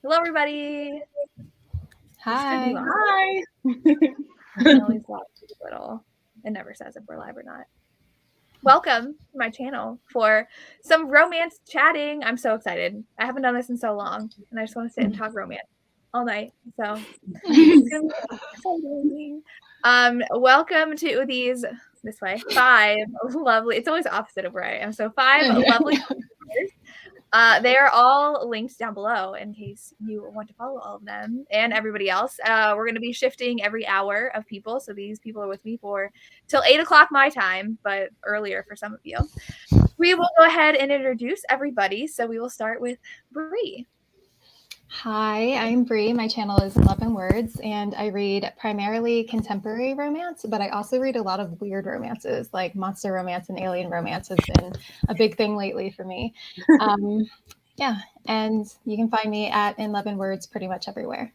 Hello, everybody. Hi. Hi. I always laugh a little. It never says if we're live or not. Welcome to my channel for some romance chatting. I'm so excited. I haven't done this in so long, and I just want to sit and talk romance all night. So it's gonna be exciting. Welcome to these 5 lovely. It's always opposite of where I am. So 5 lovely. They are all linked down below in case you want to follow all of them and everybody else. We're going to be shifting every hour of people. So these people are with me for till 8 o'clock my time, but earlier for some of you. We will go ahead and introduce everybody. So we will start with Bree. Hi, I'm Bree. My channel is 11 Words, and I read primarily contemporary romance, but I also read a lot of weird romances, like monster romance and alien romance has been a big thing lately for me. Yeah, and you can find me at 11 Words pretty much everywhere.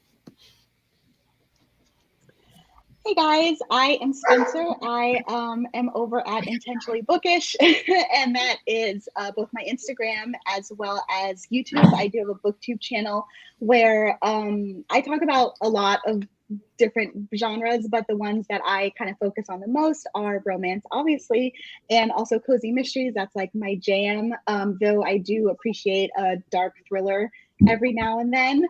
Hey guys, I am Spencer. I am over at Intentionally Bookish, and that is both my Instagram as well as YouTube. I do have a Booktube channel where I talk about a lot of different genres, but the ones that I kind of focus on the most are romance, obviously, and also cozy mysteries. That's like my jam, though I do appreciate a dark thriller every now and then.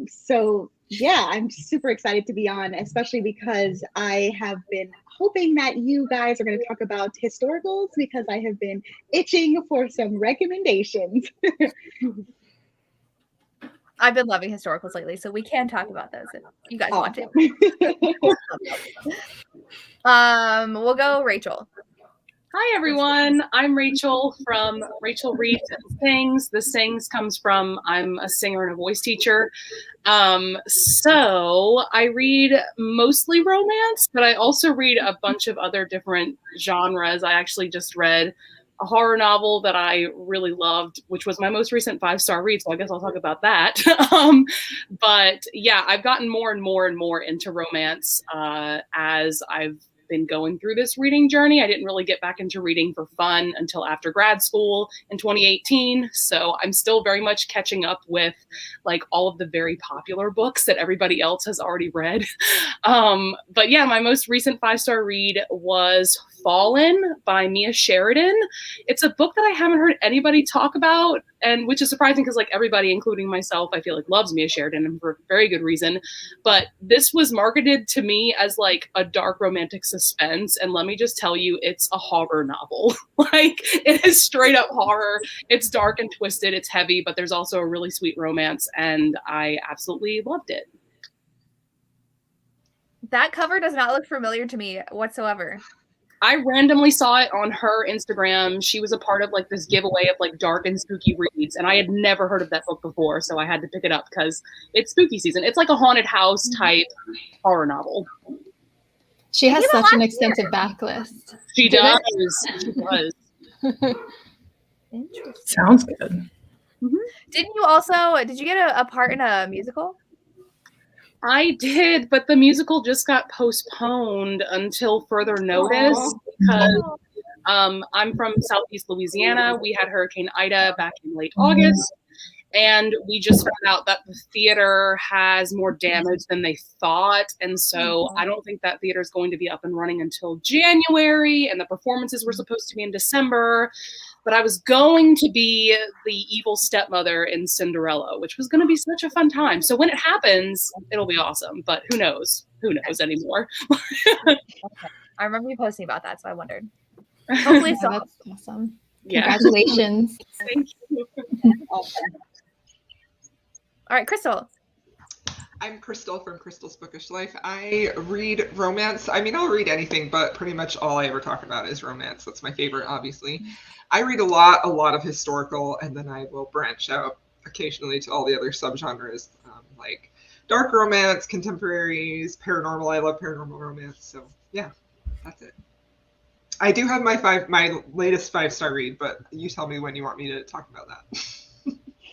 So yeah, I'm super excited to be on, especially because I have been hoping that you guys are going to talk about historicals because I have been itching for some recommendations. I've been loving historicals lately, so we can talk about those if you guys want to. We'll go Rachel. Hi, everyone. I'm Rachel from Rachel Reads and Sings. The Sings comes from I'm a singer and a voice teacher. So I read mostly romance, but I also read a bunch of other different genres. I actually just read a horror novel that I really loved, which was my most recent 5-star read, so I guess I'll talk about that. But yeah, I've gotten more and more and more into romance as I've been going through this reading journey. I didn't really get back into reading for fun until after grad school in 2018. So I'm still very much catching up with like all of the very popular books that everybody else has already read. But yeah, my most recent 5-star read was Fallen by Mia Sheridan. It's a book that I haven't heard anybody talk about, and which is surprising because like everybody, including myself, I feel like loves Mia Sheridan, and for very good reason. But this was marketed to me as like a dark romantic suspense, and let me just tell you, it's a horror novel. Like it is straight up horror. It's dark and twisted. It's heavy, but there's also a really sweet romance, and I absolutely loved it. That cover does not look familiar to me whatsoever. I randomly saw it on her Instagram. She was a part of like this giveaway of like dark and spooky reads, and I had never heard of that book before, so I had to pick it up because it's spooky season. It's like a haunted house type horror novel. She has such an extensive backlist. She does. She does. Interesting. Sounds good. Mm-hmm. Did you get a part in a musical? I did, but the musical just got postponed until further notice because I'm from Southeast Louisiana. We had Hurricane Ida back in late August, and we just found out that the theater has more damage than they thought. And so I don't think that theater is going to be up and running until January, and the performances were supposed to be in December. But I was going to be the evil stepmother in Cinderella, which was going to be such a fun time. So when it happens, it'll be awesome. But who knows? Who knows anymore? Okay. I remember you posting about that, so I wondered. Hopefully it's That's awesome. Yeah. Congratulations. Thank you. All right, Crystal. I'm Crystal from Crystal's Bookish Life. I read romance. I mean, I'll read anything, but pretty much all I ever talk about is romance. That's my favorite, obviously. I read a lot of historical, and then I will branch out occasionally to all the other subgenres, like dark romance, contemporaries, paranormal. I love paranormal romance. So yeah, that's it. I do have my latest 5-star read, but you tell me when you want me to talk about that.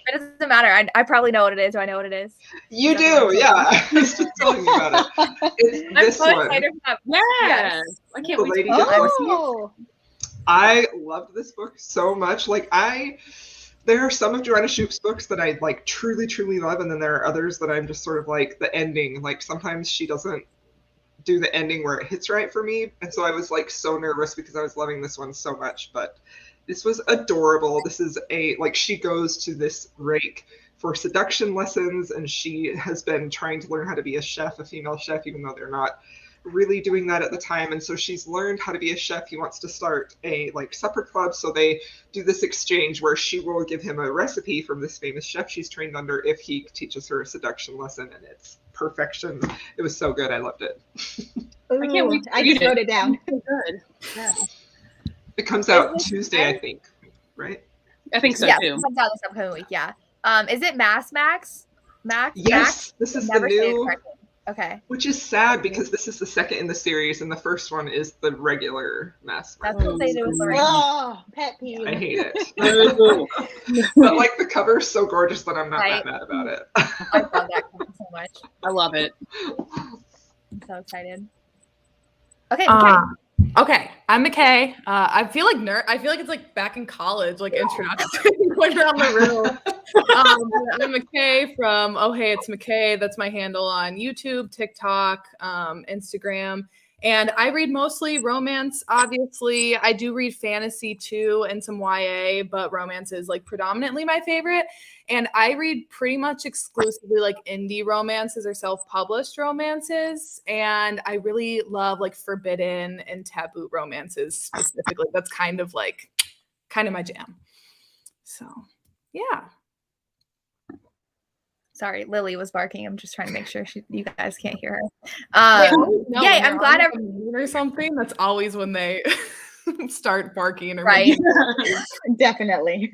It doesn't matter. I probably know what it is. Do I know what it is? You do, yeah. I was just telling you about it. It's this so one. excited for that. Yes. I can't wait to I loved this book so much. Like I there are some of Joanna Shoop's books that I like truly, truly love, and then there are others that I'm just sort of like the ending. Like sometimes she doesn't do the ending where it hits right for me, and so I was like so nervous because I was loving this one so much. But this was adorable. This is she goes to this rake for seduction lessons, and she has been trying to learn how to be a chef, a female chef, even though they're not really doing that at the time. And so she's learned how to be a chef. He wants to start a supper club, so they do this exchange where she will give him a recipe from this famous chef she's trained under if he teaches her a seduction lesson, and it's perfection. It was so good. I loved it. Ooh, I can't wait. I just wrote it down. So good. Yeah. It comes out Tuesday, I think, right? I think so Yeah, too. it comes out this upcoming week. Yeah. Is it Max? Yes, this is the Never say it new, correctly. Okay. which is sad because this is the second in the series, and the first one is the regular Mass. That's what they do with Lorraine. Oh, pet peeve. I hate it. But like the cover is so gorgeous that I'm not that mad about it. I love that cover so much. I love it. I'm so excited. Okay. Okay. Okay, I'm McKay. I feel like it's like back in college, like introduction going around the room. I'm McKay from Oh Hey It's McKay. That's my handle on YouTube, TikTok, Instagram. And I read mostly romance, obviously. I do read fantasy too and some YA, but romance is like predominantly my favorite. And I read pretty much exclusively like indie romances or self-published romances. And I really love like forbidden and taboo romances specifically. That's kind of my jam. So, yeah. Sorry, Lily was barking. I'm just trying to make sure you guys can't hear her. Yay, I'm glad or something. That's always when they start barking or right. Definitely.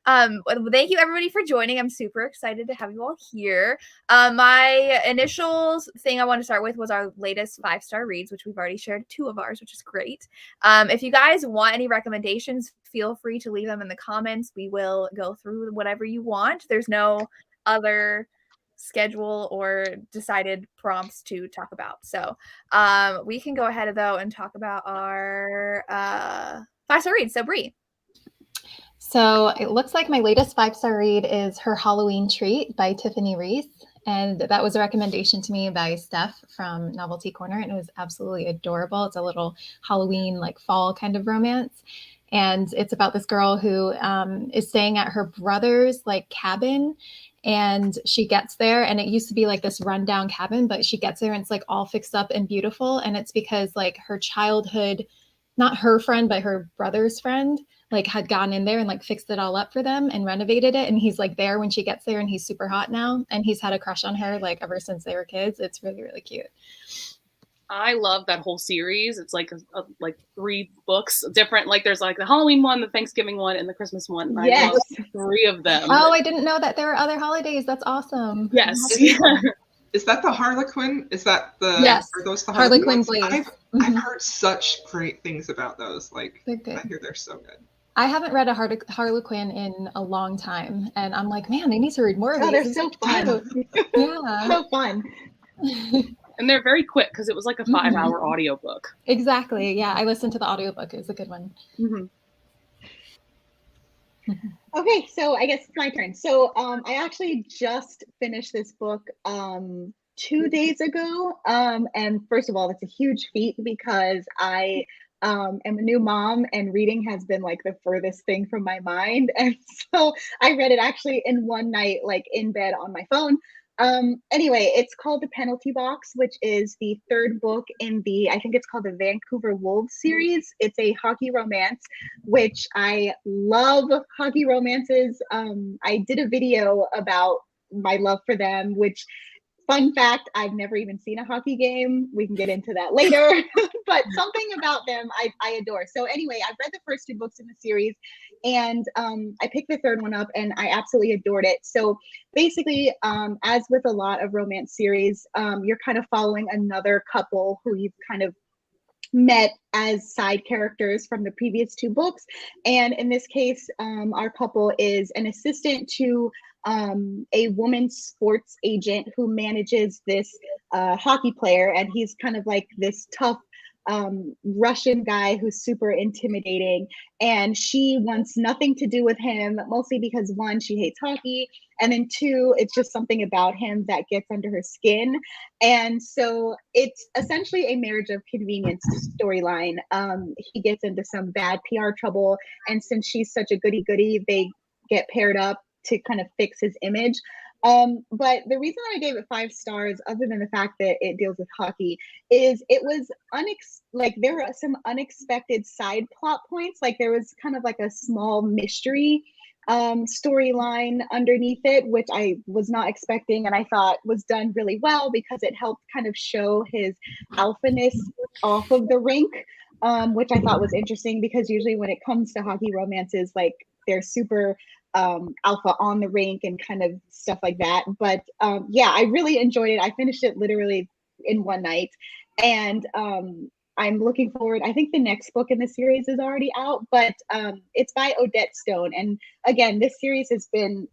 Thank you everybody for joining. I'm super excited to have you all here. My initial thing I want to start with was our latest 5-star reads, which we've already shared 2 of ours, which is great. If you guys want any recommendations, feel free to leave them in the comments. We will go through whatever you want. There's no other schedule or decided prompts to talk about. So we can go ahead though and talk about our 5-star reads. So Bree. So it looks like my latest 5-star read is Her Halloween Treat by Tiffany Reese. And that was a recommendation to me by Steph from Novelty Corner. And it was absolutely adorable. It's a little Halloween, like fall kind of romance. And it's about this girl who is staying at her brother's like cabin. And she gets there and it used to be like this rundown cabin, but she gets there and it's like all fixed up and beautiful. And it's because like her childhood, not her friend, but her brother's friend, like had gone in there and like fixed it all up for them and renovated it. And he's like there when she gets there and he's super hot now. And he's had a crush on her like ever since they were kids. It's really, really cute. I love that whole series. It's like like 3 books different. Like there's like the Halloween one, the Thanksgiving one, and the Christmas one. And yes. I love 3 of them. Oh, I didn't know that there are other holidays. That's awesome. Yes. Is that the Harlequin? Is that the yes. Are those the Harlequin Harlequins? Blaze? I've heard such great things about those. Like They're good. I hear they're so good. I haven't read a Harlequin in a long time, and I'm like, man, I need to read more of these. They're so fun. Yeah, so fun. And they're very quick because it was like a 5-hour audiobook. Exactly. Yeah, I listened to the audiobook. It was a good one. Mm-hmm. Okay, so I guess it's my turn. So I actually just finished this book 2 days ago. And first of all, that's a huge feat because I am a new mom and reading has been like the furthest thing from my mind. And so I read it actually in one night, like in bed on my phone. Anyway, it's called The Penalty Box, which is the 3rd book in I think it's called the Vancouver Wolves series. It's a hockey romance, which I love hockey romances. I did a video about my love for them, which fun fact, I've never even seen a hockey game. We can get into that later, but something about them I adore. So anyway, I've read the first 2 books in the series and I picked the 3rd one up and I absolutely adored it. So basically, as with a lot of romance series, you're kind of following another couple who you've kind of met as side characters from the previous 2 books. And in this case, our couple is an assistant to a woman's sports agent who manages this hockey player, and he's kind of like this tough Russian guy who's super intimidating, and she wants nothing to do with him, mostly because one, she hates hockey, and then two, it's just something about him that gets under her skin. And so it's essentially a marriage of convenience storyline. He gets into some bad PR trouble, and since she's such a goody-goody, they get paired up to kind of fix his image. But the reason I gave it 5 stars, other than the fact that it deals with hockey, is it was like there were some unexpected side plot points. Like there was kind of like a small mystery storyline underneath it, which I was not expecting, and I thought was done really well because it helped kind of show his alphaness off of the rink, which I thought was interesting because usually when it comes to hockey romances, like they're super alpha on the rink and kind of stuff like that. But yeah, I really enjoyed it. I finished it literally in one night, and I'm looking forward. I think the next book in the series is already out, but it's by Odette Stone, and again, this series has been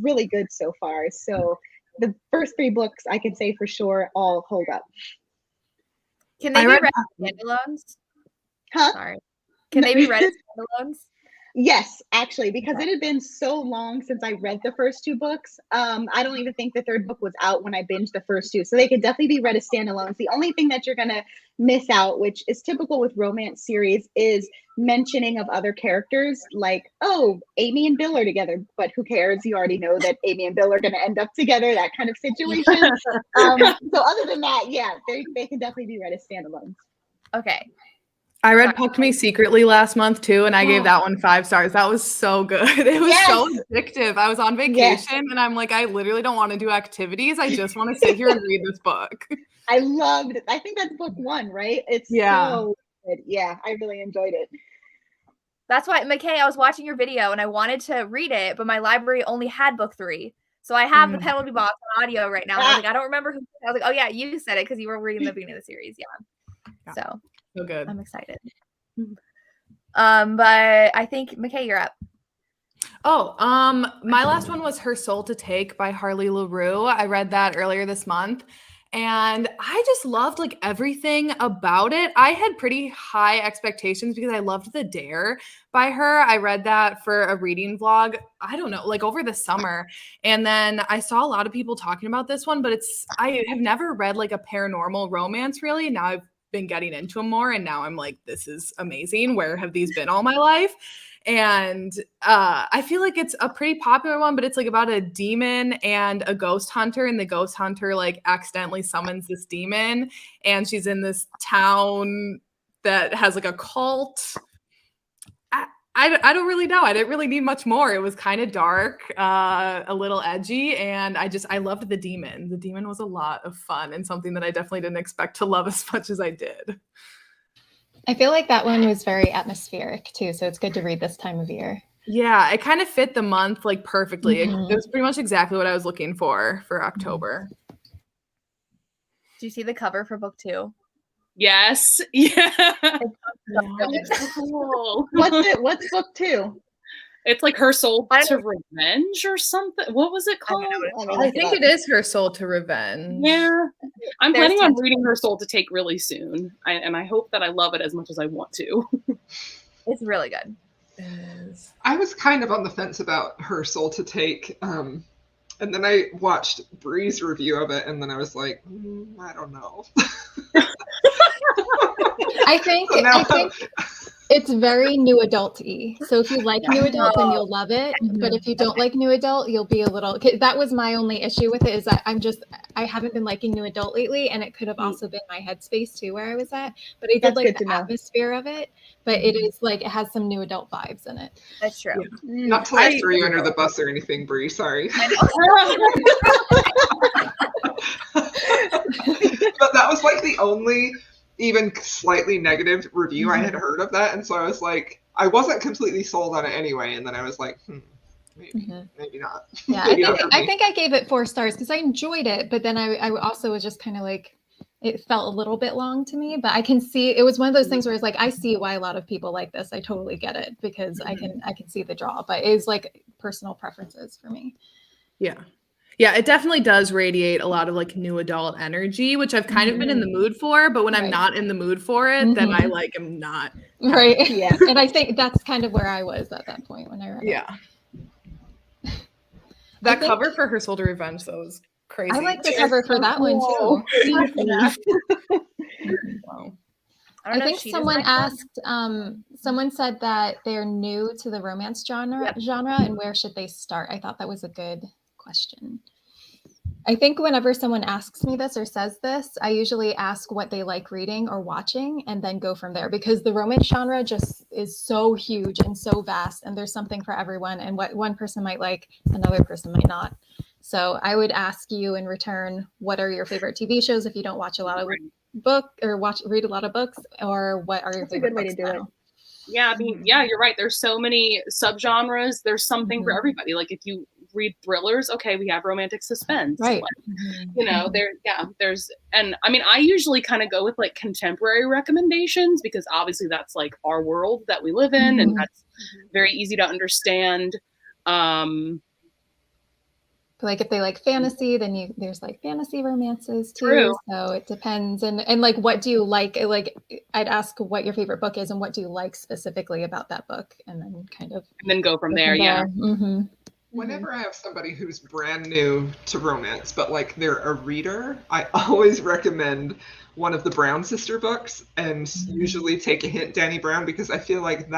really good so far. So the first 3 books I can say for sure all hold up. Can they be read as standalones? Huh? Sorry. Can they be read as standalones? Yes, actually, because it had been so long since I read the first 2 books. I don't even think the 3rd book was out when I binged the first 2. So they could definitely be read as standalones. The only thing that you're going to miss out, which is typical with romance series, is mentioning of other characters. Like, oh, Amy and Bill are together, but who cares? You already know that Amy and Bill are going to end up together, that kind of situation. So other than that, yeah, they can definitely be read as standalones. Okay. I read Pucked Me Secretly last month too, and I gave that one 5 stars. That was so good. It was so addictive. I was on vacation and I'm like, I literally don't want to do activities. I just want to sit here and read this book. I loved it. I think that's book 1, right? It's so good. Yeah, I really enjoyed it. That's why, McKay, I was watching your video and I wanted to read it, but my library only had book 3. So I have the penalty box on audio right now. And I was like, I don't remember who. I was like, oh yeah, you said it because you were reading the beginning of the series. Yeah. So good. I'm excited. But I think McKay, you're up. Oh, my last one was Her Soul to Take by Harley LaRue. I read that earlier this month, and I just loved like everything about it. I had pretty high expectations because I loved The Dare by her. I read that for a reading vlog, I don't know, like over the summer. And then I saw a lot of people talking about this one, but I have never read like a paranormal romance really. Now I've been getting into them more, and now I'm like, this is amazing. Where have these been all my life? And I feel like it's a pretty popular one, but it's like about a demon and a ghost hunter, and the ghost hunter like accidentally summons this demon, and she's in this town that has like a cult. I don't really know. I didn't really need much more. It was kind of dark, a little edgy, and I loved the demon. The demon was a lot of fun and something that I definitely didn't expect to love as much as I did. I feel like that one was very atmospheric too, so it's good to read this time of year. Yeah, it kind of fit the month like perfectly. It was pretty much exactly what I was looking for October. Do you see the cover for book 2? Yes. Yeah. It's cool. What's book 2? It's like Her Soul to Revenge or something. What was it called? I think it is Her Soul to Revenge. Yeah. I'm planning on reading Her Soul to Take really soon. And I hope that I love it as much as I want to. It's really good. It is. I was kind of on the fence about Her Soul to Take. And then I watched Bree's review of it, and then I was like, I don't know. I think it's very new adult-y. So if you like new adult, then you'll love it. But if you don't like new adult, you'll be a little. That was my only issue with it, is that I haven't been liking new adult lately, and it could have also been my headspace too, where I was at. But I did like the atmosphere of it. But it is like it has some new adult vibes in it. That's true. Yeah. Not to like throw you under the bus or anything, Bree. Sorry. But that was like the only even slightly negative review I had heard of that, and so I was like, I wasn't completely sold on it anyway, and then I was like, maybe not. Yeah, I think I gave it 4 stars because I enjoyed it, but then I also was just kind of like, it felt a little bit long to me, but I can see it was one of those things where it's like, I see why a lot of people like this. I totally get it because I can see the draw, but it's like personal preferences for me. Yeah. Yeah, it definitely does radiate a lot of like new adult energy, which I've kind of been in the mood for, but when I'm not in the mood for it, then I like am not. Right. Yeah. And I think that's kind of where I was at that point when I read it. Yeah. That cover for Her Soul to Revenge, though, was crazy. I like the cover for that one too. Wow. I think someone asked, someone said that they're new to the romance genre and where should they start? I thought that was a good question. I think whenever someone asks me this or says this, I usually ask what they like reading or watching and then go from there, because the romance genre just is so huge and so vast, and there's something for everyone, and what one person might like, another person might not. So I would ask you in return, what are your favorite TV shows if you don't watch a lot of read a lot of books, or what are your favorite books now? Yeah, I mean, yeah, you're right. There's so many subgenres. There's something for everybody. Like if you read thrillers, okay, we have romantic suspense. Right. Like, you know, there's, and I mean, I usually kind of go with like contemporary recommendations because obviously that's like our world that we live in, and that's very easy to understand. Like if they like fantasy, then there's like fantasy romances too. True. So it depends. And like, what do you like? Like I'd ask what your favorite book is and what do you like specifically about that book, and then go from there. Yeah. Mm-hmm. Whenever I have somebody who's brand new to romance, but like they're a reader, I always recommend one of the Brown sister books, and usually take a hint, Dani Brown, because I feel like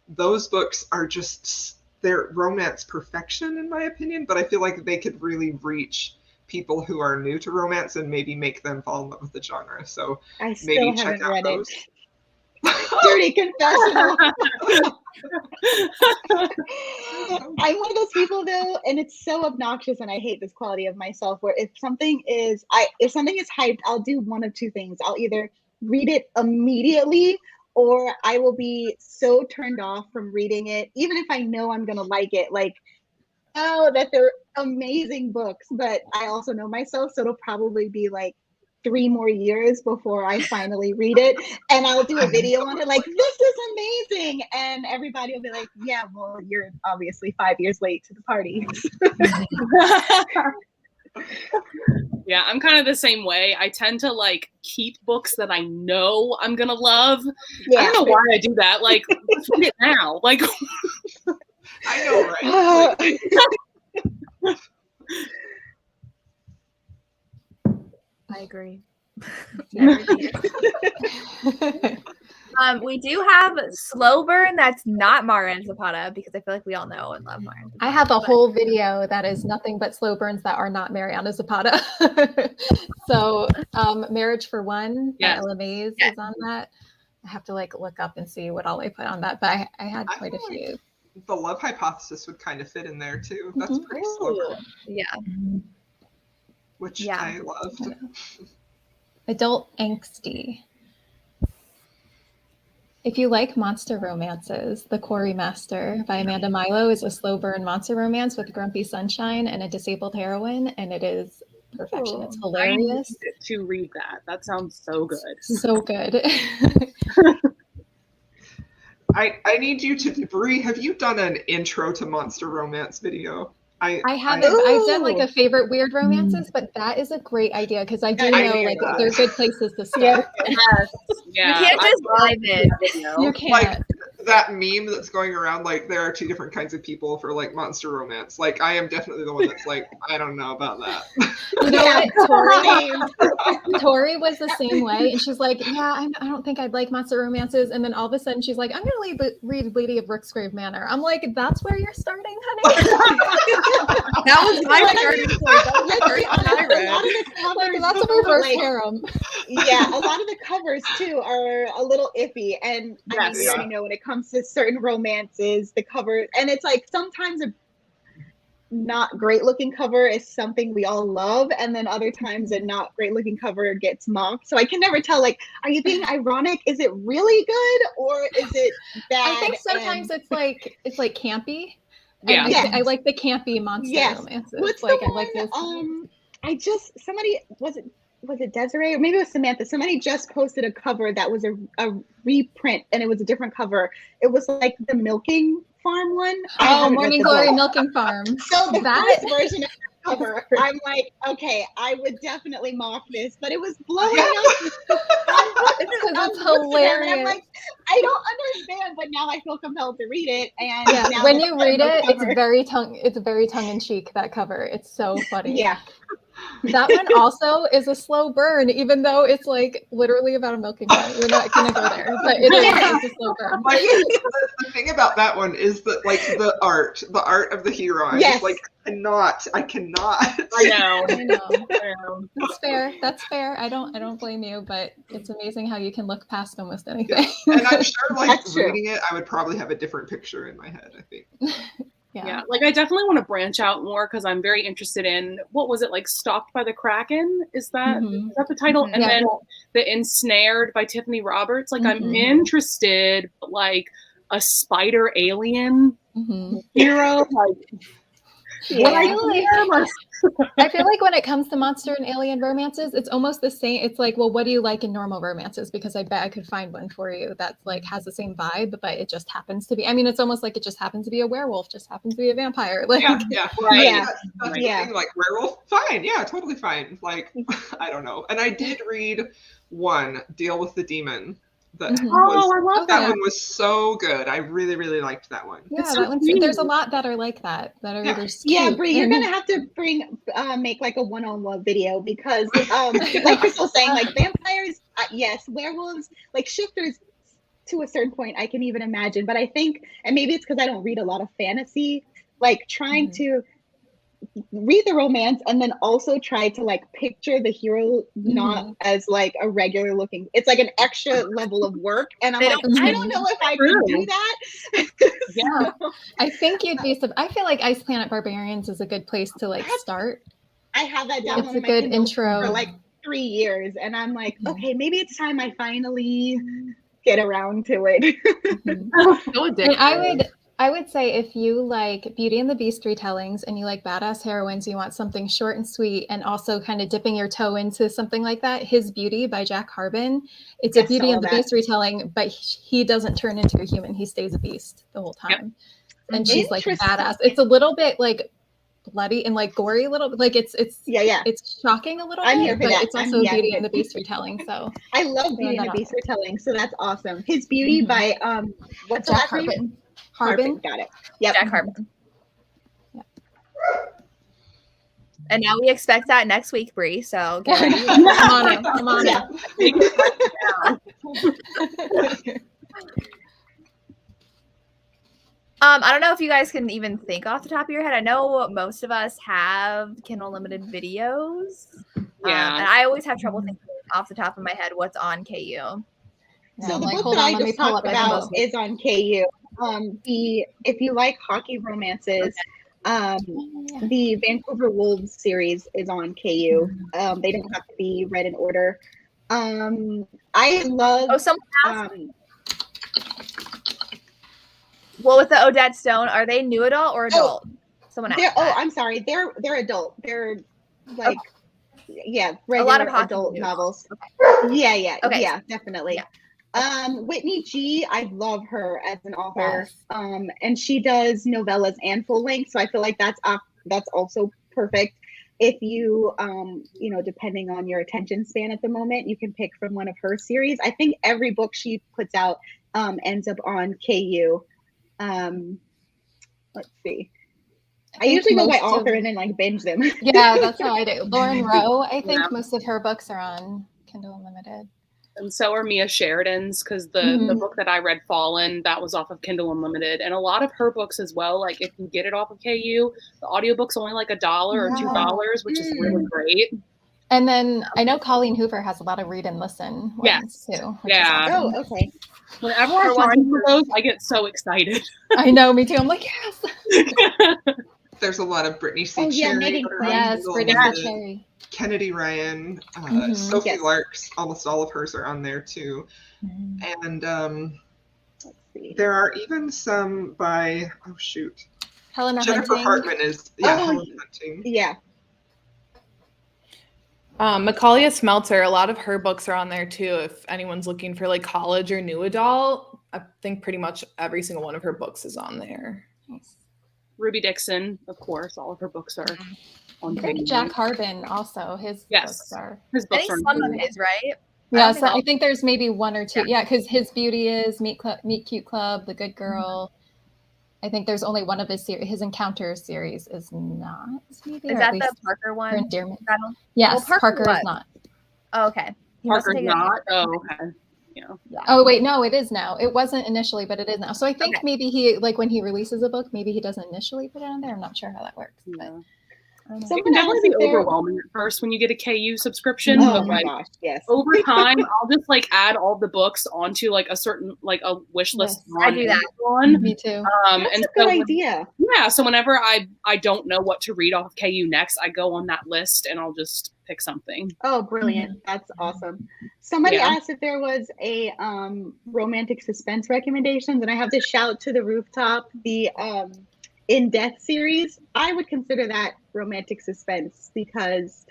those books are just, they're romance perfection in my opinion, but I feel like they could really reach people who are new to romance and maybe make them fall in love with the genre. So I still maybe haven't check out read those. it. Dirty confessional. I'm one of those people though, and it's so obnoxious, and I hate this quality of myself, where if something is hyped, I'll do one of two things. I'll either read it immediately, or I will be so turned off from reading it, even if I know I'm gonna like it, like, oh, that they're amazing books, but I also know myself, so it'll probably be like 3 more years before I finally read it, and I'll do a video on it like, this is amazing, and everybody will be like, yeah, well, you're obviously 5 years late to the party. Yeah, I'm kind of the same way. I tend to like keep books that I know I'm gonna love. Yeah. I don't know why I do that. Like, let's read it now. Like, I know, right? I agree. We do have Slow Burn that's not Mara Zapata, because I feel like we all know and love Mara Zapata. I have a whole video that is nothing but slow burns that are not Mariana Zapata. So Marriage for One, Ella Mays is on that. I have to like look up and see what all I put on that, but I had quite a few. Like the Love Hypothesis would kind of fit in there too. That's pretty slow burn. Yeah. Which I loved. Adult angsty. If you like monster romances, The Quarry Master by Amanda Milo is a slow burn monster romance with grumpy sunshine and a disabled heroine, and it is perfection. It's hilarious. I need to read that. That sounds so good. So good. I need you to, Brie, have you done an intro to monster romance video? I haven't. I've done like a favorite weird romances, but that is a great idea because I do know like they're good places to start. Yes. Yeah. You can't just dive in. You can't. Like that meme that's going around, like there are 2 different kinds of people for like monster romance. Like I am definitely the one that's like, I don't know about that. You know what? Tori was the same way, and she's like, yeah, I don't think I'd like monster romances. And then all of a sudden she's like, I'm gonna read Lady of Rooksgrave Manor. I'm like, that's where you're starting, honey. That was my starting point. That's a reverse harem. Yeah, a lot of the covers too are a little iffy, and I mean, you already know when it comes to certain romances, the cover, and it's like sometimes a not great looking cover is something we all love, and then other times a not great looking cover gets mocked. So I can never tell, like, are you being ironic? Is it really good or is it bad? I think sometimes it's like campy. Yeah, I like the campy monster romances. What's like the one, I like this. Somebody was it Desiree or maybe it was Samantha? Somebody just posted a cover that was a reprint, and it was a different cover. It was like the milking farm one. Oh, Morning Glory Milking Farm. So the first version of the cover. I'm like, okay, I would definitely mock this, but it was blowing up. It's hilarious. And I'm like, I don't understand, but now I feel compelled to read it. And Yeah, now when that you read it, cover- it's very tongue in cheek, that cover. It's so funny. Yeah. That one also is a slow burn, even though it's like literally about a milking cow. We're not gonna go there, but it's a slow burn. Like, the thing about that one is that, like, the art of the hero. I'm just like, I cannot. I know. That's fair. I don't blame you, but it's amazing how you can look past almost anything. And I'm sure, like, That's true. reading it, I would probably have a different picture in my head, I think. Yeah, like I definitely want to branch out more because I'm very interested in, what was it, like Stalked by the Kraken? Is that the title? And then The Ensnared by Tiffany Roberts. Like I'm interested, but like a spider alien hero. Like, I feel like when it comes to monster and alien romances, it's almost the same. It's like, well, what do you like in normal romances? Because I bet I could find one for you that's like has the same vibe, but it just happens to be. I mean, it's almost like it just happens to be a werewolf, just happens to be a vampire. Like, Right. That's the Yeah. thing, like, werewolf, fine, yeah, totally fine. Like, I don't know. And I did read one, Deal with the Demon. I love that one was so good. I really, really liked that one. Yeah, that one's, there's a lot that are like that are either cute. Brie, you're gonna have to make like a one-on-one video because like Crystal's saying, like vampires, yes, werewolves, like shifters to a certain point I can even imagine, but I think, and maybe it's because I don't read a lot of fantasy, like trying to read the romance and then also try to like picture the hero not as like a regular looking, it's like an extra level of work, and I'm like, I don't know if I can do that. I think you'd be I feel like Ice Planet Barbarians is a good place to like start. I have that down It's on a my good Kindle intro for like 3 years, and I'm like, okay, maybe it's time I finally get around to it. And I would say if you like Beauty and the Beast retellings and you like badass heroines, you want something short and sweet and also kind of dipping your toe into something like that, His Beauty by Jack Hartman. It's a Beauty and the Beast retelling, but he doesn't turn into a human. He stays a beast the whole time. And she's like badass. It's a little bit like bloody and like gory a little bit. Like it's shocking a little bit, but it's also a Beauty and the Beast retelling. So I love Beauty and the Beast retelling, so that's awesome. His Beauty by what's Jack the last name? Hartman. Got it. Yep. Jack Hartman. Yep. And now we expect that next week, Brie. So get ready. Come on it. I don't know if you guys can even think off the top of your head. I know most of us have Kindle Unlimited videos. And I always have trouble thinking off the top of my head what's on KU. So the book that I just talked about is on KU. If you like hockey romances, the Vancouver Wolves series is on KU. They don't have to be read in order. I love. Someone asked. Well, with the Odette Stone, are they new adult or adult? Someone asked. I'm sorry. They're adult. They're like regular a lot of adult novels. Okay. Yeah, definitely. Yeah. Whitney G, I love her as an author. Yes. And she does novellas and full length, so I feel like that's also perfect. If you depending on your attention span at the moment, you can pick from one of her series. I think every book she puts out ends up on KU. Let's see. I usually go by author and then like binge them. Yeah, that's how I do. Lauren Rowe, I think most of her books are on Kindle Unlimited. And so are Mia Sheridan's, because the book that I read, Fallen, that was off of Kindle Unlimited. And a lot of her books as well, like if you get it off of KU, the audiobook's only like $1 or $2, which is really great. And then I know Colleen Hoover has a lot of read and listen ones too. Yeah. Oh, okay. Whenever I find those, I get so excited. I know, me too. I'm like, yes. There's a lot of Britney C. Cherry. Yes, Britney C. Cherry. Kennedy Ryan, Sophie Lark's, almost all of hers are on there too. And let's see. There are even some by Helena Jennifer Hunting. Hartman is Helena Hunting. Yeah. Macaulay Smelter, a lot of her books are on there too. If anyone's looking for like college or new adult, I think pretty much every single one of her books is on there. Ruby Dixon, of course, all of her books are. on I think KU. Jack Hartman also, his Yes. books are. His I books think are some of incredible. his, right? Yeah, think so all- I think there's maybe one or two. Yeah, because his Beauty is Meet Cute Club, The Good Girl. I think there's only one of his series. His Encounters series is not. Maybe, Is or that at least the Parker her one? Endearment. Battle? Yes, Parker Parker was. is not. Oh, okay. He must have Parker's taken it. not. Oh, okay. Yeah. Oh wait, no, it is now. It wasn't initially, but it is now. So I think Okay. maybe he, like when he releases a book, maybe he doesn't initially put it on there. I'm not sure how that works. But Yeah. I don't know. It Someone can definitely asked be if there. overwhelming at first when you get a KU subscription, Oh but my like gosh, yes. over time, I'll just like add all the books onto like a certain like a wish list Yes. I on do that. Amazon. Me too. That's And a good so idea. yeah, so whenever I don't know what to read off of KU next, I go on that list and I'll just pick something. Oh, brilliant. That's awesome. Somebody Yeah. asked if there was a romantic suspense recommendations, and I have to shout to the rooftop the In Death series. I would consider that romantic suspense because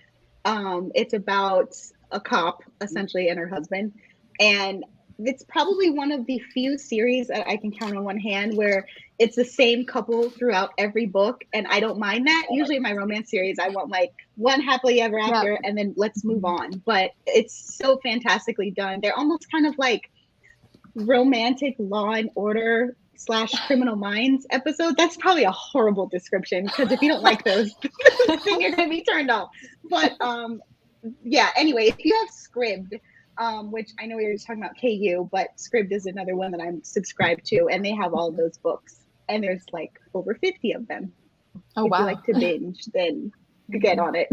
it's about a cop essentially and her husband, and it's probably one of the few series that I can count on one hand where it's the same couple throughout every book, and I don't mind that. Usually in my romance series, I want like one happily ever after and then let's move on. But it's so fantastically done. They're almost kind of like romantic Law and Order / Criminal Minds episodes. That's probably a horrible description because if you don't like those, then you're gonna be turned off. But yeah, anyway, if you have Scribd, which I know we were just talking about KU, but Scribd is another one that I'm subscribed to, and they have all of those books. And there's like over 50 of them. Oh If wow. you like to binge, then get on it.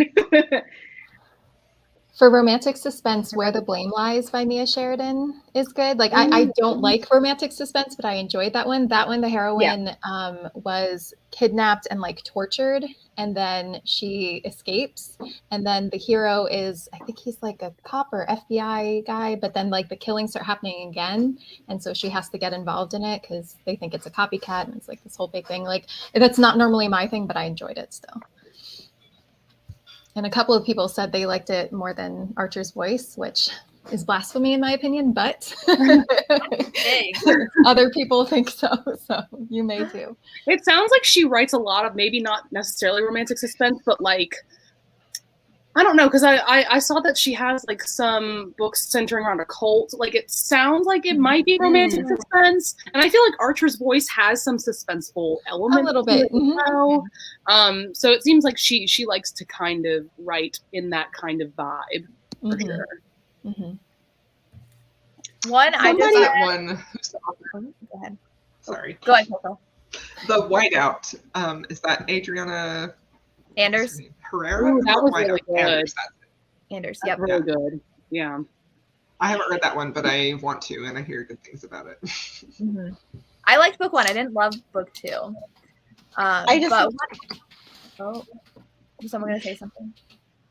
For romantic suspense, Where the Blame Lies by Mia Sheridan is good. Like I don't like romantic suspense, but I enjoyed that one. That one, the heroine was kidnapped and like tortured, and then she escapes. And then the hero is, I think he's like a cop or FBI guy, but then like the killings start happening again. And so she has to get involved in it because they think it's a copycat, and it's like this whole big thing. Like that's not normally my thing, but I enjoyed it still. And a couple of people said they liked it more than Archer's Voice, which is blasphemy in my opinion, but other people think so. So you may too. It sounds like she writes a lot of maybe not necessarily romantic suspense, but like, I don't know, because I saw that she has like some books centering around a cult. Like it sounds like it might be romantic suspense, and I feel like Archer's Voice has some suspenseful elements. A little bit. Well. So it seems like she likes to kind of write in that kind of vibe for sure. One, I just that one. Who's the author? Go ahead. Sorry. Go ahead, Coco. The Whiteout. Is that Adriana Anders? Herrera? Ooh, that was Whiteout. really good. Anders, That's yep. really good. Yeah. I haven't read that one, but I want to, and I hear good things about it. I liked book 1. I didn't love book 2. Oh, is someone going to say something?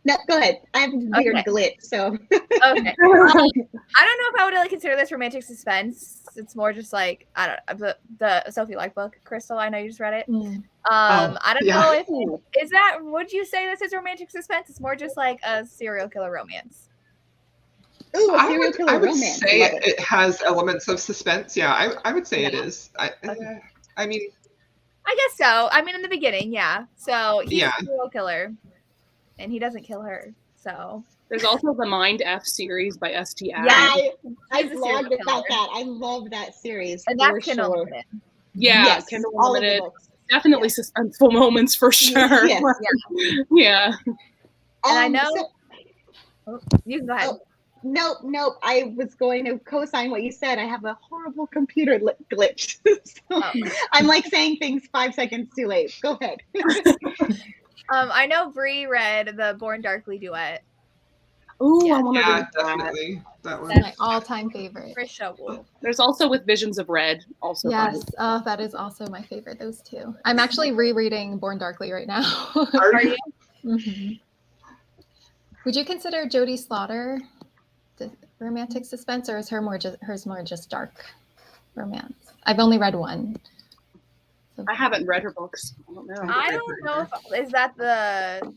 No, go ahead. I have a weird glitch, so. Okay. I don't know if I would really consider this romantic suspense. It's more just like, I don't know, the Sophie Like book, Crystal, I know you just read it. I don't know if, would you say this is romantic suspense? It's more just like a serial killer romance. Ooh, a serial killer romance. I would say it has elements of suspense. Yeah, I would say it is. I mean, I guess so. I mean, in the beginning, yeah. So he's Yeah. a serial killer, and he doesn't kill her. So There's also the Mind F series by St. Adams. Yeah, I He's a serial blogged about killer. that. I love that series. And that's for Kindle sure. Unlimited. Yeah, Yes, Kindle all of the Unlimited. books. Definitely suspenseful moments for sure. Yes. Yeah. And I know. So, You can go ahead. nope. I was going to co-sign what you said. I have a horrible computer glitch. So I'm like saying things 5 seconds too late. Go ahead. I know Bree read the Born Darkly duet. Ooh, Yeah. I want to yeah, read that. definitely. That one. That's my all-time favorite. Trisha Wolf. There's also With Visions of Red. Also. Yes, that is also my favorite. Those two. I'm actually rereading Born Darkly right now. Are you? Would you consider Jodie Slaughter romantic suspense, or is hers more just dark romance? I've only read one. So. I haven't read her books. I don't know. I don't know if is that the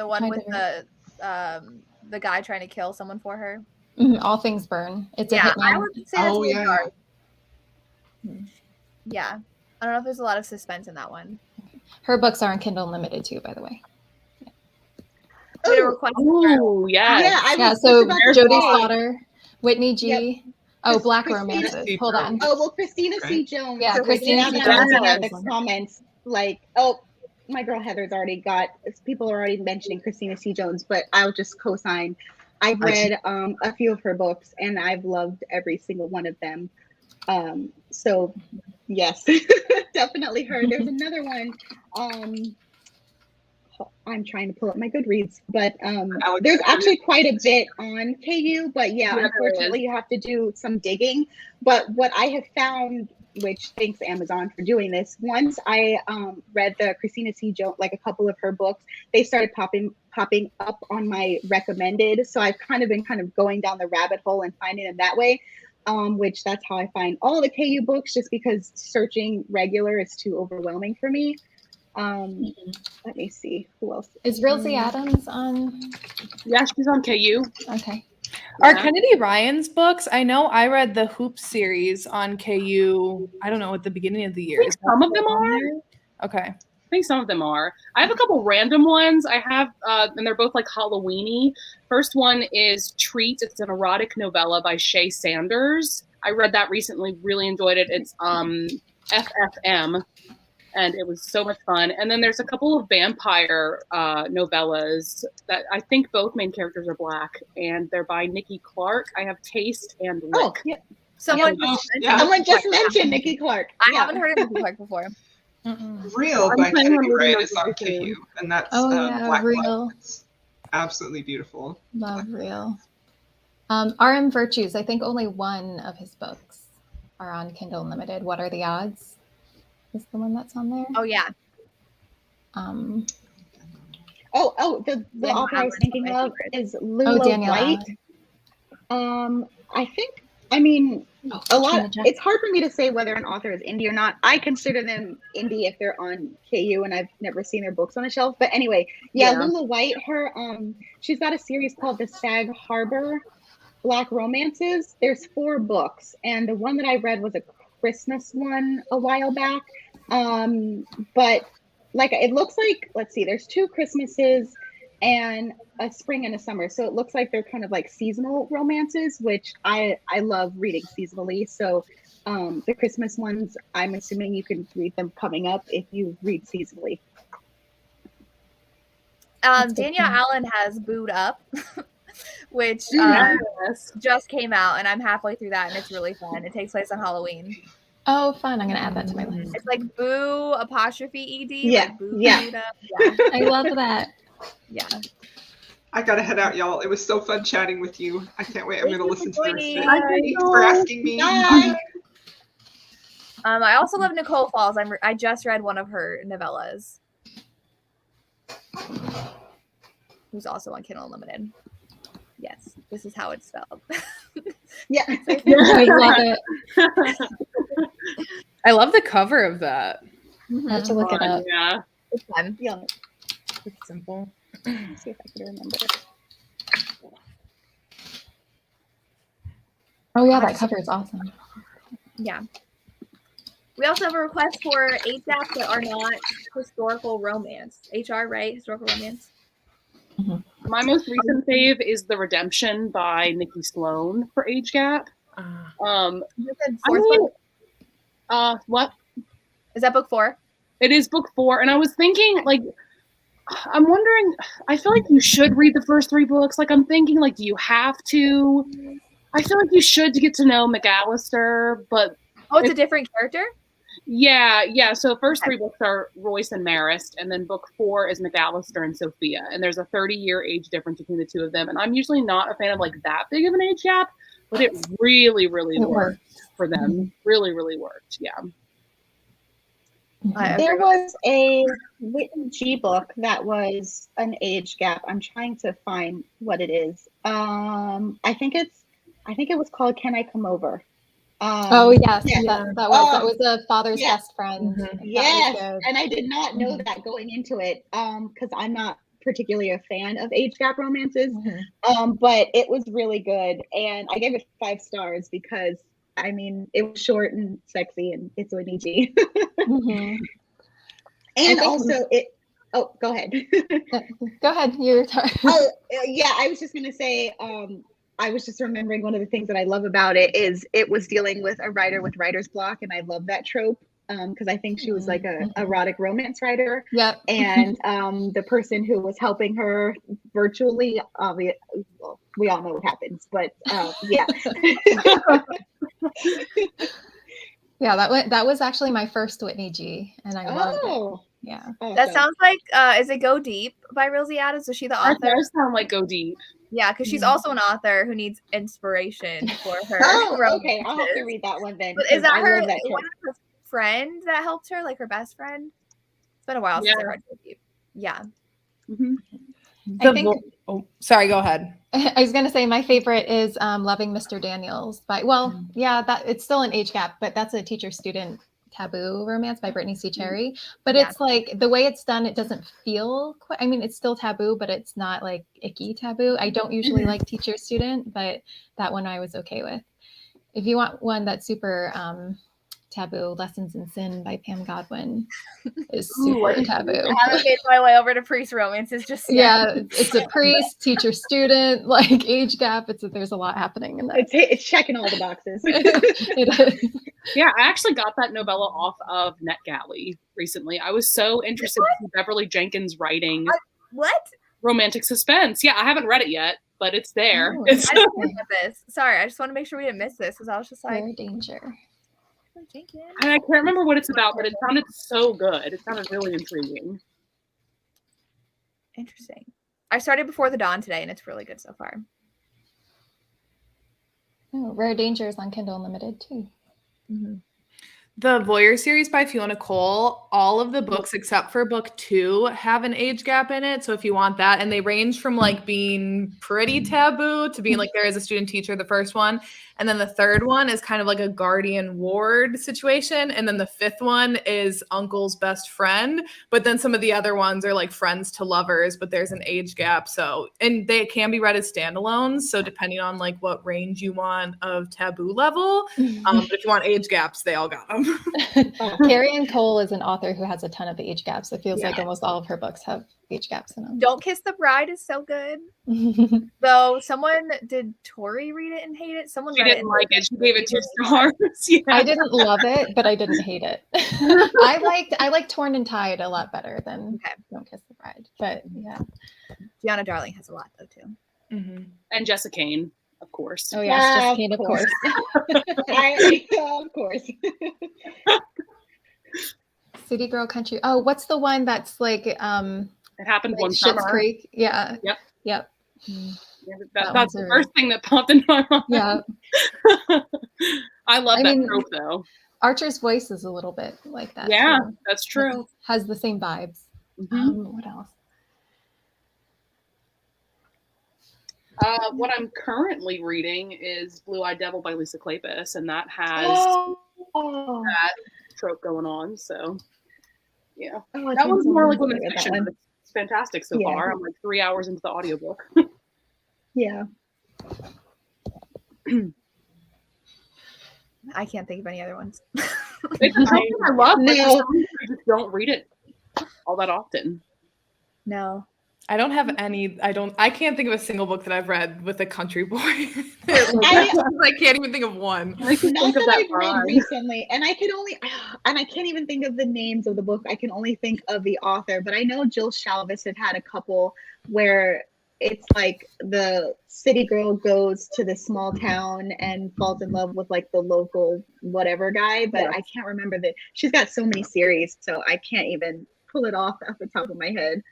one with the guy trying to kill someone for her. All Things Burn. It's a I hitman. would say that's really yeah. dark. Yeah, I don't know if there's a lot of suspense in that one. Her books are on Kindle Unlimited too, by the way. We had a request for Oh, yes. Yeah, I Yeah, was so just about to Jodie say. Slaughter, Whitney G. Oh, Black Christina- Romances. Hold on. Oh, well, Christina C. Jones. Yeah, Christina. Christina Now C. that I'm Jones. looking at Yes. the comments, like, oh, my girl Heather's already got, people are already mentioning Christina C. Jones, but I'll just co-sign. I've read a few of her books, and I've loved every single one of them. So, yes, definitely her. There's another one. I'm trying to pull up my Goodreads, but there's actually quite a bit on KU, but yeah, unfortunately you have to do some digging. But what I have found, which thanks Amazon for doing this, once I read the Christina C. Jones, like a couple of her books, they started popping up on my recommended. So I've kind of been going down the rabbit hole and finding them that way. Which that's how I find all the KU books, just because searching regular is too overwhelming for me. Let me see who else is Rosie Adams on. Yeah, she's on KU. Okay. Are Kennedy Ryan's books? I know I read the Hoops series on KU. I don't know, at the beginning of the year. Some of them are. Okay. I think some of them are. I have a couple random ones. I have, and they're both like Halloweeny. First one is Treat. It's an erotic novella by Shay Sanders. I read that recently. Really enjoyed it. It's FFM. And it was so much fun. And then there's a couple of vampire novellas that I think both main characters are Black, and they're by Nikki Clark. I have Taste and Lick. Oh, yeah. Someone just mentioned Nikki Clark. I haven't heard of Nikki Clark before. Real by Kennedy Ryan is on KU, and that's Black Real. Blood. It's absolutely beautiful. Love Real. RM Virtues, I think only one of his books are on Kindle Unlimited. What Are the Odds? Is the one that's on there. Oh yeah. The author I was thinking of is Lula Danielle White. A lot. It's hard for me to say whether an author is indie or not. I consider them indie if they're on KU, and I've never seen their books on a shelf. But anyway, Lula White. Her she's got a series called the Sag Harbor Black Romances. There's 4 books, and the one that I read was a Christmas one a while back. But like it looks like, let's see, there's 2 Christmases and a spring and a summer. So it looks like they're kind of like seasonal romances, which I love reading seasonally. So the Christmas ones, I'm assuming you can read them coming up if you read seasonally. Danielle Allen has Booed Up, which just came out, and I'm halfway through that, and it's really fun. It takes place on Halloween. Oh, fun. I'm going to add that to my list. It's like boo apostrophe ED. Yeah. Like boo, Yeah. Booed Up. Yeah. I love that. Yeah. I gotta head out, y'all. It was so fun chatting with you. I can't wait. I'm gonna listen to the rest of it. Thanks for asking me. Bye. I also love Nicole Falls. I just read one of her novellas. Who's also on Kindle Unlimited. Yes, this is how it's spelled. Yeah. I love it. I love the cover of that. I have to look it up. Yeah. It's fun. Yeah. It's simple. Let's see if I can remember. Oh yeah, that cover is awesome. Yeah. We also have a request for HAPs that are not historical romance. HR, right? Historical romance. Mm-hmm. My most recent fave is The Redemption by Nikki Sloan for Age Gap. What? Is that book 4? It is book 4, and I was thinking, like, I'm wondering, I feel like you should read the first 3 books. Like, I'm thinking, like, do you have to? I feel like you should to get to know McAllister, but... Oh, it's a different character? Yeah. So first 3 books are Royce and Marist, and then book 4 is McAllister and Sophia. And there's a 30-year age difference between the 2 of them. And I'm usually not a fan of, like, that big of an age gap, but it really, really worked for them. Really, really worked, yeah. There was a Whitney G book that was an age gap. I'm trying to find what it is. I think it was called Can I Come Over? Oh yes, yeah. that was a father's best friend. Mm-hmm. Yes, and I did not know that going into it, because I'm not particularly a fan of age gap romances. But it was really good, and I gave it 5 stars because I mean it was short and sexy, and it's Whitney G. And think- also it. Oh, go ahead. Go ahead. You're sorry. Oh, yeah. I was just gonna say. I was just remembering one of the things that I love about it is it was dealing with a writer with writer's block, and I love that trope because I think she was like a erotic romance writer. Yep. And the person who was helping her virtually, well, we all know what happens, but yeah. Yeah, that was actually my first Whitney G, and I loved it. Yeah. That sounds like is it Go Deep by Rosie Adams? Is she the author? That does sound like Go Deep. Yeah, because she's also an author who needs inspiration for her. Oh, okay. I'll have to read that one then. But is that her that one of her friend that helped her, like her best friend? It's been a while since I read Go Deep. Yeah. Mm-hmm. I think. Sorry, go ahead. I was going to say my favorite is Loving Mr. Daniels that it's still an age gap, but that's a teacher-student taboo romance by Britney C. Cherry. But it's like the way it's done, it doesn't feel quite, I mean, it's still taboo, but it's not like icky taboo. I don't usually like teacher-student, but that one I was okay with. If you want one that's super taboo, Lessons in Sin by Pam Godwin is super taboo. I haven't made my way over to priest romances just yet. Yeah, it's a priest, teacher, student, like age gap. There's a lot happening in that. It's checking all the boxes. It is. Yeah, I actually got that novella off of NetGalley recently. I was so interested in Beverly Jenkins writing what? Romantic suspense. Yeah, I haven't read it yet, but it's there. Oh, I didn't miss this. Sorry, I just want to make sure we didn't miss this because I was just like, Fair danger. And I can't remember what it's about, but it sounded so good. It sounded really intriguing. Interesting. I started Before the Dawn today, and it's really good so far. Oh, Rare Danger is on Kindle Unlimited too. Mm-hmm. The Voyer series by Fiona Cole, all of the books except for book 2 have an age gap in it. So if you want that, and they range from like being pretty taboo to being like there is a student teacher, the first one. And then the third one is kind of like a guardian ward situation. And then the fifth one is uncle's best friend. But then some of the other ones are like friends to lovers, but there's an age gap. So, and they can be read as standalones. So depending on like what range you want of taboo level, but if you want age gaps, they all got them. Carrie Ann Cole is an author who has a ton of age gaps. It feels like almost all of her books have age gaps in them. Don't Kiss the Bride is so good. Though did Tori read it and hate it? Someone read didn't like it. She gave it 2 stars. Yeah. I didn't love it, but I didn't hate it. I liked Torn and Tied a lot better than Don't Kiss the Bride. But yeah, Gianna Darling has a lot though too. Mm-hmm. And Jessica Kane, of course. Oh yes, Jessica Kane, of course. Of course. City Girl Country. Oh, what's the one that's like it happened like one Schitt's summer. Creek? Yeah. Yep. Yep. Yeah, that's the first thing that popped into my mind. Yeah. I love that trope though. Archer's Voice is a little bit like that. Yeah, too. that's true. Has the same vibes. Mm-hmm. What else? What I'm currently reading is Blue-Eyed Devil by Lisa Kleypas, and that has that trope going on. So, yeah, that one's more like women's fiction. But it's fantastic so far. I'm like 3 hours into the audiobook. Yeah. I can't think of any other ones. It's a trope I love, but I just don't read it all that often. No. I don't have any. I can't think of a single book that I've read with a country boy. I can't even think of one. Not that I've read recently, and I can't even think of the names of the book. I can only think of the author, but I know Jill Shalvis had a couple where it's like the city girl goes to the small town and falls in love with like the local whatever guy, but I can't remember she's got so many series, so I can't even pull it off the top of my head.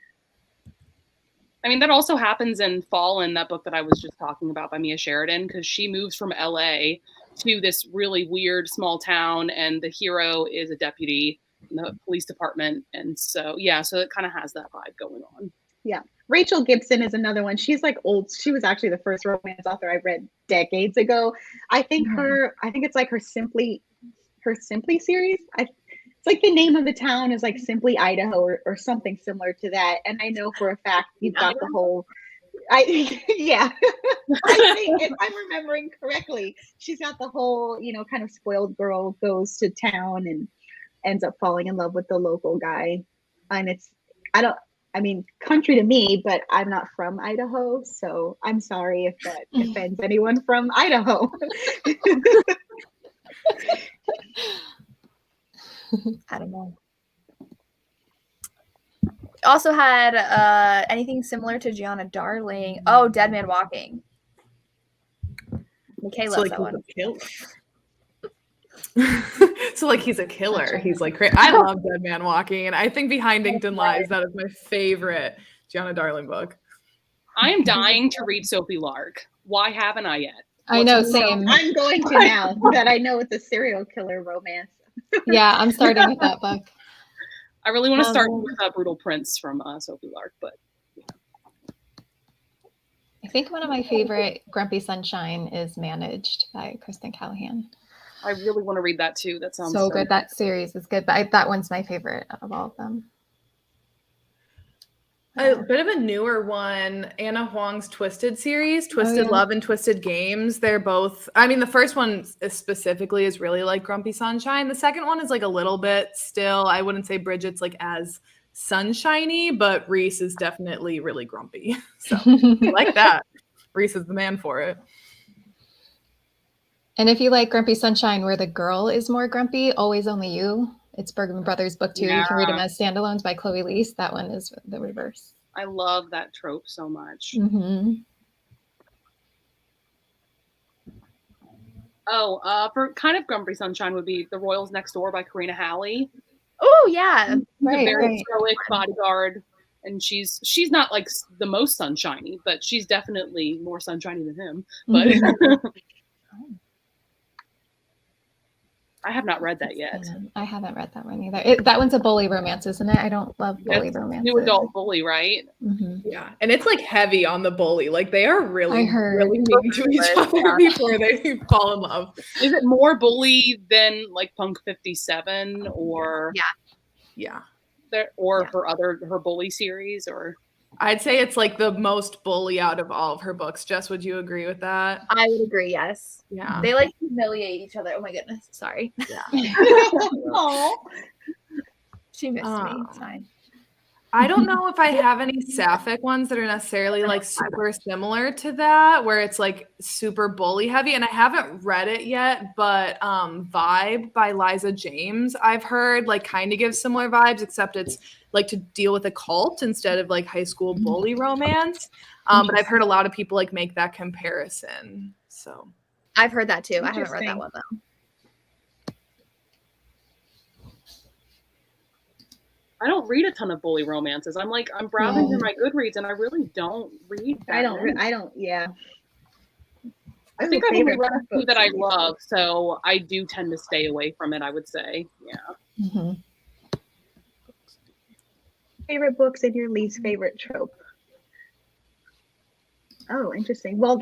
I mean, that also happens in Fallen, that book that I was just talking about by Mia Sheridan, because she moves from LA to this really weird small town, and the hero is a deputy in the police department. And so, so it kind of has that vibe going on. Yeah. Rachel Gibson is another one. She's like old. She was actually the first romance author I read decades ago. I think it's like her Simply series. It's like the name of the town is like Simply Idaho or something similar to that. And I know for a fact you've got the whole, I think if I'm remembering correctly, she's got the whole, kind of spoiled girl goes to town and ends up falling in love with the local guy. and country to me, but I'm not from Idaho, so I'm sorry if that offends anyone from Idaho. I don't know. Also had anything similar to Gianna Darling. Oh, Dead Man Walking. McKay loves that one. So like he's a killer. He's like I love Dead Man Walking, and I think Behind Inked Lies, that is my favorite Gianna Darling book. I am dying to read Sophie Lark. Why haven't I yet? I know, same. I'm going to now that I know it's a serial killer romance. Yeah, I'm starting with that book. I really want to start with Brutal Prince from Sophie Lark, but yeah. I think one of my favorite Grumpy Sunshine is Managed by Kristen Callahan. I really want to read that too. That sounds so good. That series is good, but that one's my favorite out of all of them. A bit of a newer one, Anna Huang's Twisted series, Twisted Love and Twisted Games. They're both, I mean, the first one specifically is really like Grumpy Sunshine. The second one is like a little bit still, I wouldn't say Bridget's like as sunshiny, but Reese is definitely really grumpy. So I like that. Reese is the man for it. And if you like Grumpy Sunshine, where the girl is more grumpy, Always Only You. It's Bergman Brothers book 2. Yeah. You can read them as standalones by Chloe Leese. That one is the reverse. I love that trope so much. Mm-hmm. For kind of Grumpy Sunshine would be The Royals Next Door by Karina Halley. Oh yeah, Right, a very stoic bodyguard, and she's not like the most sunshiny, but she's definitely more sunshiny than him. But I have not read that yet. I haven't read that one either. That one's a bully romance, isn't it? I don't love bully romance. New adult bully, right? Mm-hmm. Yeah, and it's like heavy on the bully. Like they are really mean to each other before they fall in love. Is it more bully than like Punk 57 or her bully series? Or I'd say it's like the most bully out of all of her books. Jess, would you agree with that? I would agree, yes. Yeah. They like humiliate each other. Oh my goodness. Sorry. Yeah. Oh. She missed me. It's fine. I don't know if I have any sapphic ones that are necessarily like super similar to that, where it's like super bully heavy. And I haven't read it yet, but Vibe by Liza James, I've heard like kind of gives similar vibes, except it's like to deal with a cult instead of like high school bully romance. But I've heard a lot of people like make that comparison. So I've heard that too. I haven't read that one though. I don't read a ton of bully romances. I'm browsing through my Goodreads and I really don't read that. I don't. I think I've only read a few that I love, so I do tend to stay away from it, I would say. Yeah. Mm-hmm. Favorite books and your least favorite trope? Oh, interesting. Well,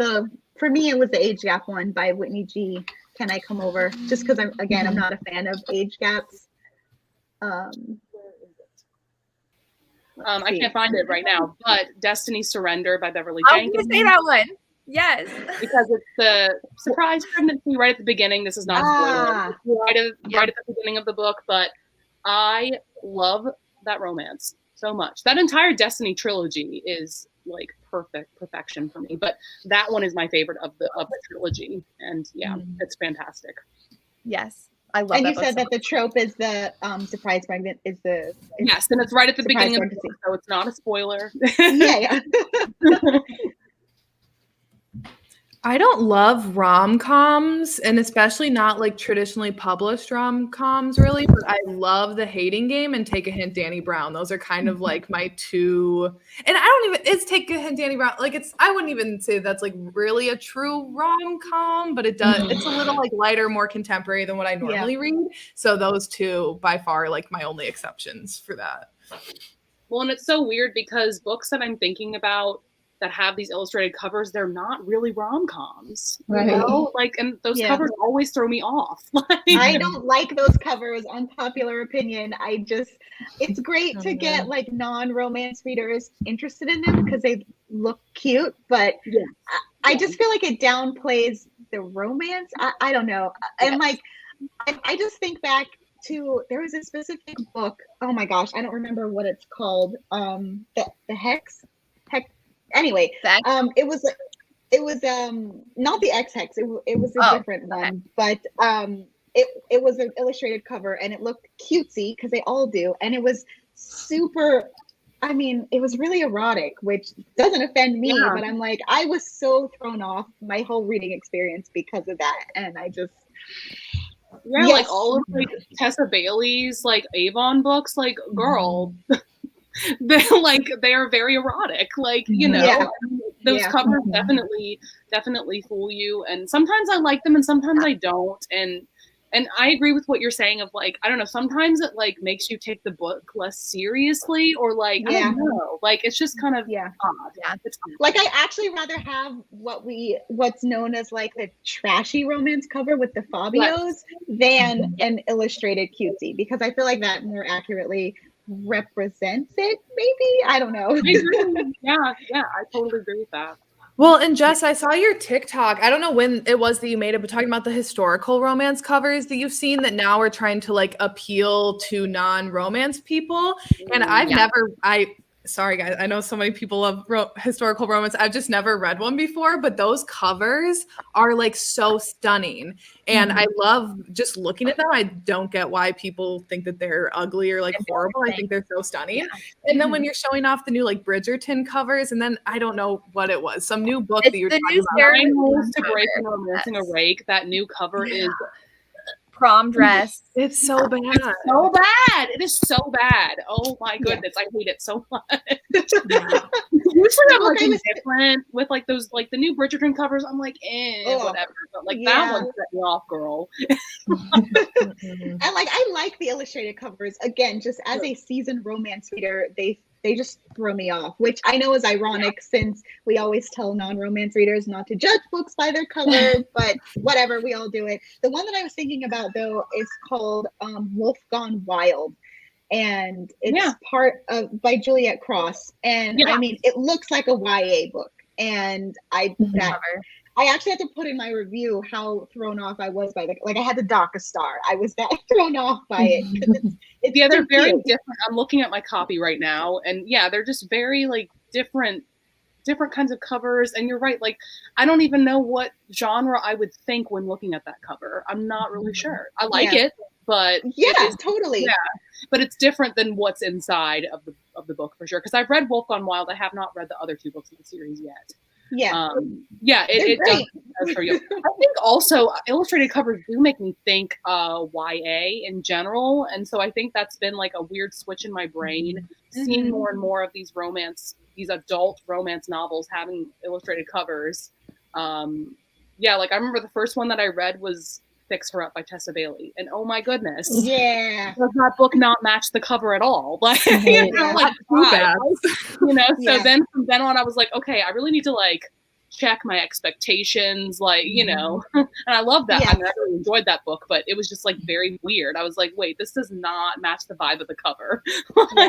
for me, it was the age gap one by Whitney G. Can I Come Over? Just because I'm not a fan of age gaps. I can't find it right now, but Destiny's Surrender by Beverly I Jenkins. was going to say that one. Yes. Because it's the surprise pregnancy right at the beginning. This is not a spoiler. Right at the beginning of the book, but I love that romance so much. That entire Destiny trilogy is like perfection for me. But that one is my favorite of the trilogy. And it's fantastic. Yes. I love and that. You said that the trope is the surprise pregnant yes, and it's right at the beginning of the book, so it's not a spoiler. Yeah. I don't love rom-coms, and especially not like traditionally published rom-coms really, but I love The Hating Game and Take a Hint, Danny Brown. Those are kind of like my two, and it's Take a Hint, Danny Brown. Like I wouldn't even say that's like really a true rom-com, but it's a little like lighter, more contemporary than what I normally read. So those two by far are like my only exceptions for that. Well, and it's so weird because books that I'm thinking about that have these illustrated covers, they're not really rom-coms. Right. You know? Like, and those covers always throw me off. I don't like those covers, unpopular opinion. It's great to get like non-romance readers interested in them because they look cute, but I just feel like it downplays the romance. I don't know. And like, I just think back there was a specific book. Oh my gosh, I don't remember what it's called. The Hex. Anyway, Sex? it was not the X Hex. It was a different one, but it was an illustrated cover, and it looked cutesy because they all do, and it was super. I mean, it was really erotic, which doesn't offend me, but I'm like, I was so thrown off my whole reading experience because of that, and I just. Yeah, like all of like Tessa Bailey's like Avon books, like girl, they are very erotic. Like, you know, those covers definitely fool you. And sometimes I like them and sometimes I don't. And I agree with what you're saying of like, I don't know, sometimes it like makes you take the book less seriously or like, I don't know, like it's just kind of odd. Yeah. Like I actually rather have what's known as like the trashy romance cover with the Fabios than an illustrated cutesy, because I feel like that more accurately represents it, maybe. I don't know. Yeah, I totally agree with that. Well, and Jess, I saw your TikTok. I don't know when it was that you made it, but talking about the historical romance covers that you've seen that now are trying to like appeal to non-romance people. And sorry guys, I know so many people love historical romance. I've just never read one before, but those covers are like so stunning. And I love just looking at them. I don't get why people think that they're ugly or like horrible. I think they're so stunning. Yeah. And then when you're showing off the new like Bridgerton covers, and then I don't know what it was, some new book that you're talking about. Nine Rules to Break and Romancing a Rake. That new cover is prom dress. It's so bad. It's so bad. It is so bad. Oh my goodness. I hate it so much. Usually I'm like different with like those, like the new Bridgerton covers. I'm like, whatever. But like that one set me off, girl. And like, I like the illustrated covers. Again, just as a seasoned romance reader, they just throw me off, which I know is ironic since we always tell non-romance readers not to judge books by their cover, but whatever, we all do it. The one that I was thinking about though is called Wolf Gone Wild, and it's by Juliet Cross. And I mean, it looks like a YA book, and I actually had to put in my review how thrown off I was by I had to dock a star. I was that thrown off by it. They're very different. I'm looking at my copy right now, and they're just very like different kinds of covers. And you're right, like I don't even know what genre I would think when looking at that cover. I'm not really sure. I like it, but totally. Yeah, but it's different than what's inside of the book for sure. Because I've read Wolf Gone Wild. I have not read the other two books in the series yet. It does for you. I think also illustrated covers do make me think YA in general, and so I think that's been like a weird switch in my brain, seeing more and more of these adult romance novels having illustrated covers. Like I remember the first one that I read was Fix Her Up by Tessa Bailey, and oh my goodness, does that book not match the cover at all? Like, so then from then on I was like, okay, I really need to like check my expectations, like, and I love that. I mean, I really enjoyed that book, but it was just like very weird. I was like, wait, this does not match the vibe of the cover.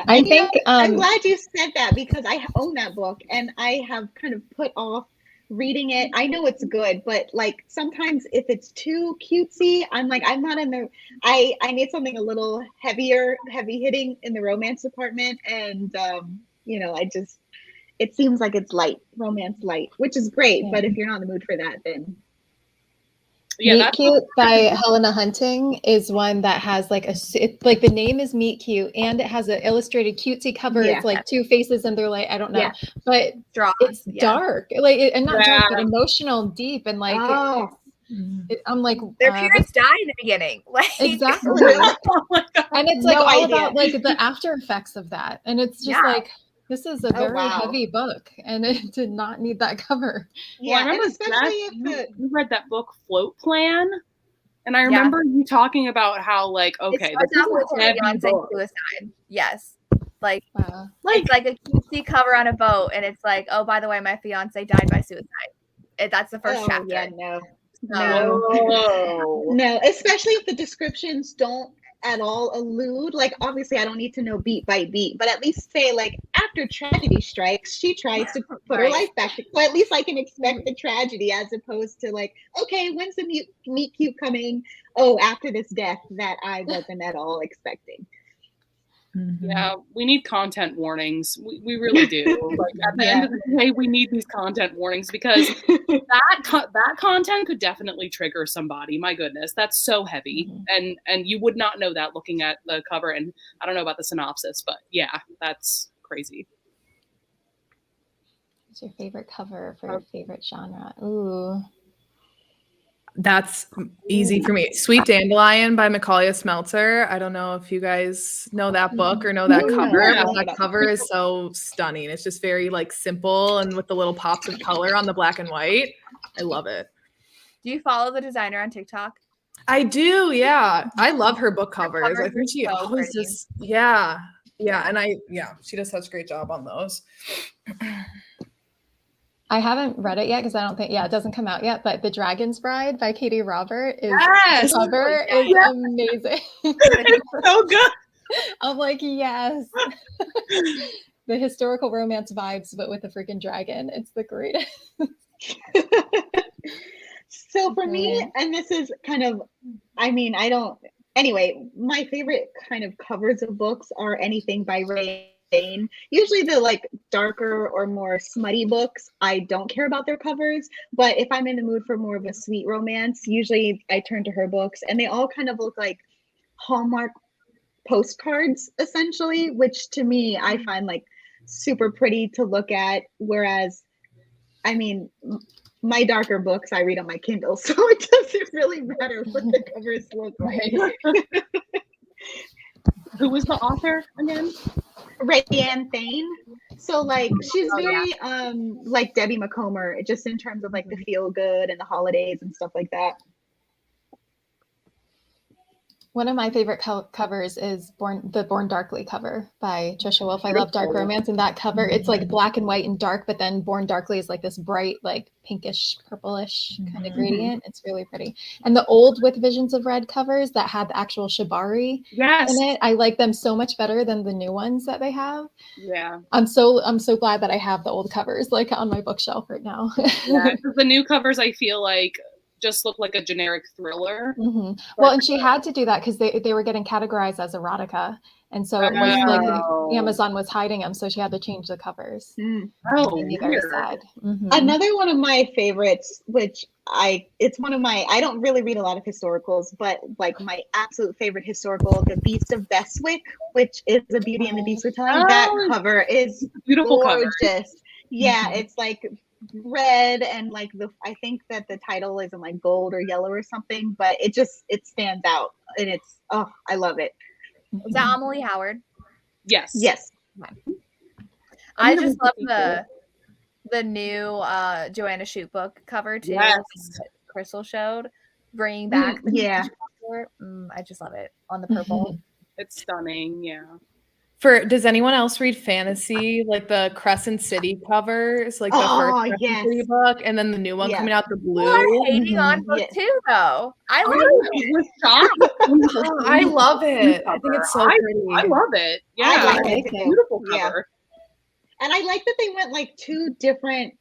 I think I'm glad you said that, because I own that book and I have kind of put off reading it. I know it's good, but like sometimes if it's too cutesy, I'm like, I'm not in the I need something a little heavy hitting in the romance department, and it seems like it's romance light, which is great, but if you're not in the mood for that, then Meet Cute by Helena Hunting is one that has like the name is Meet Cute, and it has an illustrated cutesy cover. It's like two faces and they're like, I don't know, but it's dark, and not dark, but emotional, deep, and like I'm like, their parents died in the beginning, like exactly. And it's like all about like the after effects of that, and it's just like, this is a very heavy book, and it did not need that cover. Yeah, I remember especially you read that book Float Plan, and I remember you talking about how like, okay, this is a heavy book. Suicide. Yes, like it's like a cutesy cover on a boat, and it's like, oh, by the way, my fiance died by suicide. That's the first chapter. Yeah, no, especially if the descriptions don't at all allude, like obviously I don't need to know beat by beat, but at least say like after after tragedy strikes, she tries to put her life back. So at least I can expect the tragedy as opposed to like, okay, when's the meet cute coming? Oh, after this death that I wasn't at all expecting. Yeah, we need content warnings. We really do. Like at the end of the day, we need these content warnings because that content could definitely trigger somebody. My goodness, that's so heavy, and you would not know that looking at the cover. And I don't know about the synopsis, but yeah, that's crazy. What's your favorite cover for your favorite genre? Ooh. That's easy for me. Sweet Dandelion by Macaulay Smeltzer. I don't know if you guys know that book or know that cover, but that cover is so stunning. It's just very like simple and with the little pops of color on the black and white. I love it. Do you follow the designer on TikTok? I do, yeah. I love her book covers. I think she always just, yeah. And she does such a great job on those. I haven't read it yet because I don't think, it doesn't come out yet, but The Dragon's Bride by Katie Robert is the cover is amazing. It's so good. I'm like, yes. The historical romance vibes, but with a freaking dragon. It's the greatest. So for me, and this is kind of, anyway, my favorite kind of covers of books are anything by Renee. Usually the like darker or more smutty books, I don't care about their covers, but if I'm in the mood for more of a sweet romance, usually I turn to her books, and they all kind of look like Hallmark postcards essentially, which to me I find like super pretty to look at, whereas my darker books I read on my Kindle, so it doesn't really matter what the covers look like. Who was the author again? Rayanne Thane. So like she's very like Debbie McComber, just in terms of like the feel good and the holidays and stuff like that. One of my favorite covers is the Born Darkly cover by Trisha Wolfe. I love dark romance, and that cover, it's like black and white and dark, but then Born Darkly is like this bright, like pinkish, purplish kind of gradient. It's really pretty. And the old With Visions of Red covers that had the actual shibari in it, I like them so much better than the new ones that they have. Yeah. I'm so glad that I have the old covers like on my bookshelf right now. Yeah, the new covers I feel like just look like a generic thriller. Well, and she had to do that because they were getting categorized as erotica, and so it was like Amazon was hiding them, so she had to change the covers. Very sad. Another one of my favorites, which it's one of my, I don't really read a lot of historicals, but like my absolute favorite historical, The Beast of Bestwick, which is a Beauty and the Beast retelling. That cover is beautiful, gorgeous. Cover. Yeah, it's like red and like I think that the title is in like gold or yellow or something, but it stands out, and it's I love it. Is that Amelie Howard? Yes. I just love the new Joanna Shute book cover too. That Crystal showed, bringing back I just love it on the purple. It's stunning. Does anyone else read fantasy? Like the Crescent City covers, like the first Crescent City book, and then the new one coming out, the blue. People are hating on book too, though. I love it. I love it. I think it's so pretty. I love it. Yeah, I like it. Beautiful cover. And I like that they went like two different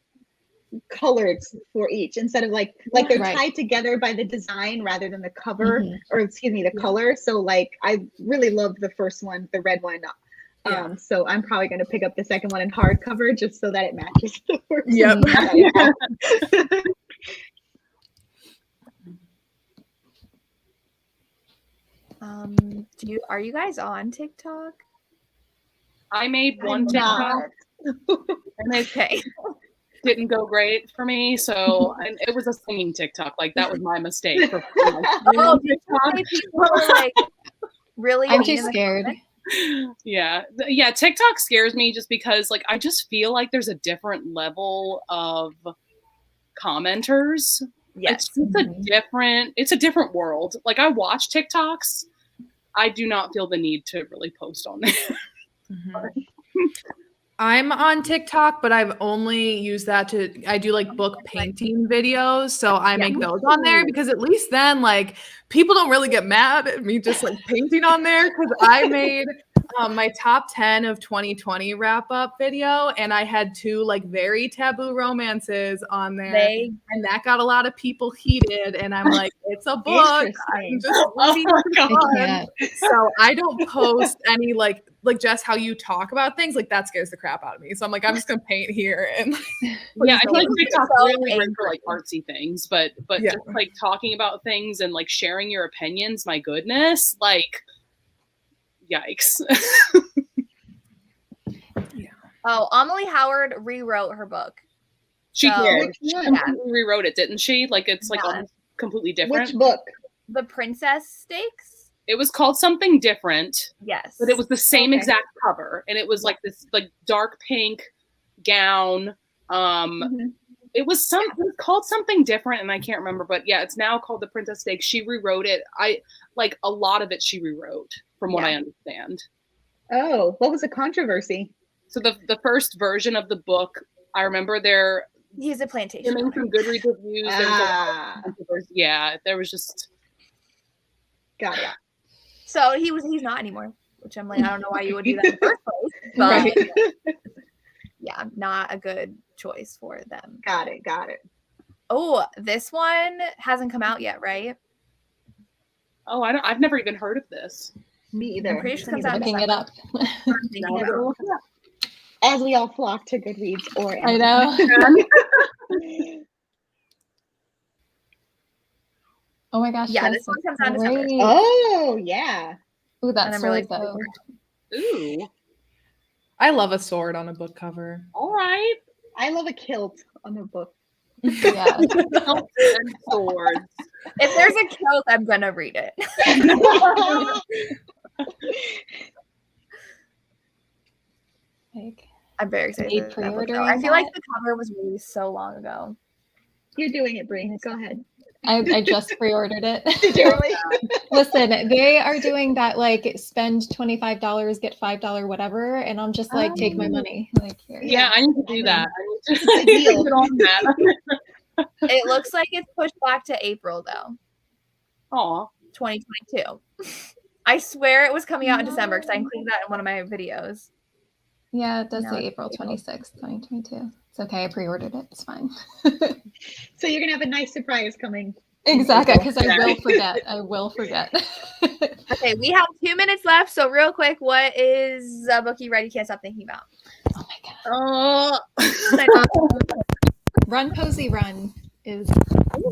colors for each, instead of like they're tied together by the design rather than the cover, or excuse me, the color. So like I really love the first one, the red one. So I'm probably going to pick up the second one in hardcover just so that it matches the first one. Are you guys on TikTok? I made one TikTok. And it didn't go great for me, so and it was a singing TikTok. Like that was my mistake. Really? I'm too scared. Yeah, TikTok scares me just because like I just feel like there's a different level of commenters. It's a different world. Like I watch TikToks, I do not feel the need to really post on there. I'm on TikTok, but I've only used that I do like book painting videos. So I make those on there because at least then like people don't really get mad at me just like painting on there. Cause I made my top 10 of 2020 wrap up video, and I had 2 like very taboo romances on there, and that got a lot of people heated. And I'm like, it's a book. I'm just reading so I don't post any like just how you talk about things. Like that scares the crap out of me. So I'm like, I'm just gonna paint here and yeah, I feel like TikTok's really great for like artsy things, but just like talking about things and like sharing your opinions. My goodness, like. Yikes. Oh, Amelie Howard rewrote her book. She did. She rewrote it, didn't she? Like it's like almost completely different. Which book? The Princess Stakes? It was called something different. Yes. But it was the same exact cover. And it was like this like dark pink gown. It was called something different and I can't remember, but yeah, it's now called The Princess Stakes. She rewrote it. I like a lot of it she rewrote from what I understand. Oh, what was the controversy? So the first version of the book, I remember he's a plantation. Some Goodreads reviews. There was just got it. So he's not anymore, which I'm like, I don't know why you would do that in the first place, but yeah, not a good choice for them. Got it. Oh, this one hasn't come out yet, right? Oh, I've never even heard of this. Me either. I'm pretty sure it comes out. Looking it up. As we all flock to Goodreads or I know. Oh my gosh. Yeah, this one comes out in December. Oh, yeah. Ooh, that's really though. Ooh. I love a sword on a book cover. All right. I love a kilt on a book. Yeah. And swords. If there's a kilt, I'm gonna read it. I'm very excited. I feel like the cover was released so long ago. You're doing it, Brie. Go ahead. I just pre-ordered it. Did you really? Listen, they are doing that like spend $25, get $5 whatever, and I'm just like, take my money. Like here. Yeah, I need to do that. I need to get on that. It looks like it's pushed back to April though. Aw. 2022. I swear it was coming out in December because I included that in one of my videos. Yeah, it does say April 26th, 2022. It's okay. I pre-ordered it. It's fine. So you're going to have a nice surprise coming. Exactly, because I will forget. Okay, we have 2 minutes left. So real quick, what is a book you read you can't stop thinking about? Oh my God. Run, Posey, Run is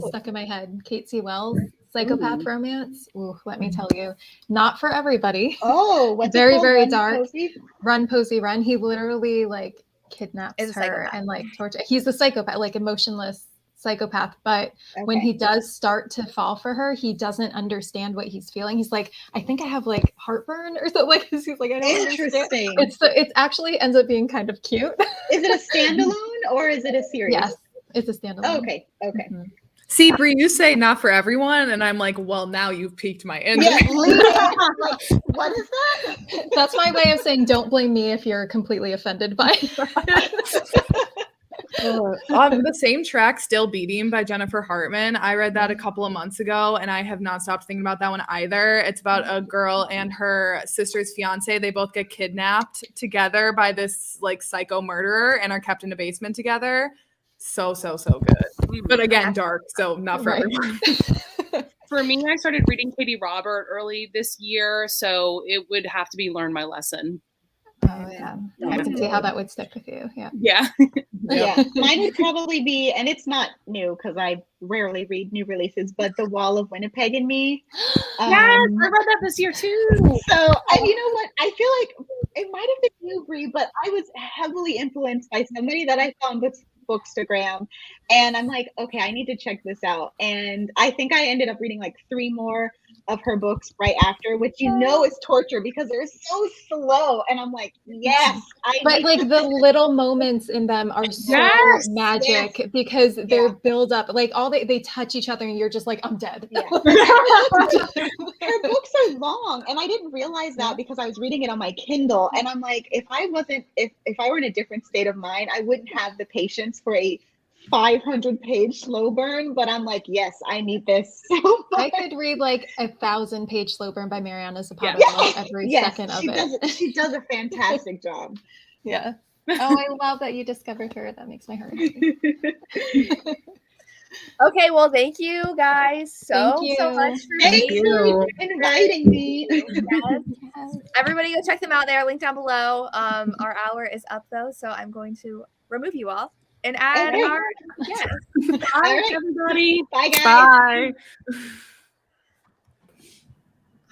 stuck in my head. Kate C. Wells, psychopath romance. Ooh, let me tell you, not for everybody. Oh, what's very, it called? very Run, dark. Posey? Run, Posey, Run. He literally like kidnaps her and like torture. He's a psychopath, like emotionless psychopath. But when he does start to fall for her, he doesn't understand what he's feeling. He's like, I think I have like heartburn or something. Like he's like, I don't Interesting. understand. It actually ends up being kind of cute. Is it a standalone or is it a series? Yes, it's a standalone. Oh, okay. Mm-hmm. See, Brie, you say not for everyone, and I'm like, well, now you've piqued my interest. Yeah. Like, what is that? That's my way of saying don't blame me if you're completely offended by it. On the same track, Still Beating by Jennifer Hartman. I read that a couple of months ago, and I have not stopped thinking about that one either. It's about a girl and her sister's fiance. They both get kidnapped together by this like psycho murderer and are kept in a basement together. So good. But again, dark, so not for everyone. For me, I started reading Katie Robert early this year, so it would have to be Learn My Lesson. Oh yeah. I can see how that would stick with you. Yeah. Yeah. Mine would probably be, and it's not new because I rarely read new releases, but The Wall of Winnipeg and Me. Yes, I read that this year too. So you know what? I feel like it might have been you, Brie, but I was heavily influenced by somebody that I found with Bookstagram, and I'm like, okay, I need to check this out. And I think I ended up reading like 3 more of her books right after, which is torture because they're so slow. And I'm like, yes, but like the little moments in them are so magic because they're build up, like all they touch each other, and you're just like, I'm dead. Yeah. Her books are long, and I didn't realize that because I was reading it on my Kindle, and I'm like, if I were in a different state of mind, I wouldn't have the patience for a 500-page slow burn, but I'm like, yes, I need this so I much. could read like 1,000-page slow burn by Mariana Zapata. Yeah. I love every second of it. She does a fantastic job. Yeah. Oh, I love that you discovered her. That makes my heart happy. Okay, well, thank you guys so Thank so you. much for Thanks being for inviting me. Yes. Everybody go check them out. They're linked down below. Our hour is up though, so I'm going to remove you all and add Okay. our guest. Bye, All right. everybody. Bye, guys. Bye.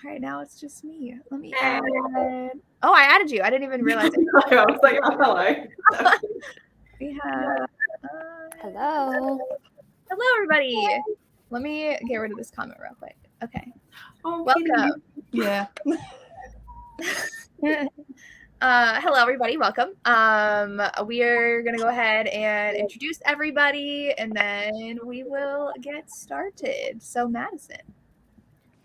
All right, now it's just me. Let me add. Oh, I added you. I didn't even realize it. I was like, oh, hello. We have. Hello. Hello, everybody. Let me get rid of this comment real quick. Okay. Oh, Welcome. Yeah. Hello, everybody. Welcome. We are gonna go ahead and introduce everybody, and then we will get started. So, Madison.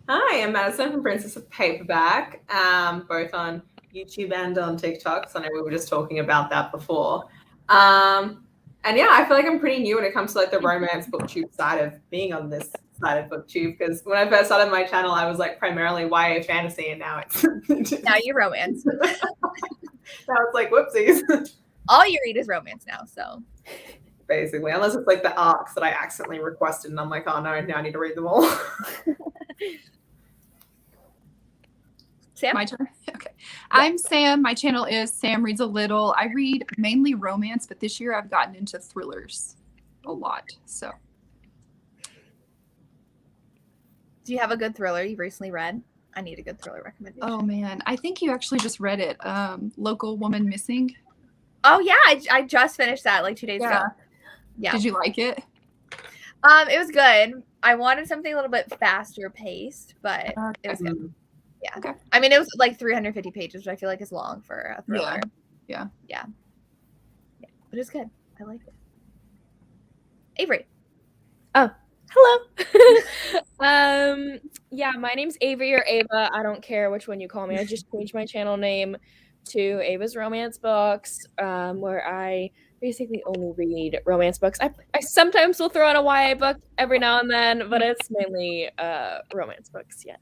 Hi, I'm Madison from Princess of Paperback, both on YouTube and on TikTok. So I know we were just talking about that before. And yeah, I feel like I'm pretty new when it comes to like the romance booktube side of being on this side of booktube, because when I first started my channel, I was like primarily YA fantasy, and now it's Now you romance. now it's like whoopsies. All you read is romance now. So Basically, unless it's like the arcs that I accidentally requested, and I'm like, oh no, now I need to read them all. Sam. My turn? Okay. I'm Sam. My channel is Sam Reads a Little. I read mainly romance, but this year I've gotten into thrillers a lot. So Do you have a good thriller you've recently read? I need a good thriller recommendation. oh man, I think you actually just read it. Local Woman Missing. Oh yeah, I just finished that like 2 days ago. Yeah. Did you like it? It was good. I wanted something a little bit faster paced, but it was good. Yeah. Okay. I mean, it was like 350 pages, which I feel like is long for a thriller. Yeah. But it's good. I like it. Avery. Hello. Yeah, my name's Avery or Ava. I don't care which one you call me. I just changed my channel name to Ava's Romance Books, where I basically only read romance books. I sometimes will throw in a YA book every now and then, but it's mainly romance books. Yeah.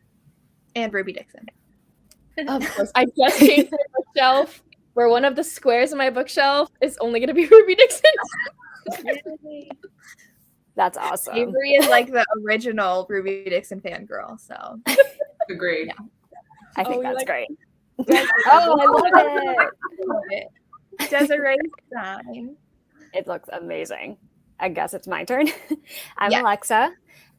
And Ruby Dixon. Of course. I just changed my bookshelf where one of the squares in my bookshelf is only going to be Ruby Dixon. That's awesome. Avery is like the original Ruby Dixon fangirl. So Agreed. Yeah. I think you that's like- great. Oh, I love it. Desiree Stein. It looks amazing. I guess it's my turn. I'm Yes. Alexa.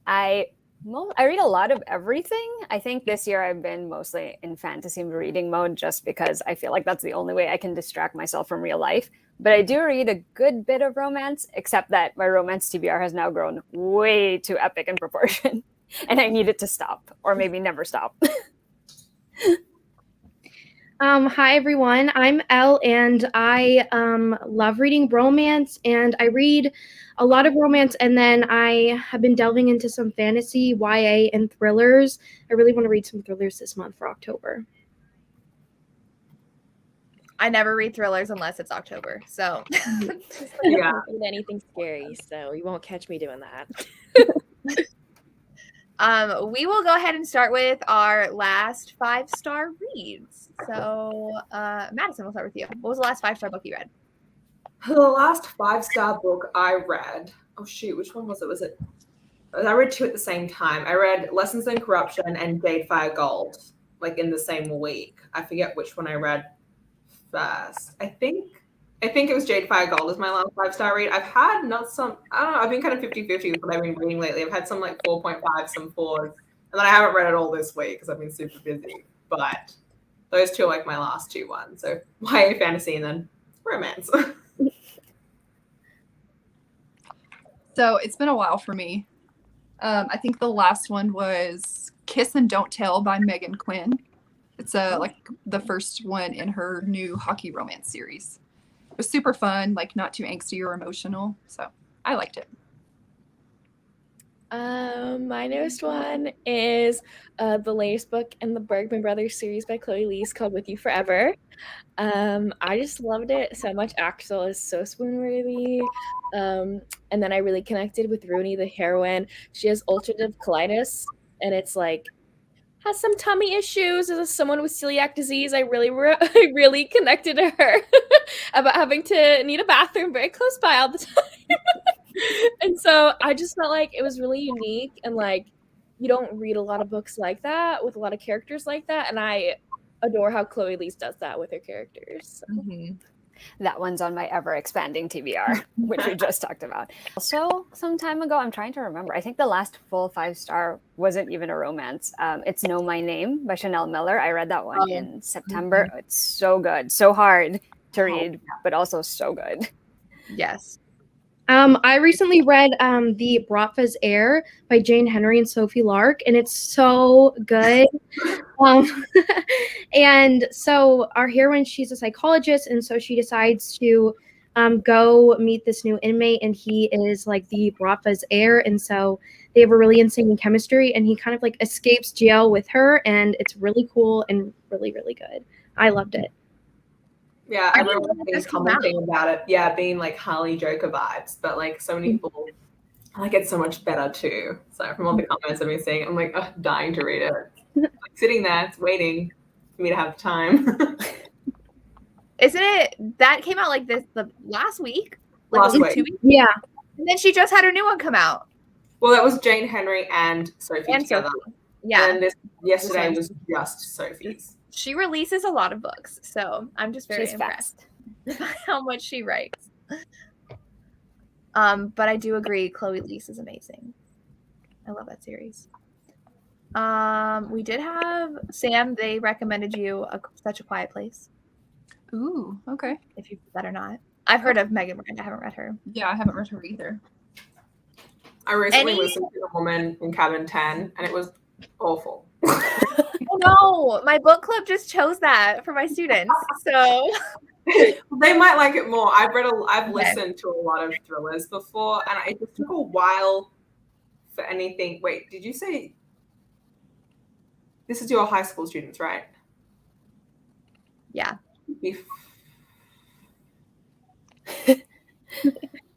I read a lot of everything. I think this year I've been mostly in fantasy reading mode just because I feel like that's the only way I can distract myself from real life. But I do read a good bit of romance, except that my romance TBR has now grown way too epic in proportion. And I need it to stop, or maybe never stop. Hi everyone, I'm Elle, and I love reading romance, and I read a lot of romance, and then I have been delving into some fantasy, YA, and thrillers. I really want to read some thrillers this month for October. I never read thrillers unless it's October. So Yeah. I don't read anything scary, so you won't catch me doing that. we will go ahead and start with our last 5-star reads. So Madison, we'll start with you. What was the last 5-star book you read? The last 5-star book I read, oh shoot, which one was it? I read 2 at the same time. I read Lessons in Corruption and Jade Fire Gold, like in the same week. I forget which one I read first. I think it was Jade Fire Gold is my last 5-star read. I've had I've been kind of 50-50 with what I've been reading lately. I've had some like 4.5, some 4s, and then I haven't read it all this week because I've been super busy. But those 2 are like my last 2 ones. So YA fantasy and then romance. So it's been a while for me. I think the last one was Kiss and Don't Tell by Megan Quinn. It's like the first one in her new hockey romance series. It was super fun, like not too angsty or emotional. So I liked it. My newest one is the latest book in the Bergman Brothers series by Chloe Leese called With You Forever. I just loved it so much. Axel is so swoon-worthy. And then I really connected with Rooney, the heroine. She has ulcerative colitis, and it's like has some tummy issues. As someone with celiac disease, I I really connected to her about having to need a bathroom very close by all the time. And so I just felt like it was really unique, and like you don't read a lot of books like that with a lot of characters like that, and I adore how Chloe Leese does that with her characters. So. That one's on my ever-expanding TBR, which we just talked about. Also, some time ago, I'm trying to remember, I think the last full 5-star wasn't even a romance. It's Know My Name by Chanel Miller. I read that one in September. It's so good. So hard to read, but also so good. Yes. I recently read The Bratva's Heir by Jane Henry and Sophie Lark, and it's so good. And so our heroine, she's a psychologist, and so she decides to go meet this new inmate, and he is like the Bratva's heir, and so they have a really insane chemistry, and he kind of like escapes jail with her, and it's really cool and really, really good. I loved it. Yeah, everyone was commenting about it. Yeah, being like Harley Joker vibes, but like so many people like it so much better too. So from all the comments I've been seeing, I'm like dying to read it. Like, sitting there, it's waiting for me to have time. Isn't it that came out like the last week? Like Last week. 2 weeks? Yeah. And then she just had her new one come out. Well, that was Jane Henry and Sophie together. Sophie. Yeah. And yesterday was just Sophie's. She releases a lot of books, so I'm just very impressed by how much she writes. But I do agree, Chloe Leese is amazing. I love that series. We did have Sam. They recommended you Such a Quiet Place. Ooh, okay. If you read that or not, I've heard of Megan Miranda. I haven't read her. Yeah, I haven't read her either. I recently listened to The Woman in Cabin 10, and it was awful. Oh no, my book club just chose that for my students. So they might like it more. I've listened to a lot of thrillers before, and it just took a while for anything. Wait, did you say this is your high school students, right? Yeah.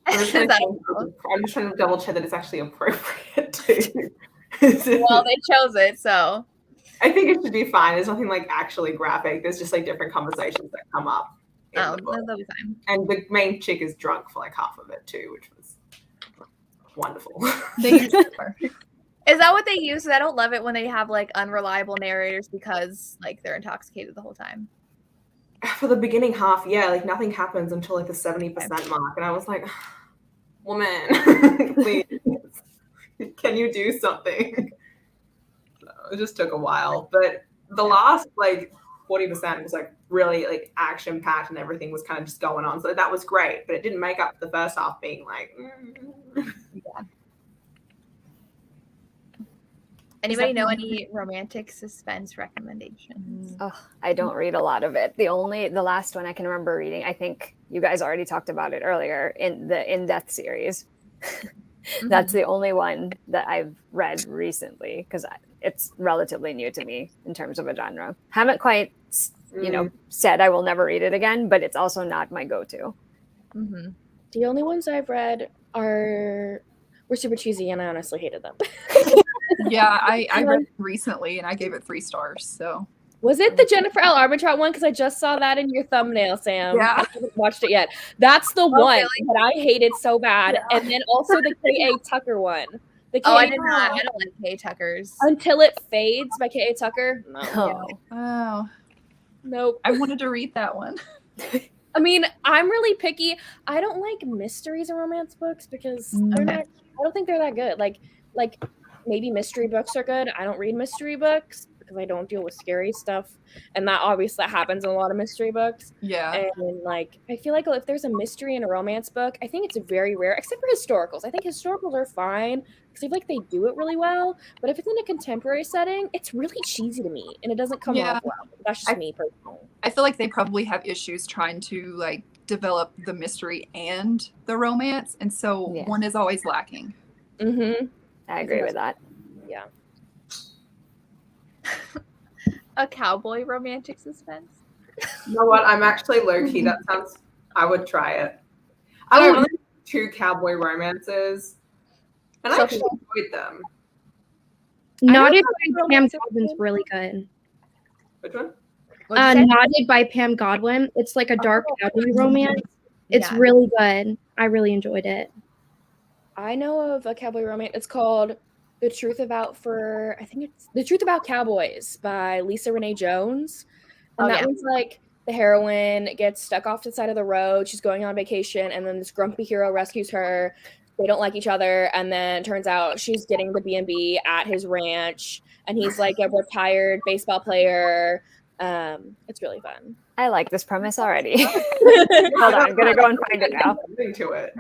I'm just trying to double check that it's actually appropriate too. Well, they chose it, so I think it should be fine. There's nothing like actually graphic. There's just like different conversations that come up. Oh, that'll be fine. And the main chick is drunk for like half of it too, which was wonderful. Is that what they use? I don't love it when they have like unreliable narrators because like they're intoxicated the whole time. For the beginning half, yeah, like nothing happens until like the 70% mark, and I was like, woman, please, can you do something? So it just took a while, but the last like 40% was like really like action packed, and everything was kind of just going on, so that was great, but it didn't make up for the first half being like yeah. Anybody know any romantic suspense recommendations? Oh, I don't read a lot of it. The last one I can remember reading, I think you guys already talked about it earlier, in the In Death series. That's the only one that I've read recently because it's relatively new to me in terms of a genre. Haven't quite, said I will never read it again, but it's also not my go-to. Mm-hmm. The only ones I've read were super cheesy, and I honestly hated them. Yeah, I read it recently, and I gave it 3 stars. So was it the Jennifer L. Armentrout one? Because I just saw that in your thumbnail, Sam. Yeah. I haven't watched it yet. That's the one really? that I hated so bad. Yeah. And then also the K.A. Tucker one. I did not. I don't like K. Tucker's. Until It Fades by K.A. Tucker. No. Oh. Nope. I wanted to read that one. I mean, I'm really picky. I don't like mysteries and romance books because they're not. I don't think they're that good. Like maybe mystery books are good. I don't read mystery books because I don't deal with scary stuff, and that obviously happens in a lot of mystery books. Yeah. And like, I feel like if there's a mystery in a romance book, I think it's very rare, except for historicals. I think historicals are fine because I feel like they do it really well. But if it's in a contemporary setting, it's really cheesy to me, and it doesn't come off well. That's just me personally. I feel like they probably have issues trying to like develop the mystery and the romance, and so one is always lacking. Mm-hmm. I agree with that. Yeah. A cowboy romantic suspense. You know what? I'm actually low key. That sounds. I would try it. I would read 2 cowboy romances, and I actually enjoyed them. Nodded by Pam Godwin's really good. Which one? Nodded by Pam Godwin. It's like a dark cowboy romance. It's really good. I really enjoyed it. I know of a cowboy romance. It's called The Truth About Cowboys by Lisa Renee Jones. And that one's like the heroine gets stuck off to the side of the road. She's going on vacation, and then this grumpy hero rescues her. They don't like each other, and then it turns out she's getting the B&B at his ranch, and he's like a retired baseball player. It's really fun. I like this premise already. Hold on, I'm gonna go and find it now. To it.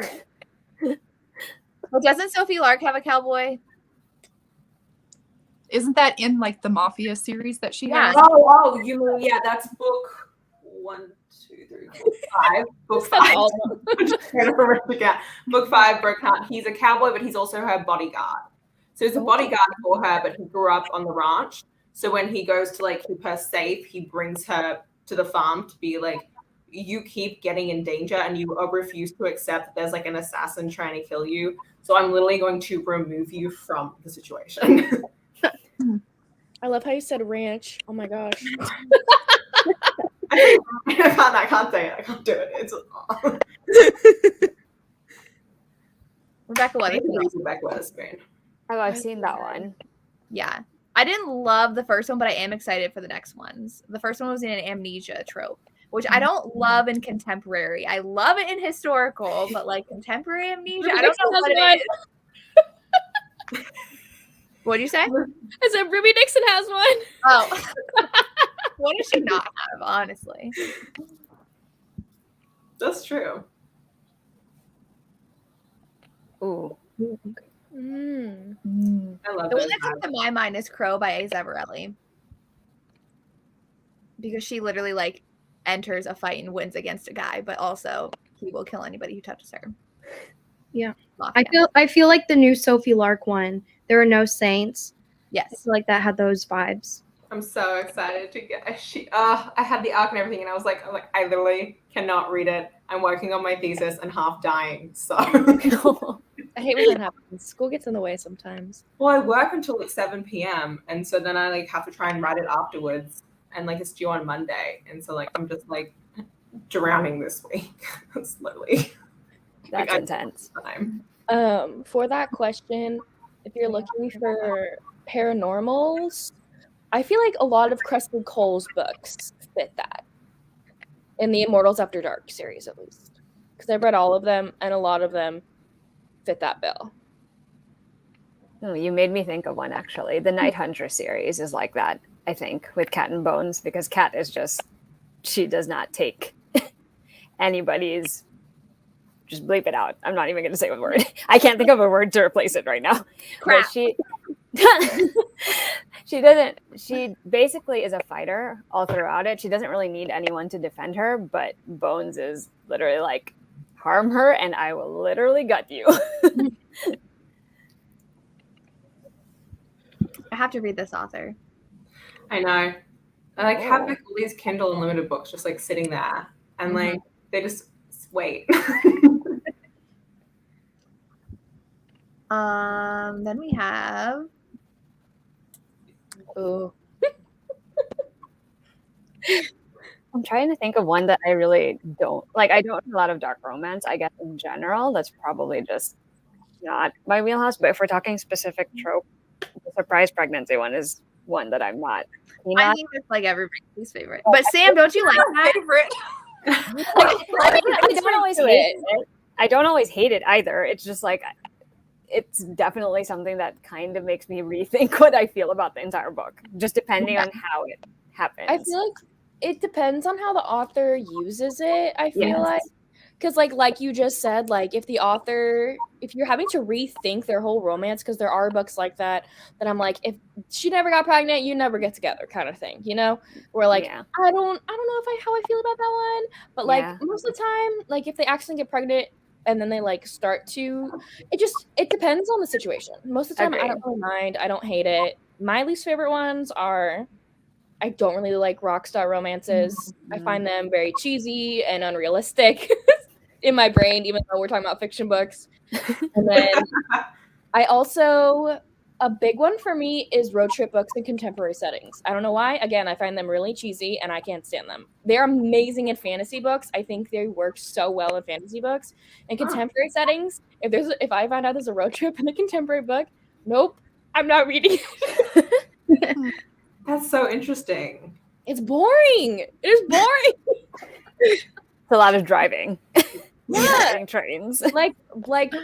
Well, doesn't Sophie Lark have a cowboy? Isn't that in like the Mafia series that she has? Oh, you mean, yeah, that's book 1, 2, 3, 4, 5. Book 5. Book 5, broken heart. He's a cowboy, but he's also her bodyguard. So he's a bodyguard for her, but he grew up on the ranch. So when he goes to like keep her safe, he brings her to the farm to be like, you keep getting in danger and you refuse to accept that there's like an assassin trying to kill you. So I'm literally going to remove you from the situation. I love how you said ranch. Oh my gosh. I can't say it. I can't do it. It's Rebecca Weatherspoon. Rebecca Weatherspoon. Oh, I've seen that one. Yeah. I didn't love the first one, but I am excited for the next ones. The first one was in an amnesia trope, which I don't love in contemporary. I love it in historical, but like contemporary amnesia, I don't know what it is. What'd you say? I said Ruby Nixon has one. Oh. What does she not have, honestly? That's true. Ooh. I love The one it. that comes to my mind is Crow by A. Zavarelli. Because she literally like enters a fight and wins against a guy, but also he will kill anybody who touches her. Yeah. Mafia. I feel like the new Sophie Lark one, There Are No Saints. Yes. I feel like that had those vibes. I'm so excited to get I had the arc and everything, and I was like, I literally cannot read it. I'm working on my thesis and half dying. So I hate when that happens. School gets in the way sometimes. well, I work until like 7 p.m. and so then I like have to try and write it afterwards, and like it's due on Monday, and so like I'm just like drowning this week. It's literally That's like, intense. For that question, if you're looking for paranormals, I feel like a lot of Cressy Cole's books fit that. In the Immortals After Dark series, at least. Because I've read all of them, and a lot of them fit that bill. Oh, you made me think of one, actually. The Night Hunter series is like that, I think, with Cat and Bones, because Cat is just, she does not take anybody's, just bleep it out. I'm not even going to say a word. I can't think of a word to replace it right now. Crap. But she basically is a fighter all throughout it. She doesn't really need anyone to defend her, but Bones is literally like, harm her and I will literally gut you. I have to read this author. I know. I like have like all these Kindle Unlimited books just like sitting there, and like they just wait. Then we have. Ooh. I'm trying to think of one that I really don't like. I don't read a lot of dark romance, I guess, in general. That's probably just not my wheelhouse. But if we're talking specific trope, the surprise pregnancy one is one that I'm not. I think it's like everybody's favorite. But Sam, don't you like that? Favorite. I don't always hate it. I don't always hate it either. It's just like it's definitely something that kind of makes me rethink what I feel about the entire book, just depending on how it happens. I feel like it depends on how the author uses it. I feel like, because like you just said, like if you're having to rethink their whole romance, because there are books like that I'm like, if she never got pregnant, you never get together, kind of thing, you know? Where like I don't know how I feel about that one, but like most of the time, like if they accidentally get pregnant, and then they like start to it depends on the situation. Most of the time I don't really mind. I don't hate it. My least favorite ones are I don't really like rock star romances. I find them very cheesy and unrealistic in my brain, even though we're talking about fiction books. And then I also, a big one for me is road trip books in contemporary settings. I don't know why. Again, I find them really cheesy and I can't stand them. They're amazing in fantasy books. I think they work so well in fantasy books. In contemporary settings, if I find out there's a road trip in a contemporary book, nope, I'm not reading it. That's so interesting. It's boring. It is boring. It's a lot of driving. Yeah. Driving trains. Like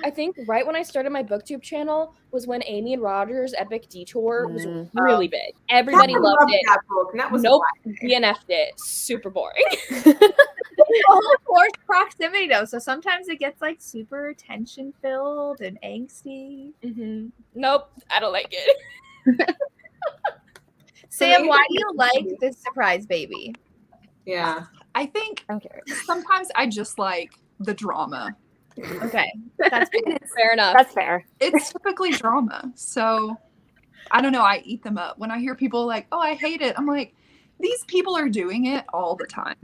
I think right when I started my Booktube channel was when Amy and Roger's Epic Detour was really big. Everybody loved it. That book, and that was nope, DNF'd it. Super boring. Forced proximity though, so sometimes it gets like super tension filled and angsty. Nope, I don't like it. Sam, why do you like this surprise baby? Yeah, I think sometimes I just like the drama. Okay, that's fair enough. That's fair. It's typically drama, so I don't know. I eat them up. When I hear people like, "Oh, I hate it," I'm like, these people are doing it all the time.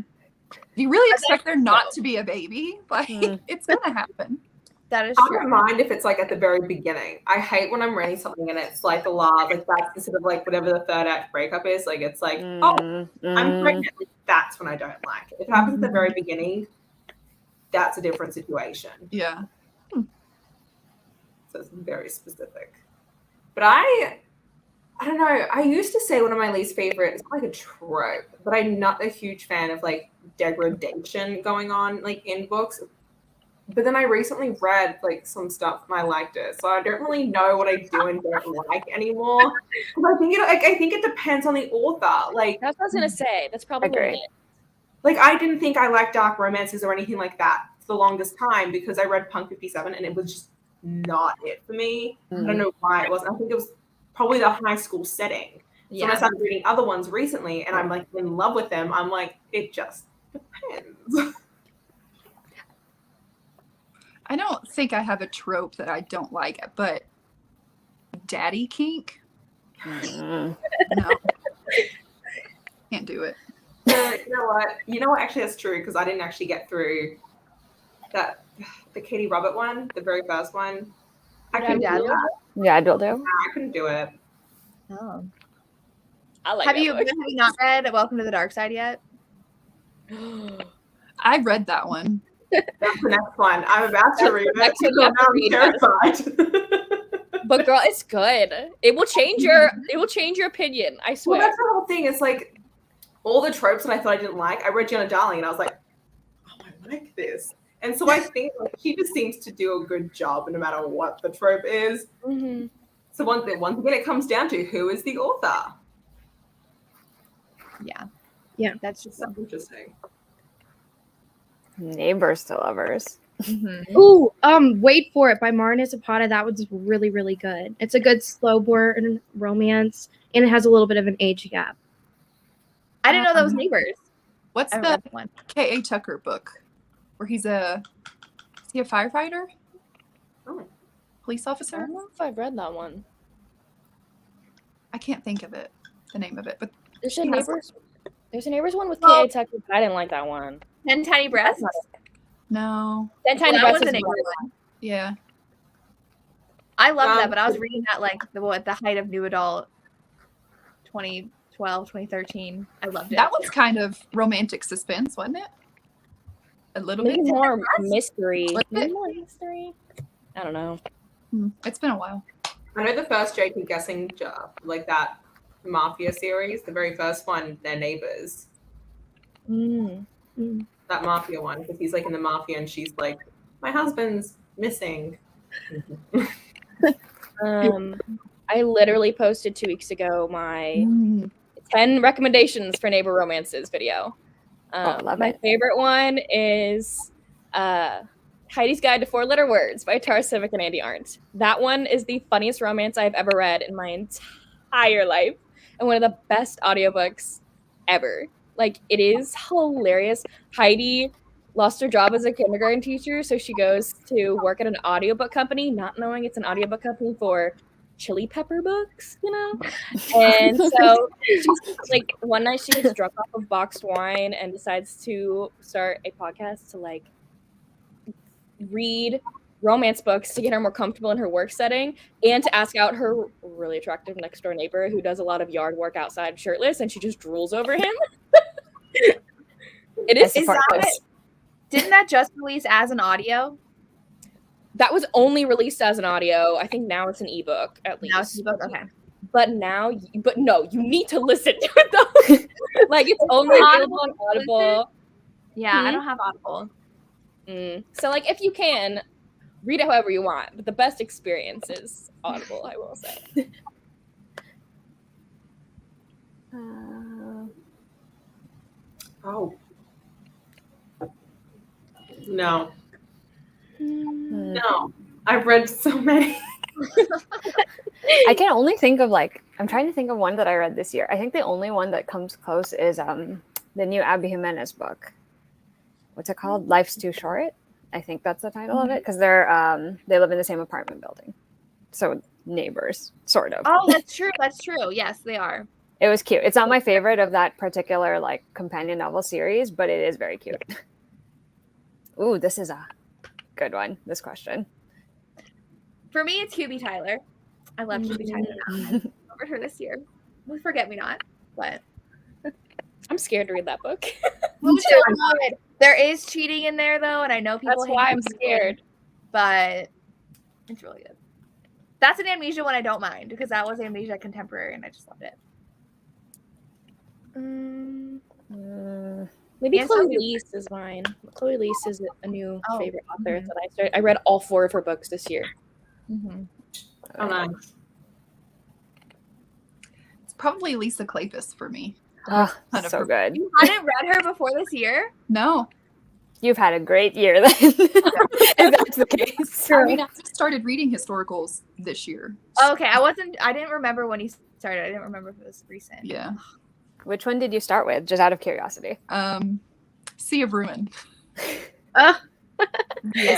Do you really expect there not to be a baby? Like, it's gonna happen. That is I true. don't mind if it's like at the very beginning. I hate when I'm reading something and it's like the love, like that's the sort of like whatever the third act breakup is. Like it's like, oh, I'm pregnant. Like, that's when I don't like it. If it happens at the very beginning, that's a different situation. Yeah. So it's very specific. But I don't know. I used to say one of my least favorite, it's not like a trope, but I'm not a huge fan of like degradation going on like in books. But then I recently read like some stuff and I liked it, so I don't really know what I do and don't like anymore. I think it depends on the author. Like that's what I was gonna say. That's probably it. Like I didn't think I liked dark romances or anything like that for the longest time because I read Punk 57 and it was just not it for me. I don't know why it wasn't. I think it was probably the high school setting. So when I started reading other ones recently and I'm like in love with them, I'm like, it just depends. I don't think I have a trope that I don't like, but daddy kink? No. Can't do it. You know what? Actually, that's true because I didn't actually get through the Katie Robert one, the very first one. I couldn't do that. Yeah, I don't do. I couldn't do it. Oh. I like have you not read Welcome to the Dark Side yet? I read that one. That's the next one. I'm about to read it. I'm terrified. But girl, it's good. It will change your opinion. I swear. Well, that's the whole thing. It's like all the tropes that I thought I didn't like. I read Jenna Darling and I was like, oh, I like this. And so I think like, she just seems to do a good job no matter what the trope is. So once again, it comes down to who is the author. Yeah, that's just so interesting. Neighbors to Lovers. Ooh, Wait for It by Marna Zapata. That was really, really good. It's a good slow burn romance, and it has a little bit of an age gap. I didn't know that was Neighbors. What's the K.A. Tucker book where is he a firefighter? Oh. Police officer? I don't know if I've read that one. I can't think of it, the name of it, but there's a Neighbors one with K.A. Tucker, but I didn't like that one. 10 Tiny Breasts? No. 10 Tiny Breasts is a Neighbors one. Yeah. I love that, but I was reading that like the height of new adult 2012, 2013. I loved it. That was kind of romantic suspense, wasn't it? A little Maybe bit more mystery. Maybe more mystery. I don't know. It's been a while. I know the first JP Guessing job, like that Mafia series, the very first one, they're neighbors. That Mafia one, because he's like in the Mafia and she's like, my husband's missing. I literally posted 2 weeks ago my 10 recommendations for neighbor romances video. My favorite one is Heidi's Guide to 4-Letter Words by Tara Civic and Andy Arndt. That one is the funniest romance I've ever read in my entire life and one of the best audiobooks ever. Like, it is hilarious. Heidi lost her job as a kindergarten teacher, so she goes to work at an audiobook company, not knowing it's an audiobook company for chili pepper books, you know? And so she's like, one night she gets drunk off of boxed wine and decides to start a podcast to like read romance books to get her more comfortable in her work setting and to ask out her really attractive next door neighbor who does a lot of yard work outside shirtless, and she just drools over him. It is Didn't that just release as an audio? That was only released as an audio. I think now it's an ebook at least. Now it's an ebook, okay. But no, you need to listen to it though. Like it's only available on Audible. Yeah, I don't have Audible. So like if you can, read it however you want, but the best experience is Audible, I will say. Oh. No. No. I've read so many. I can only think of I'm trying to think of one that I read this year. I think the only one that comes close is the new Abby Jimenez book. What's it called? Life's Too Short. I think that's the title of it, because they live in the same apartment building, so neighbors, sort of. Oh, that's true. That's true. Yes, they are. It was cute. It's not my favorite of that particular companion novel series, but it is very cute. Ooh, this is a good one. This question. For me, it's QB Tyler. I love QB Tyler now. I discovered her this year with Forget Me Not, but I'm scared to read that book. Me too. There is cheating in there though, and I know people. That's why I'm scared. But it's really good. That's an Amnesia one I don't mind, because that was Amnesia Contemporary, and I just loved it. Maybe Chloe Leese is mine. Chloe Leese is a new favorite author that I started. I read all 4 of her books this year. Oh, nice. It's probably Lisa Kleypas for me. Oh, so good. You hadn't read her before this year? No. You've had a great year then, if that's the case. I mean, I just started reading historicals this year. Oh, okay, I didn't remember when you started. I didn't remember if it was recent. Yeah. Which one did you start with, just out of curiosity? Sea of Ruin. I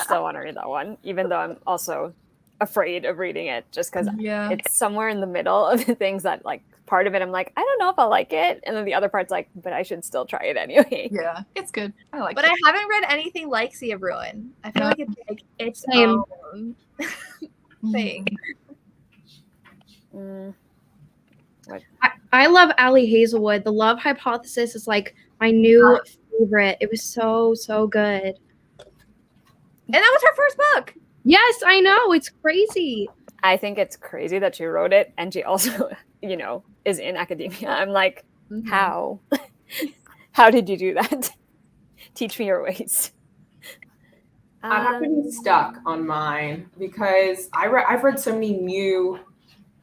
still want to read that one, even though I'm also afraid of reading it, just because it's somewhere in the middle of the things that part of it I'm like, I don't know if I'll like it, and then the other part's like, but I should still try it anyway. Yeah, it's good. I like it. But I haven't read anything like Sea of Ruin. I feel like it's its Same. own thing. I love Allie Hazelwood. The Love Hypothesis is my new favorite. It was so good. And that was her first book. Yes, I know. It's crazy. I think it's crazy that she wrote it, and she also, is in academia. I'm like, how? How did you do that? Teach me your ways. I have been stuck on mine because I've read so many new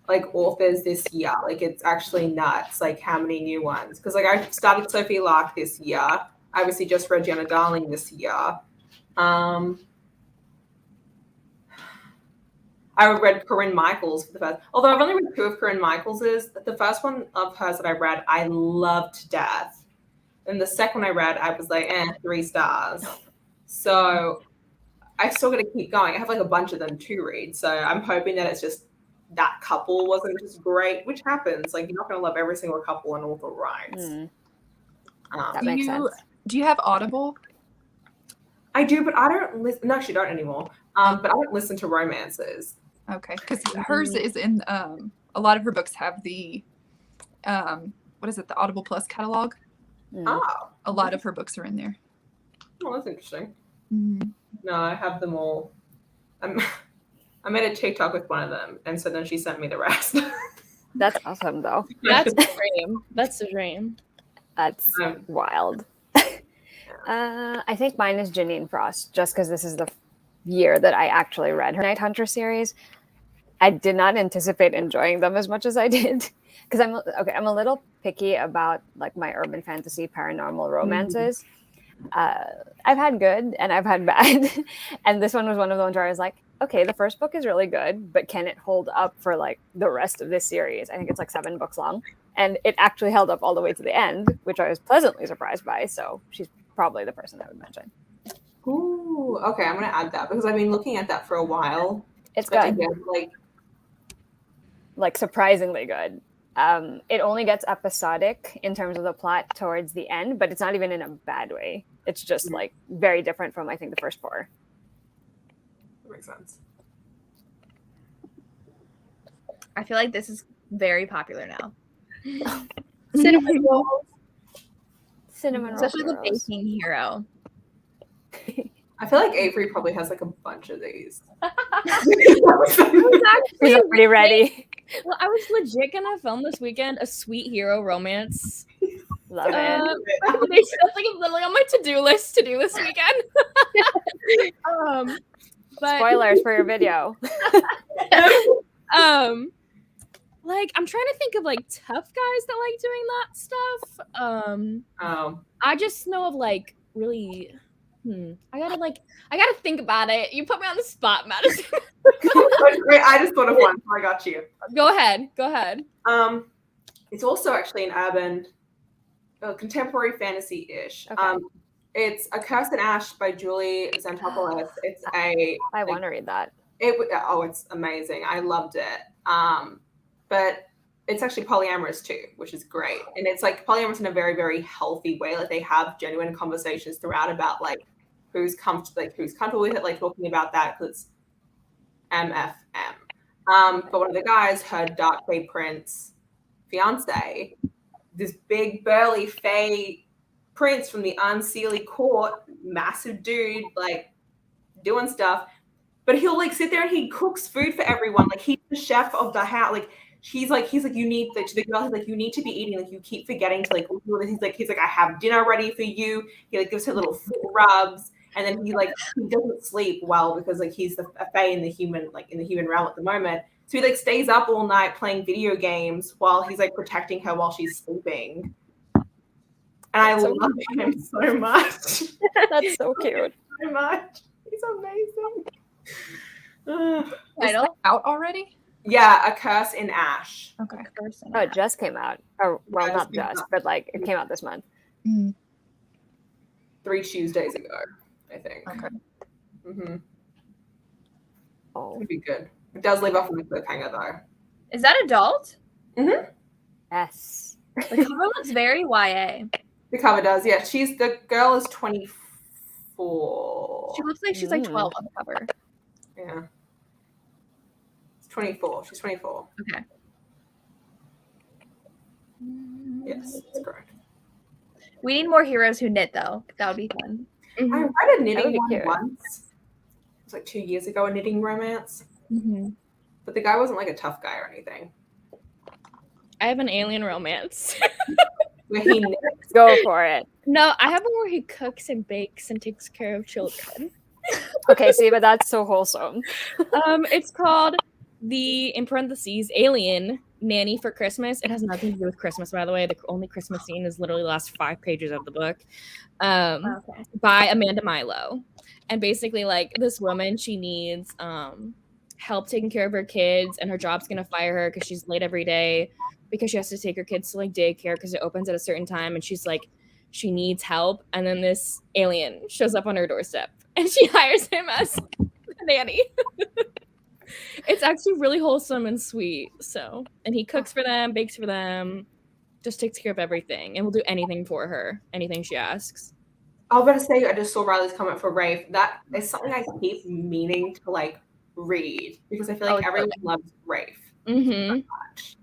authors this year. It's actually nuts how many new ones, because I started Sophie Lark this year. I obviously just read Jenna Darling this year. I read Corinne Michaels for the first, although I've only read 2 of Corinne Michaels's. The first one of hers that I read, I loved to death. And the second one I read, I was like, 3 stars. So I still got to keep going. I have a bunch of them to read. So I'm hoping that it's just that couple wasn't just great, which happens. You're not going to love every single couple an author writes. That makes sense. Do you have Audible? I do, but I don't listen. No, actually don't anymore. But I don't listen to romances. Okay, because hers is in a lot of her books have the what is it, the Audible Plus catalog. Oh, a lot of her books are in there. Oh, that's interesting. No, I have them all. I made a TikTok with one of them, and so then she sent me the rest. That's awesome, though. That's the dream. That's the dream. That's wild. I think mine is Janine Frost, just because this is the year that I actually read her Night Hunter series. I did not anticipate enjoying them as much as I did, because I'm a little picky about my urban fantasy paranormal romances. I've had good and I've had bad, and this one was one of the ones where I was like, okay, the first book is really good, but can it hold up for the rest of this series? I think it's 7 books long, and it actually held up all the way to the end, which I was pleasantly surprised by. So she's probably the person I would mention. Ooh, okay, I'm gonna add that because I've been looking at that for a while. It's But good. again, like surprisingly good. It only gets episodic in terms of the plot towards the end, but it's not even in a bad way. It's just like very different from I think the first 4. that makes sense. I feel like this is very popular now. Cinnamon rolls. Cinnamon roll Especially the heroes. baking hero. I feel like Avery probably has like a bunch of these. I was actually He's already ready. Well, I was legit gonna film this weekend a sweet hero romance. Love it. That's like literally on my to-do list to do this weekend. But Spoilers for your video. like I'm trying to think of like tough guys that like doing that stuff. I just know of like really I gotta think about it. You put me on the spot, Madison. Wait, I just thought of one, so I got you. Go ahead. It's also actually an urban, contemporary fantasy-ish. Okay. It's A Curse in Ash by Julie Santopolis. It's I want to read that. It's amazing. I loved it. But it's actually polyamorous too, which is great. And it's like polyamorous in a very, very healthy way. Like they have genuine conversations throughout about like who's comfortable with it, like talking about that because it's MFM. But one of the guys, her Dark Fae Prince fiance, this big burly Fae prince from the Unseelie court, massive dude, like doing stuff. But he'll like sit there and he cooks food for everyone. Like he's the chef of the house. Like he's like you need to the girl. He's like you need to be eating. Like you keep forgetting to like. He's like I have dinner ready for you. He like gives her little foot rubs, and then he doesn't sleep well because like he's a fae in the human realm at the moment. So he like stays up all night playing video games while he's like protecting her while she's sleeping. And I love him so much. That's so cute. So much. He's amazing. Is that out already? Yeah, A Curse in Ash. Okay. Oh, it just came out. Oh, well, not just, but like it came out this month. 3 Tuesdays ago, I think. Okay. Mm-hmm. Oh, It'd be good. It does leave off with a cliffhanger though. Is that adult? Mm-hmm. yes. The cover looks very YA. The cover does, yeah. The girl is 24. She looks like she's like 12 on the cover. Yeah. It's 24. She's 24. Okay. Yes, that's correct. We need more heroes who knit though. That would be fun. I read a knitting one once. It was like 2 years ago, a knitting romance. Mm-hmm. But the guy wasn't like a tough guy or anything. I have an alien romance. Where he knits. Go for it. No, I have one where he cooks and bakes and takes care of children. Okay, see, but that's so wholesome. It's called in parentheses, Alien Nanny for Christmas. It has nothing to do with Christmas, by the way. The only Christmas scene is literally the last 5 pages of the book. By Amanda Milo. And basically, like, this woman, she needs help taking care of her kids, and her job's gonna fire her because she's late every day because she has to take her kids to like daycare because it opens at a certain time, and she's like, she needs help, and then this alien shows up on her doorstep and she hires him as the nanny. It's actually really wholesome and sweet. So, and he cooks for them, bakes for them, just takes care of everything, and will do anything for her, anything she asks. I was about to say, I just saw Riley's comment for Rafe. That is something I keep meaning to like read because I feel like everyone loves Rafe. Mm-hmm. So much.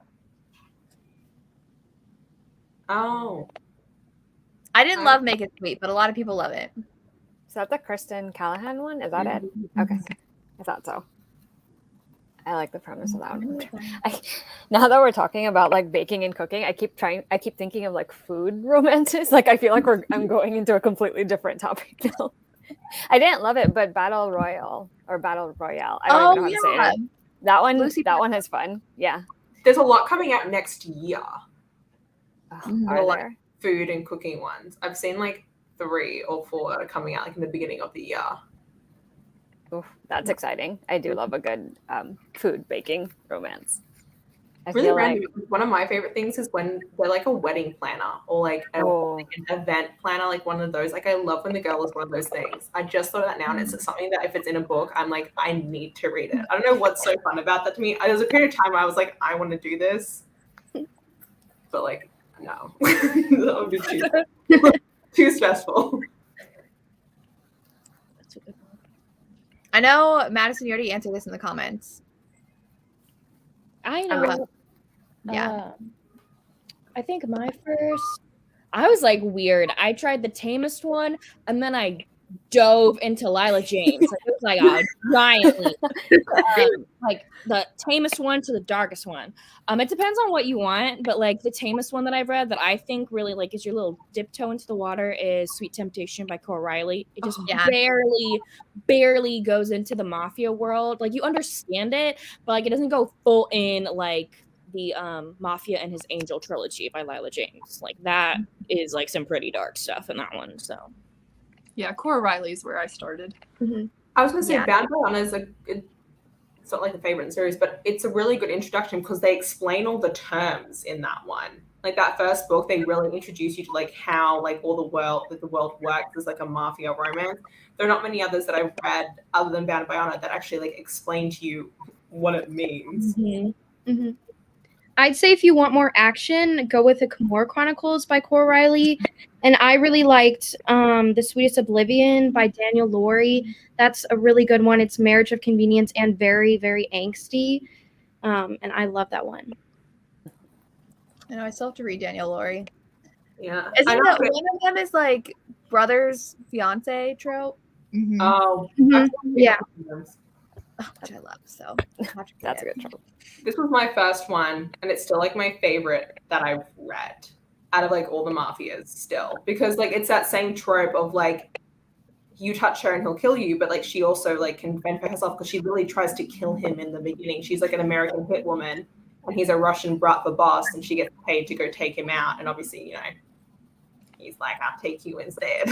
Oh. I didn't love Make It Sweet, but a lot of people love it. Is that the Kristen Callahan one? Is that it? Okay. I thought so. I like the premise of that one. Now that we're talking about like baking and cooking, I keep thinking of like food romances. Like I feel like I'm going into a completely different topic now. I didn't love it, but Battle Royale. I don't even know how to say it. That one is fun. Yeah. There's a lot coming out next year. Are there? Food and cooking ones. I've seen like 3 or 4 that are coming out like in the beginning of the year. Oof, that's exciting. I do love a good food baking romance. I Really feel like random. One of my favorite things is when they're like a wedding planner or like an event planner, like one of those. Like I love when the girl is one of those things. I just thought of that now, and it's something that if it's in a book, I'm like, I need to read it. I don't know what's so fun about that to me. There was a period of time where I was like, I want to do this, but like, no, that would be too stressful. I know, Madison, you already answered this in the comments. I know. Yeah. I think my first, I was like weird. I tried the tamest one, and then I dove into Lila James. Like, it was like a giant leap. Like the tamest one to the darkest one. It depends on what you want, but like the tamest one that I've read that I think really like is your little dip toe into the water is Sweet Temptation by Cora Riley. It just barely goes into the mafia world. Like you understand it, but like it doesn't go full in like the Mafia and His Angel trilogy by Lila James. Like that is like some pretty dark stuff in that one. So yeah, Cora Riley's where I started. I was gonna say Bound by Honor is it's not like a favorite in the series, but it's a really good introduction because they explain all the terms in that one. Like that first book, they really introduce you to like how like all the world works as like a mafia romance. There are not many others that I've read other than Bound by Honor that actually like explain to you what it means. I'd say if you want more action, go with the Camorra Chronicles by Cora Riley. And I really liked The Sweetest Oblivion by Daniel Laurie. That's a really good one. It's marriage of convenience and very, very angsty. And I love that one. I know, I still have to read Daniel Laurie. Yeah. Isn't that one of them is like brother's fiance trope? Oh, yeah. Which I love. So that's a good trope. This was my first one, and it's still like my favorite that I've read out of like all the mafias still, because like it's that same trope of like you touch her and he'll kill you, but like she also like can fend for herself because she really tries to kill him in the beginning. She's like an American hit woman, and he's a Russian brat for boss, and she gets paid to go take him out, and obviously, you know, he's like, I'll take you instead.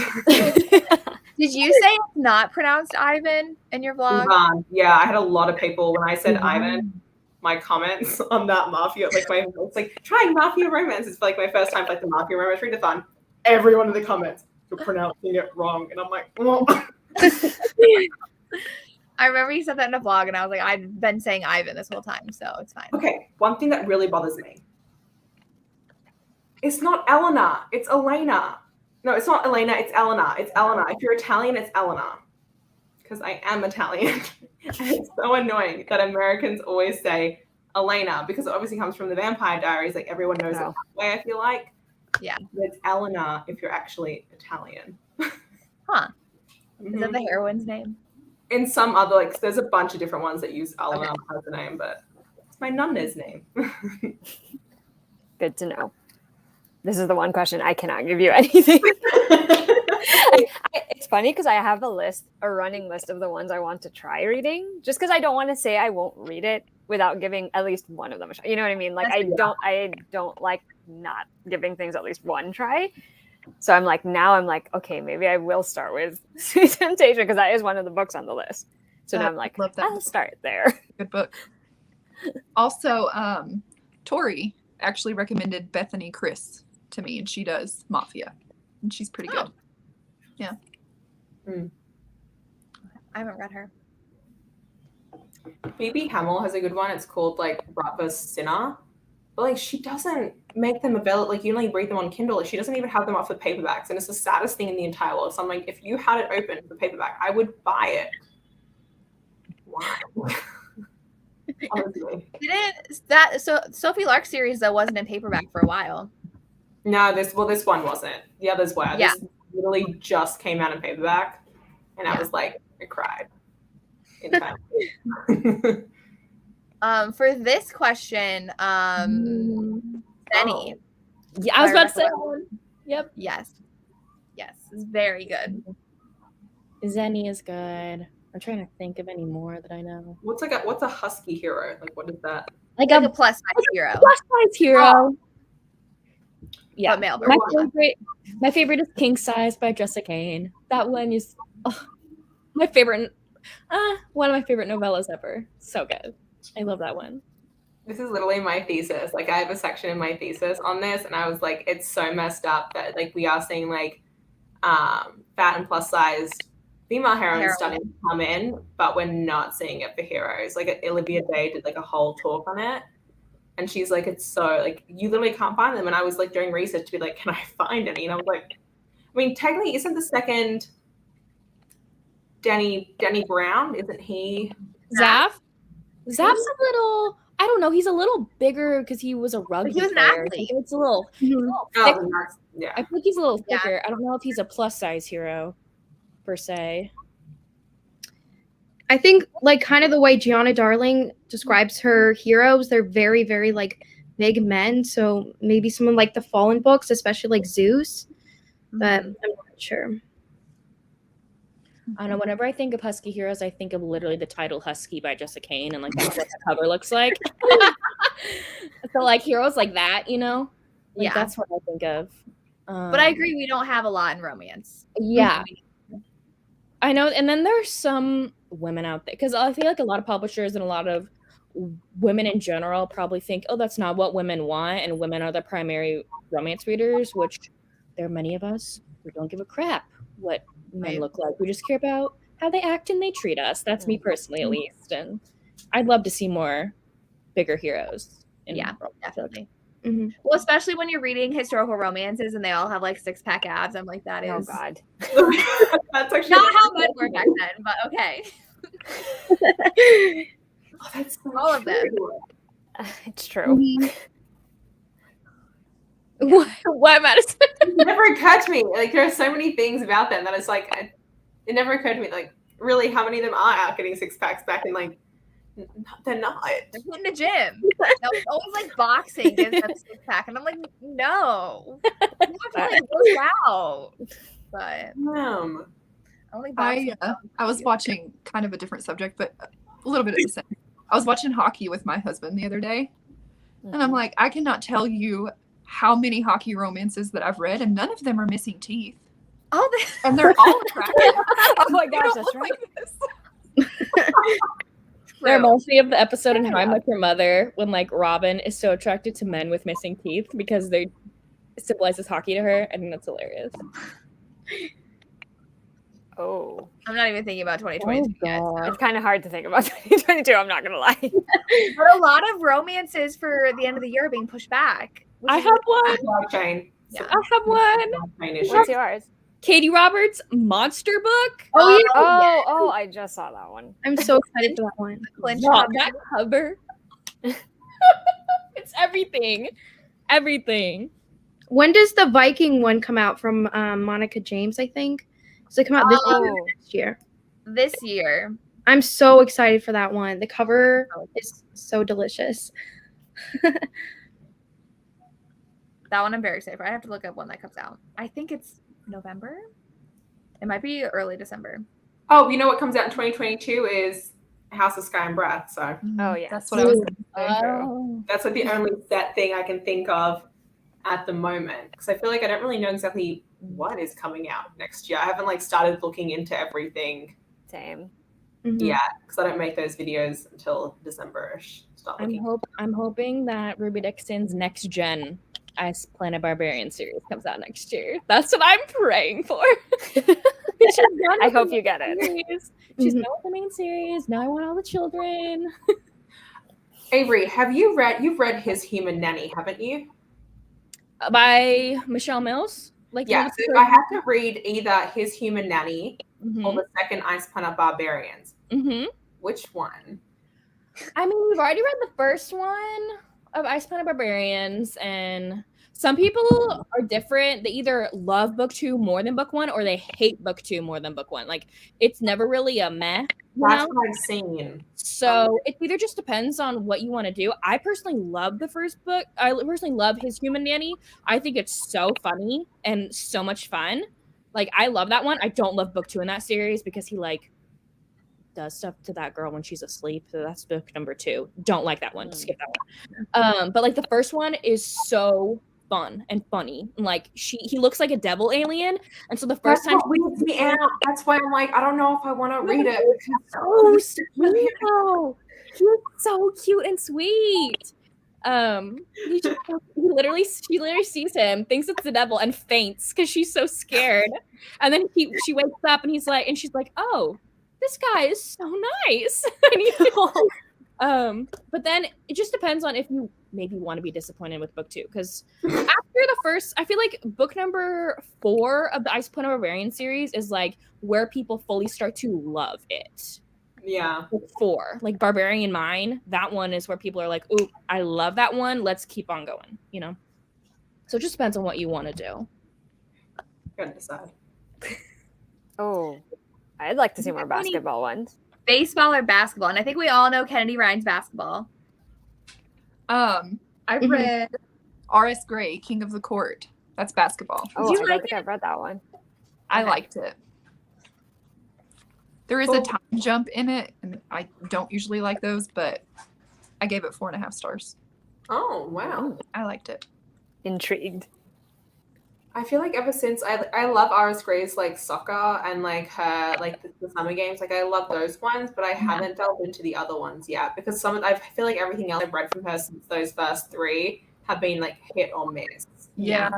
Did you say it's not pronounced Ivan in your vlog? Yeah, I had a lot of people when I said Ivan. My comments on that mafia, like it's like trying mafia romance. It's like my first time, like the mafia romance readathon. Everyone in the comments, you're pronouncing it wrong, and I'm like, well. I remember you said that in a vlog, and I was like, I've been saying Ivan this whole time, so it's fine. Okay, one thing that really bothers me. It's not Elena, it's Elena. No, it's not Elena, it's Elena. It's Elena. If you're Italian, it's Elena. Because I am Italian. It's so annoying that Americans always say Elena because it obviously comes from the Vampire Diaries. Like everyone knows it that way, I feel like. Yeah. But it's Elena if you're actually Italian. Huh. Is that the heroine's name? In some other, like, there's a bunch of different ones that use Elena as the name, but it's my nonna's name. Good to know. This is the one question I cannot give you anything. It's funny because I have a running list of the ones I want to try reading, just because I don't want to say I won't read it without giving at least one of them a shot. You know what I mean? Like I don't like not giving things at least one try. So I'm like, okay, maybe I will start with Sweet Temptation because that is one of the books on the list. So now I'm like, I'll start there. Good book. Also, Tori actually recommended Bethany Chris to me, and she does Mafia, and she's pretty good. Yeah. I haven't read her. Phoebe Hamill has a good one. It's called like Brat vs. Sinner. But like she doesn't make them available. Like you only read them on Kindle. Like she doesn't even have them up for paperbacks. And it's the saddest thing in the entire world. So I'm like, if you had it open for paperback, I would buy it. Why? Honestly. So Sophie Lark series though wasn't in paperback for a while. No, this one wasn't. The others were. Yeah. This literally just came out in paperback. And I was like, I cried. For this question, Nanny. Yeah, I was about to say one. Yep. Yes, it's very good. Zenny is good. I'm trying to think of any more that I know. What's a husky hero? Like what is that? Like a plus size hero. Plus size hero. Oh. Yeah. Male, my favorite is King Size by Jessica Kane. That one is my favorite. One of my favorite novellas ever. So good. I love that one. This is literally my thesis. Like I have a section in my thesis on this, and I was like, it's so messed up that like we are seeing like fat and plus size female heroines starting to come in, but we're not seeing it for heroes. Like Olivia Day did like a whole talk on it, and she's like, it's so like you literally can't find them. And I was like doing research to be like, can I find any? And I was like, I mean, technically, isn't the second Danny Brown? Isn't he? Zaf? Zaf's a little. I don't know. He's a little bigger because he was a rugby He was an player. athlete. It's a little. Oh, yeah. I think he's a little thicker. I don't know if he's a plus size hero, per se. I think like kind of the way Gianna Darling describes her heroes, they're very, very like big men. So maybe someone like the Fallen books, especially like Zeus. But I'm not sure. I don't know. Whenever I think of Husky heroes, I think of literally the title Husky by Jessica Kane, and like that's what the cover looks like. So like heroes like that, you know? Like, Yeah. That's what I think of. But I agree, we don't have a lot in romance. Yeah. I know. And then there's some women out there, because I feel like a lot of publishers and a lot of women in general probably think, oh, that's not what women want, and women are the primary romance readers, which there are many of us who don't give a crap what men look like. We just care about how they act and they treat us. That's me personally, at least. And I'd love to see more bigger heroes. Yeah, definitely. Well, especially when you're reading historical romances and they all have like six-pack abs. I'm like, that is. Oh God. That's actually not how men were back then, but okay. That's so all of them. It's true. What, Madison? It never occurred to me. Like there are so many things about them that it's like it never occurred to me. Like really, how many of them are out getting six packs back and like they're not. They're in the gym. That was always like boxing gives them a six-pack, and I'm like, no, you have to like work out. But only boxing. I was watching kind of a different subject, but a little bit of the same. I was watching hockey with my husband the other day, and I'm like, I cannot tell you how many hockey romances that I've read, and none of them are missing teeth. Oh, and they're all attractive. Oh my gosh, that's right. There reminds me of the episode in How I Met Your Mother when like Robin is so attracted to men with missing teeth because they symbolizes hockey to her. I think that's hilarious. Oh. I'm not even thinking about 2022 yet. So. It's kind of hard to think about 2022, I'm not going to lie. But a lot of romances for the end of the year are being pushed back. I have one. Yeah. I have one. What's yours? Katie Roberts' monster book. Oh, yeah. Oh, I just saw that one. I'm so excited for that one. That cover. It's everything. Everything. When does the Viking one come out from Monica James, I think? Does it come out this year or next year? This year. I'm so excited for that one. The cover is so delicious. That one I'm very excited for. I have to look up when that comes out. I think it's November. It might be early December. Oh, you know what comes out in 2022 is House of Sky and Breath. So yeah, that's what I was going to say. That's like the only set thing I can think of at the moment, because I feel like I don't really know exactly what is coming out next year. I haven't like started looking into everything. Same. Yeah, because I don't make those videos until December-ish. I'm hoping that Ruby Dixon's next gen Ice Planet Barbarian series comes out next year. That's what I'm praying for. I hope you get it. She's done with the main series. Now I want all the children. Avery, you've read His Human Nanny, haven't you? By Michelle Mills? Yeah, so if I have to read either His Human Nanny or the second Ice Planet Barbarians, which one? I mean, we've already read the first one of Ice Planet Barbarians, and some people are different. They either love book 2 more than book 1, or they hate book 2 more than book 1. Like, it's never really a meh. That's what I've seen. So it either just depends on what you want to do. I personally love the first book. I personally love His Human Nanny. I think it's so funny and so much fun. Like, I love that one. I don't love book 2 in that series because he like does stuff to that girl when she's asleep. So that's book number 2. Don't like that one. Skip that one. But like the first one is so fun and funny. And like he looks like a devil alien. And so the first time weirds me out. That's why I'm like, I don't know if I want to read it. Oh, He was so cute and sweet. She literally sees him, thinks it's the devil, and faints because she's so scared. And then she wakes up and she's like, oh, this guy is so nice. But then it just depends on if you maybe want to be disappointed with book 2, because after the first, I feel like book number 4 of the Ice Planet Barbarian series is like where people fully start to love it. Yeah. Book 4, like Barbarian Mine, that one is where people are like, ooh, I love that one. Let's keep on going, you know? So it just depends on what you want to do. Gotta decide. Oh, I'd like to see more basketball ones. Baseball or basketball? And I think we all know Kennedy Ryan's basketball. I read R.S. Gray, King of the Court. That's basketball. Oh, I don't think I've read that one. I liked it. There is a time jump in it, and I don't usually like those, but I gave it 4.5 stars. Oh, wow. I liked it. Intrigued. I feel like ever since I love R.S. Gray's like soccer and like her like the summer games, like I love those ones, but I haven't delved into the other ones yet because I feel like everything else I've read from her since those first 3 have been like hit or miss. Yeah.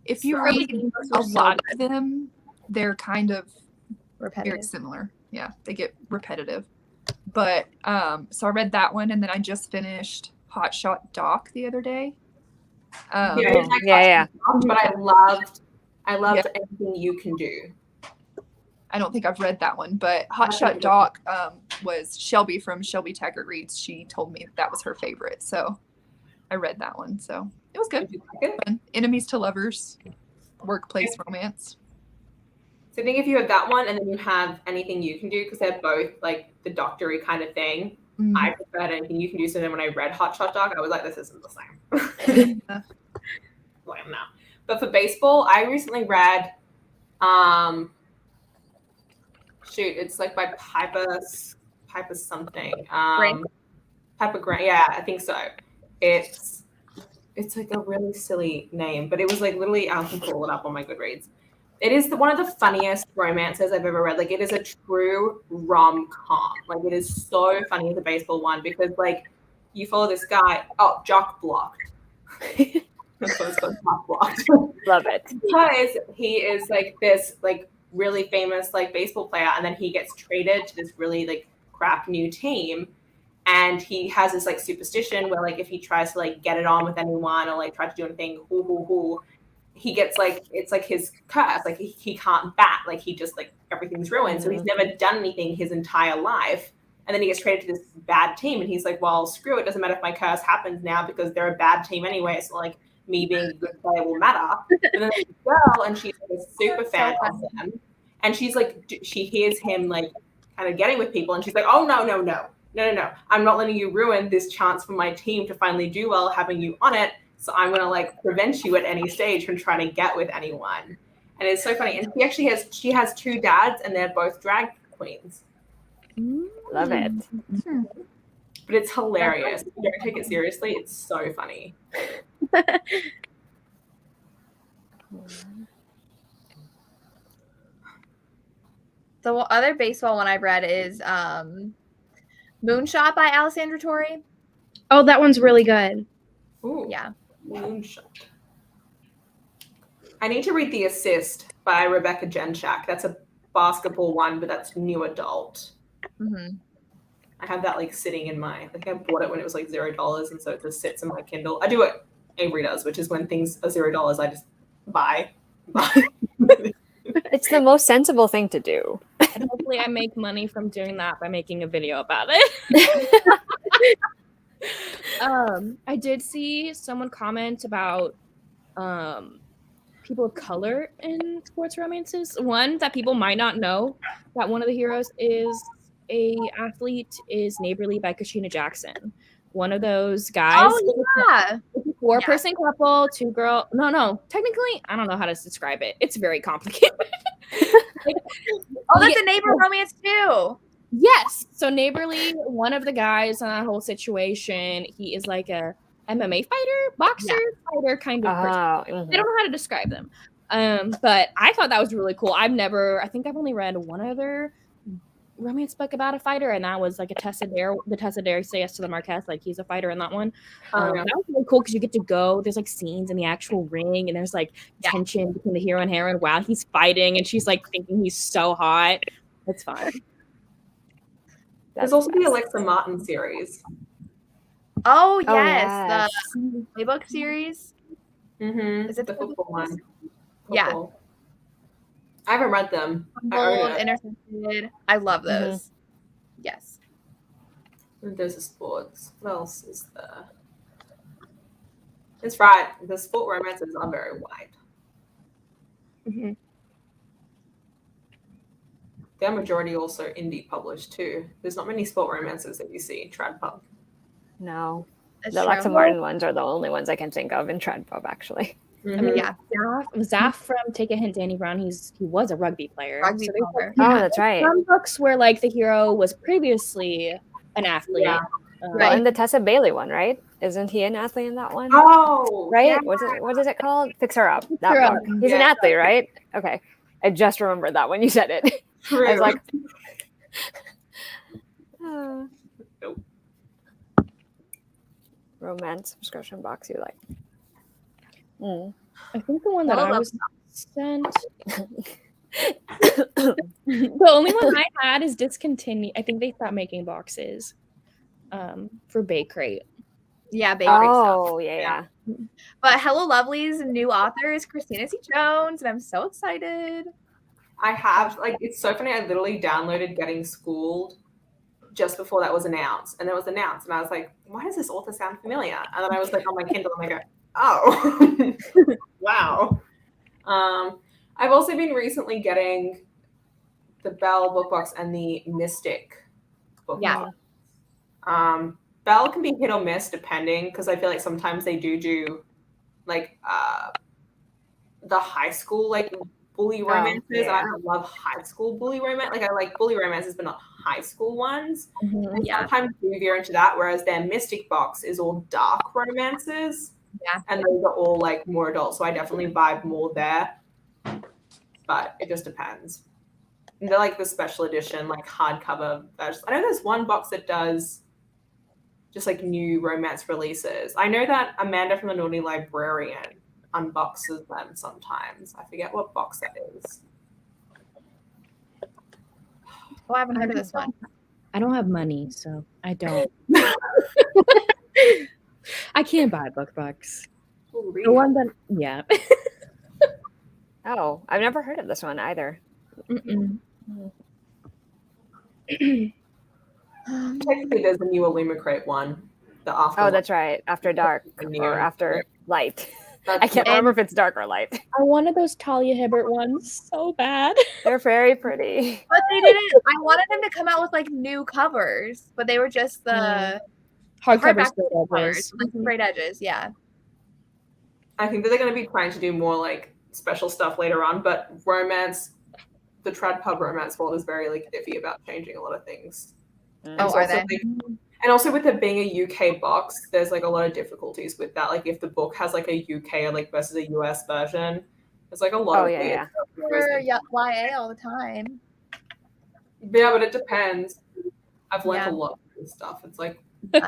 If you read a lot of them, they're kind of very similar. Yeah, they get repetitive. But so I read that one, and then I just finished Hot Shot Doc the other day. Yeah. But I loved Anything You Can Do. I don't think I've read that one, but Hot Shot Doc was Shelby from Shelby Taggart Reads. She told me that was her favorite, so I read that one. So it was good. Fun. Enemies to Lovers, workplace romance. So I think if you have that one and then you have Anything You Can Do, because they're both like the doctory kind of thing, I preferred Anything You Can Do. So then when I read Hot Shot Doc, I was like, this isn't the same. Well, no. But for baseball, I recently read, it's like by Piper something. Piper Grant. Yeah, I think so. It's like a really silly name, but it was like literally, I can pull it up on my Goodreads. It is one of the funniest romances I've ever read. Like, it is a true rom-com. Like, it is so funny as a baseball one because, like, you follow this guy. Oh, Jock Blocked. That's what it's called, Jock Blocked. Love it. Because he is, like, this, like, really famous, like, baseball player, and then he gets traded to this really, like, crap new team. And he has this, like, superstition where, like, if he tries to, like, get it on with anyone or, like, try to do anything, he gets like, it's like his curse, like he can't bat, like he just like everything's ruined. So he's never done anything his entire life. And then he gets traded to this bad team and he's like, well, screw it, doesn't matter if my curse happens now because they're a bad team anyway. So like me being a good player will matter. And then there's a girl and she's like a super fan of him. And she's like, she hears him like kind of getting with people and she's like, oh, no. I'm not letting you ruin this chance for my team to finally do well, having you on it. So I'm going to like prevent you at any stage from trying to get with anyone. And it's so funny. And she has 2 dads and they're both drag queens. Love it. But it's hilarious. You don't take it seriously. It's so funny. The other baseball one I've read is Moonshot by Alessandra Torrey. Oh, that one's really good. Ooh. Yeah. Moonshot. I need to read The Assist by Rebecca Genshak. That's a basketball one, but that's new adult. Mm-hmm. I have that like sitting in my, like I bought it when it was like $0, and so it just sits in my Kindle. I do what Avery does, which is when things are $0, I just buy. It's the most sensible thing to do. And hopefully I make money from doing that by making a video about it. I did see someone comment about people of color in sports romances. One that people might not know, that one of the heroes is a athlete, is Neighborly by Kashina Jackson. One of those guys. Oh, yeah. It's a 4-person couple, 2 girl. No. Technically, I don't know how to describe it. It's very complicated. That's a neighbor romance too. Yes. So Neighborly, one of the guys in that whole situation, he is like a MMA fighter, boxer, fighter kind of person. I don't know how to describe them. But I thought that was really cool. I think I've only read one other romance book about a fighter, and that was like a Tessa Dare. The Tessa Dare Say Yes to the Marquess, like he's a fighter in that one. Yeah. That was really cool because you get to go. There's like scenes in the actual ring, and there's like tension between the hero and heroine while he's fighting, and she's like thinking he's so hot. It's fun. There's also the Alexa Martin series. Oh yes, the playbook series. Mm-hmm. Is it the football one? Yeah. Football. I haven't read them. Bold, Intercepted. I love those. Yes. And there's the sports. What else is there? It's right. The sport romances are very wide. Mm-hmm. They're majority also indie published too. There's not many sport romances that you see in Trad Pub. No. That's The Alexa true. Martin ones are the only ones I can think of in Trad Pub, actually. I mean, Zaf from Take a Hint, Danny Brown. He was a rugby player. Rugby player. Oh, that's right. Some books where like the hero was previously an athlete. Yeah. Well, and the Tessa Bailey one, right? Isn't he an athlete in that one? Oh, right. yeah. What is it called? Fix Her Up. That Her book. Up. He's an athlete, right? Okay. I just remembered that when you said it. True. I was like, Nope. romance subscription box you like. I think the one that Oh, I was sent. The only one I had is discontinued. I think they stopped making boxes for Bay Crate. Yeah, bakery Oh, stuff. yeah. But Hello Lovely's new author is Christina C. Jones, and I'm so excited. I have, like, it's so funny. I literally downloaded Getting Schooled just before that was announced. And it was announced. And I was like, why does this author sound familiar? And then I was like on my Kindle and I go, oh, wow. I've also been recently getting the Belle book box and the Mystic book box. Belle can be hit or miss depending, because I feel like sometimes they do like the high school like bully romances. And I don't love high school bully romance. Like I like bully romances, but not high school ones. And sometimes do veer into that, whereas their Mystic box is all dark romances. Yeah. And those are all like more adult. So I definitely vibe more there. But it just depends. And they're like the special edition, like hardcover versions. I know there's one box that does just like new romance releases. I know that Amanda from the Naughty Librarian unboxes them sometimes. I forget what box that is. Oh, I haven't heard of this one. I don't have money, so I don't. I can't buy book box. The one that, yeah. Oh, I've never heard of this one either. Technically, there's a new Illumicrate one. The After. Oh, that's right. After Dark or After Light. I can't remember if it's dark or light. I wanted those Talia Hibbert ones so bad. They're very pretty. But they didn't. I wanted them to come out with like new covers, but they were just the hardcover covers, like straight edges. Yeah. I think that they're going to be trying to do more like special stuff later on, but romance, the Trad Pub romance world is very like iffy about changing a lot of things. Oh, are they? Like, and also with it being a UK box, there's like a lot of difficulties with that. Like if the book has like a UK like versus a US version, there's like a lot of weird stuff that goes For into YA all the time. Yeah, but it depends. I've learned a lot of this stuff. It's like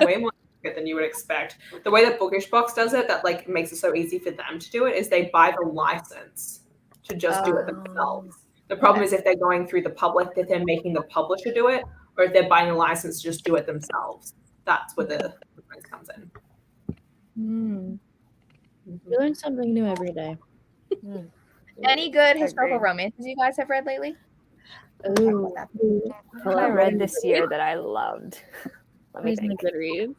way more than you would expect. The way that Bookish Box does it, that like makes it so easy for them to do it, is they buy the license to just do it themselves. The problem is if they're going through the public, that they're making the publisher do it, or if they're buying a license to just do it themselves. That's where the difference comes in. You learn something new every day. Any good historical romances you guys have read lately? Ooh. What I read this year that I loved. Let me think. Goodreads.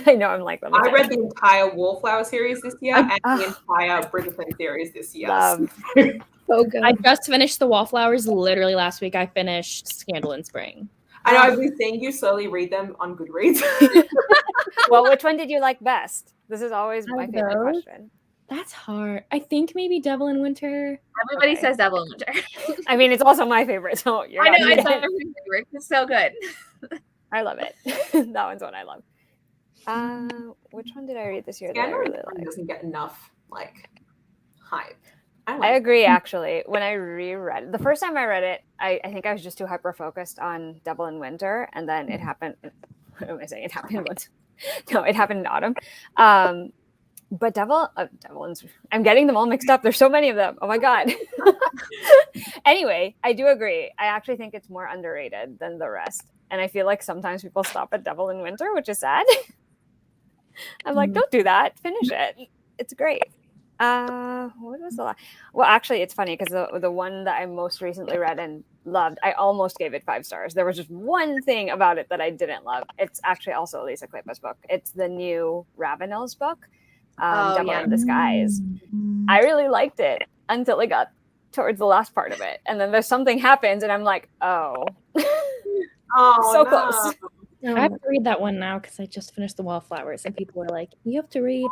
I know, I'm like, I read the entire Wallflower series this year and the entire Bridgerton series this year. So good. I just finished the Wallflowers literally last week. I finished Scandal in Spring. I know, I've been seeing you slowly read them on Goodreads. Well, which one did you like best? This is always my favorite question. That's hard. I think maybe Devil in Winter. Everybody says Devil in Winter. I mean, it's also my favorite. So you're I know, not it's my favorite. It's so good. I love it. That one's one I love. Which one did I read this year? Scandal that I in really Spring liked? doesn't get enough like hype. I agree, actually. When I reread it, the first time I read it, I think I was just too hyper-focused on Devil in Winter, and then it happened. What am I saying? It happened once. No, it happened in autumn. But I'm getting them all mixed up. There's so many of them. Oh my God. Anyway, I do agree. I actually think it's more underrated than the rest. And I feel like sometimes people stop at Devil in Winter, which is sad. I'm like, don't do that. Finish it. It's great. What was the last? Well, actually, it's funny because the one that I most recently read and loved, I almost gave it 5 stars. There was just one thing about it that I didn't love. It's actually also Lisa Kleypa's book. It's the new Ravenel's book, Devil in Disguise. I really liked it until it got towards the last part of it, and then there's something happens, and I'm like, oh, so close. I have to read that one now because I just finished The Wallflowers, and people were like, you have to read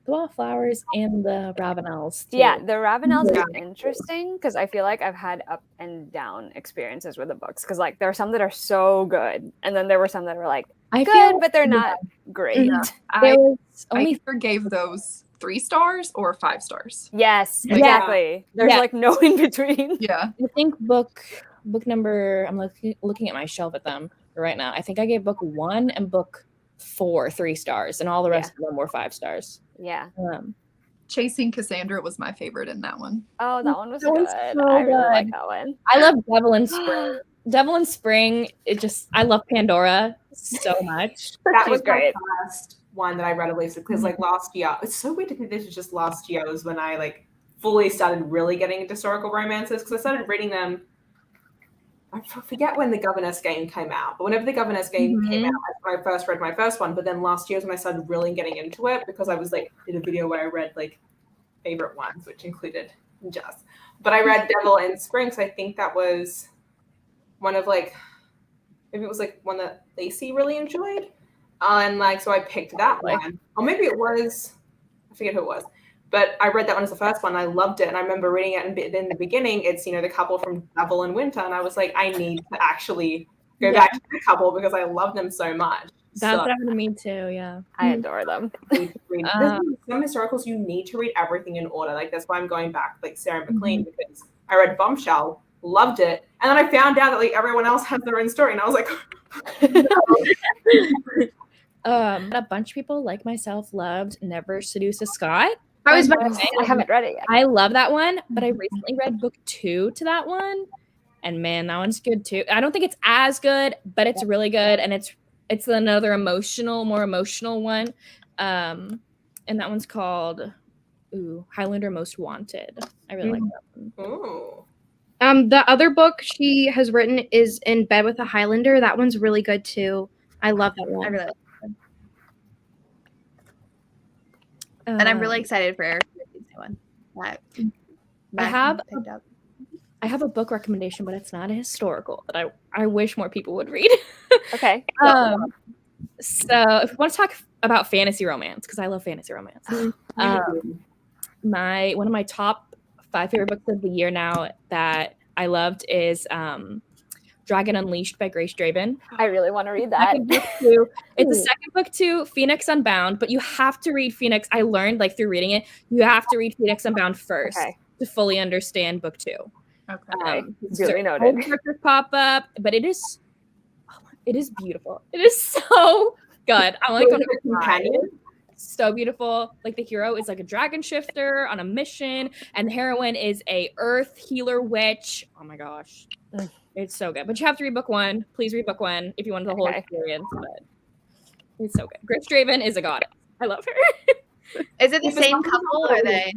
The Wallflowers and the Ravenels too. Yeah, the Ravenels is interesting because I feel like I've had up and down experiences with the books, because like there are some that are so good, and then there were some that were like good, but they're not great. I either gave those 3 stars or 5 stars. Yes, exactly. There's like no in between. Yeah. I think book number, I'm looking at my shelf at them right now. I think I gave book 1 and book 4 3 stars, and all the rest of them were 5 stars. Yeah. Chasing Cassandra was my favorite in that one. Oh, that one was That good. was so I really good. like that one. I love Devil in Spring. Devil in Spring, I love Pandora so much. That She's was great. my first one that I read, Elisa, because like last year, it's so weird to think this was just last year was when I like fully started really getting into historical romances, because I started reading them. I forget when The Governess Game came out, but whenever The Governess Game came out, that's when I first read my first one. But then last year was when I started really getting into it, because I was like did a video where I read like favorite ones, which included Jess. But I read Devil in Spring, because I think that was one of like, maybe it was like one that Lacey really enjoyed. And like, so I picked that one. Or maybe it was, I forget who it was. But I read that one as the first one. I loved it. And I remember reading it. And in the beginning, it's, you know, the couple from Devil in Winter. And I was like, I need to actually go back to the couple because I love them so much. That's what happened to me too, yeah. I adore them. There's some historicals you need to read everything in order. Like, that's why I'm going back, like Sarah McLean, because I read Bombshell, loved it. And then I found out that like everyone else has their own story. And I was like, a bunch of people like myself loved Never Seduce a Scot. I was about to say, I haven't read it yet. I love that one, but I recently read book 2 to that one, and man, that one's good too. I don't think it's as good, but it's really good, and it's another more emotional one, and that one's called Highlander Most Wanted. I really like that one. ooh. the other book she has written is In Bed with a Highlander. That one's really good too. I love that one. I really like it. And I'm really excited for Eric Richards' new one. I have a book recommendation, but it's not a historical that I wish more people would read. Okay. So if you want to talk about fantasy romance, because I love fantasy romance, one of my top 5 favorite books of the year now that I loved is Dragon Unleashed by Grace Draven. I really want to read that. It's a second book to Phoenix Unbound, but you have to read Phoenix. I learned like through reading it, you have to read Phoenix Unbound first to fully understand book 2. Okay. Really noted. Characters pop up, but it is beautiful. It is so good. I'm like on a companion. So beautiful. Like the hero is like a dragon shifter on a mission, and the heroine is a earth healer witch. Oh my gosh. It's so good. But you have to read book 1. Please read book 1 if you want the whole experience. But it's so good. Grace Draven is a goddess. I love her. Is it the same couple or are they?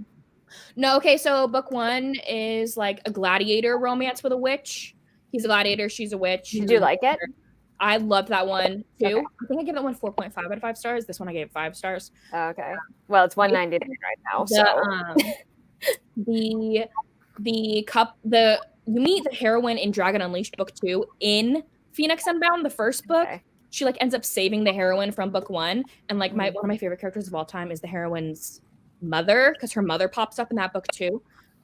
No, okay, so book 1 is like a gladiator romance with a witch. He's a gladiator, she's a witch. Did you like it? I loved that one too. Okay. I think I gave that one 4.5 out of 5 stars. This one I gave 5 stars. Okay. Well, it's $1.99 right now. You meet the heroine in Dragon Unleashed book 2 in Phoenix Unbound, the first book. Okay. She like ends up saving the heroine from book 1, and like one of my favorite characters of all time is the heroine's mother, because her mother pops up in that book too.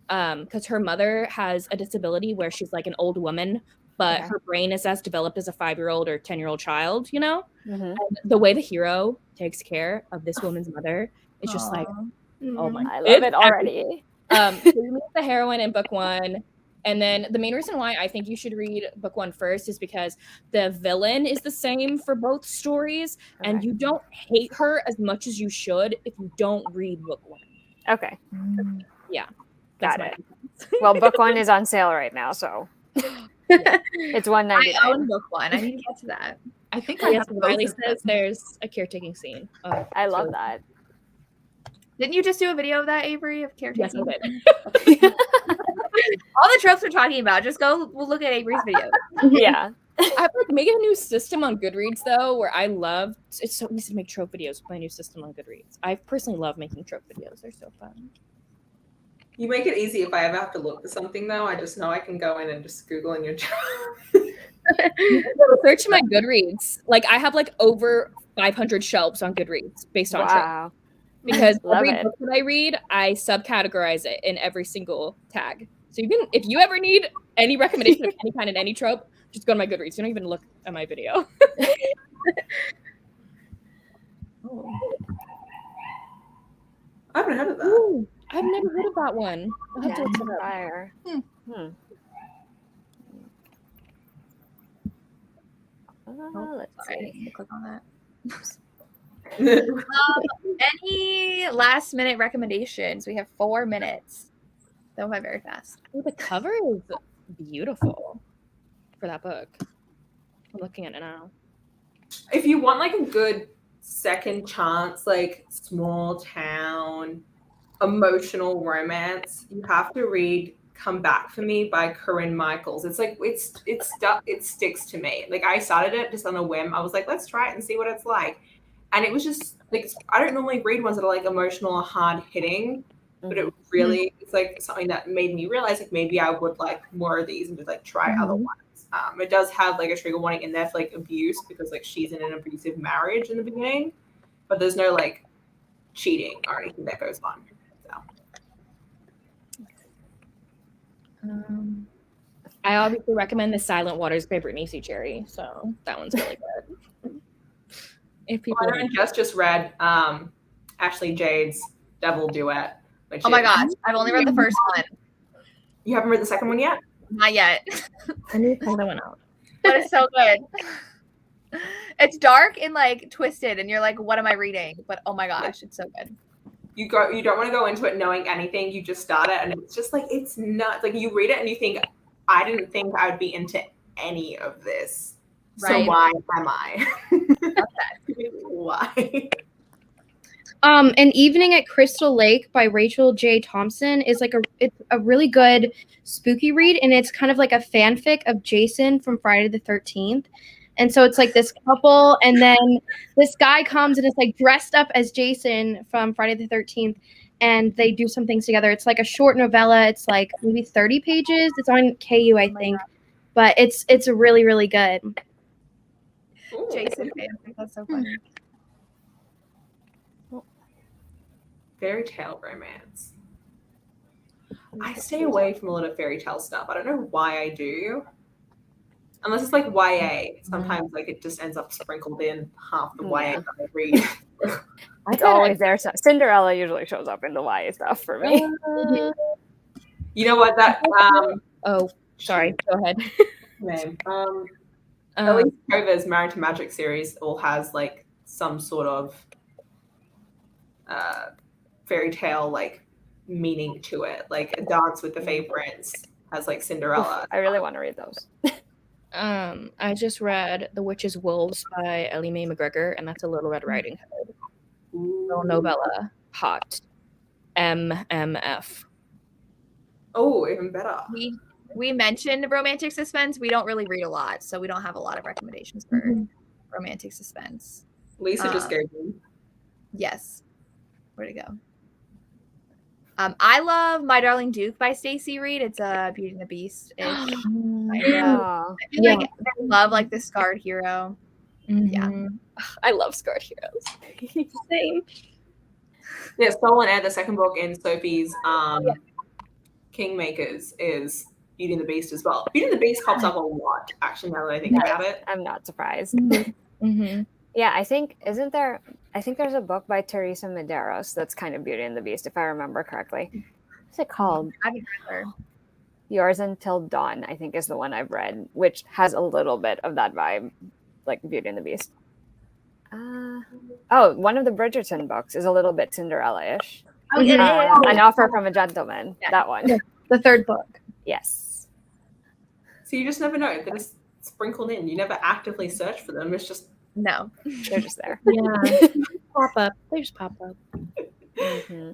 Because her mother has a disability where she's like an old woman, but her brain is as developed as a 5-year-old or 10-year-old child, you know? And the way the hero takes care of this woman's mother is just like, oh my, I love it already. So you meet the heroine in book 1. And then the main reason why I think you should read book 1 first is because the villain is the same for both stories. Okay. And you don't hate her as much as you should if you don't read book 1. Okay. Yeah. Got it. Well, book 1 is on sale right now, so it's $1.99. I own book 1. I need to get to that. I think Yes, have Riley both of says them. there's a caretaking scene. Oh, I love that. Didn't you just do a video of that, Avery, of yes, caretaking? I did. All the tropes we're talking about, just go, we'll look at Avery's video. Yeah. I've like made a new system on Goodreads though, where I love. It's so easy to make trope videos with my new system on Goodreads. I personally love making trope videos. They're so fun. You make it easy if I ever have to look for something, though. I just know I can go in and just Google in your job. Search my Goodreads. Like I have like over 500 shelves on Goodreads based on trope. Wow. Because Love every it. book that I read, I subcategorize it in every single tag. So you can, if you ever need any recommendation of any kind and any trope, just go to my Goodreads. You don't even look at my video. I haven't heard of that. Ooh, I've never heard of that one. I'll have to look it up. Fire. Let's Sorry, see. click on that. Any last minute recommendations? We have 4 minutes. That went very fast. Oh, the cover is beautiful for that book. I'm looking at it now. If you want like a good second chance, like small town emotional romance, you have to read Come Back for Me by Corinne Michaels. It's like it sticks to me. Like I started it just on a whim. I was like, let's try it and see what it's like. And it was just like, I don't normally read ones that are like emotional or hard hitting, but it really, it's like something that made me realize like maybe I would like more of these and just like try other ones. It does have like a trigger warning in there for like abuse because like she's in an abusive marriage in the beginning, but there's no like cheating or anything that goes on. So. I obviously recommend The Silent Waters by Britney C. Cherry, so that one's really good. If people I know just read Ashley Jade's Devil Duet. Which Oh my gosh, I've only read the first one. You haven't read the second one yet? Not yet. I need to pull that one out. But it's so good. It's dark and like twisted, and you're like, what am I reading? But oh my gosh, it's so good. You don't want to go into it knowing anything. You just start it, and it's just like it's not like you read it and you think, I didn't think I would be into any of this. Right. So why am I? Why? An Evening at Crystal Lake by Rachel J. Thompson is like it's a really good spooky read, and it's kind of like a fanfic of Jason from Friday the 13th. And so it's like this couple, and then this guy comes and is like dressed up as Jason from Friday the 13th, and they do some things together. It's like a short novella. It's like maybe 30 pages. It's on KU, I think, but it's really, really good. Ooh. Jason fanfic, that's so funny. Fairy tale romance. I stay away from a lot of fairy tale stuff. I don't know why I do. Unless it's like YA. Sometimes like it just ends up sprinkled in half the YA that I read. It's always there. So Cinderella usually shows up in the YA stuff for me. You know what? That oh, sorry. Go ahead. name. Elise Cover's Married to Magic series all has like some sort of fairy tale like meaning to it. Like A Dance with the Fae Prince has like Cinderella. I really want to read those. I just read The Witch's Wolves by Ellie Mae McGregor, and that's a Little Red Riding Hood. Little novella. Hot. MMF. Oh, even better. We mentioned romantic suspense. We don't really read a lot, so we don't have a lot of recommendations for romantic suspense. Lisa just gave me. Yes. Where'd it go? I love My Darling Duke by Stacey Reed. It's a Beauty and the Beast. I feel like I love like the scarred hero. Yeah. I love scarred heroes. Same. Yeah, Stolen Air, the second book in Sophie's Kingmakers is Beauty and the Beast as well. Beauty and the Beast pops up a lot, actually, now that I think about it. I'm not surprised. Yeah, I think there's a book by Teresa Medeiros that's kind of Beauty and the Beast, if I remember correctly. What's it called? I haven't read her. Yours Until Dawn, I think, is the one I've read, which has a little bit of that vibe, like Beauty and the Beast. One of the Bridgerton books is a little bit Cinderella-ish. Oh, yeah. An Offer from a Gentleman. Yeah. That one. The third book. Yes. So you just never know. They're just sprinkled in. You never actively search for them. It's just No. They're just there. Yeah. Pop up. They just pop up. Mm-hmm.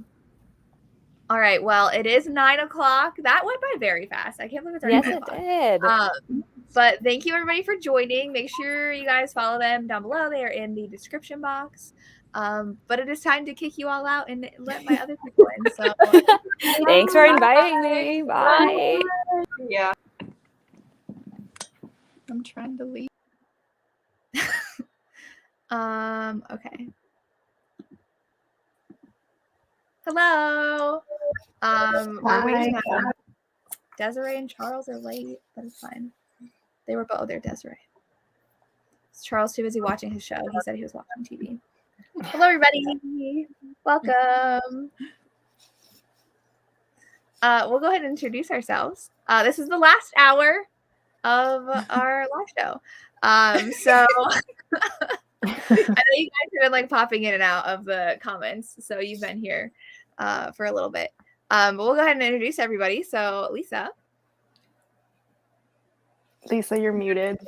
All right. Well, it is 9 o'clock. That went by very fast. I can't believe it's already 9 o'clock. Yes, it did. But thank you everybody for joining. Make sure you guys follow them down below. They are in the description box. But it is time to kick you all out and let my other people in. So thanks for inviting me. Bye. Yeah. I'm trying to leave. Okay. Hello. We're waiting on Desiree and Charles are late. That is fine. They were both there, Desiree. Charles too busy watching his show. He said he was watching TV. Hello, everybody. Welcome. We'll go ahead and introduce ourselves. This is the last hour of our live show. So I know you guys have been like popping in and out of the comments, so you've been here for a little bit. But we'll go ahead and introduce everybody. So Lisa, you're muted.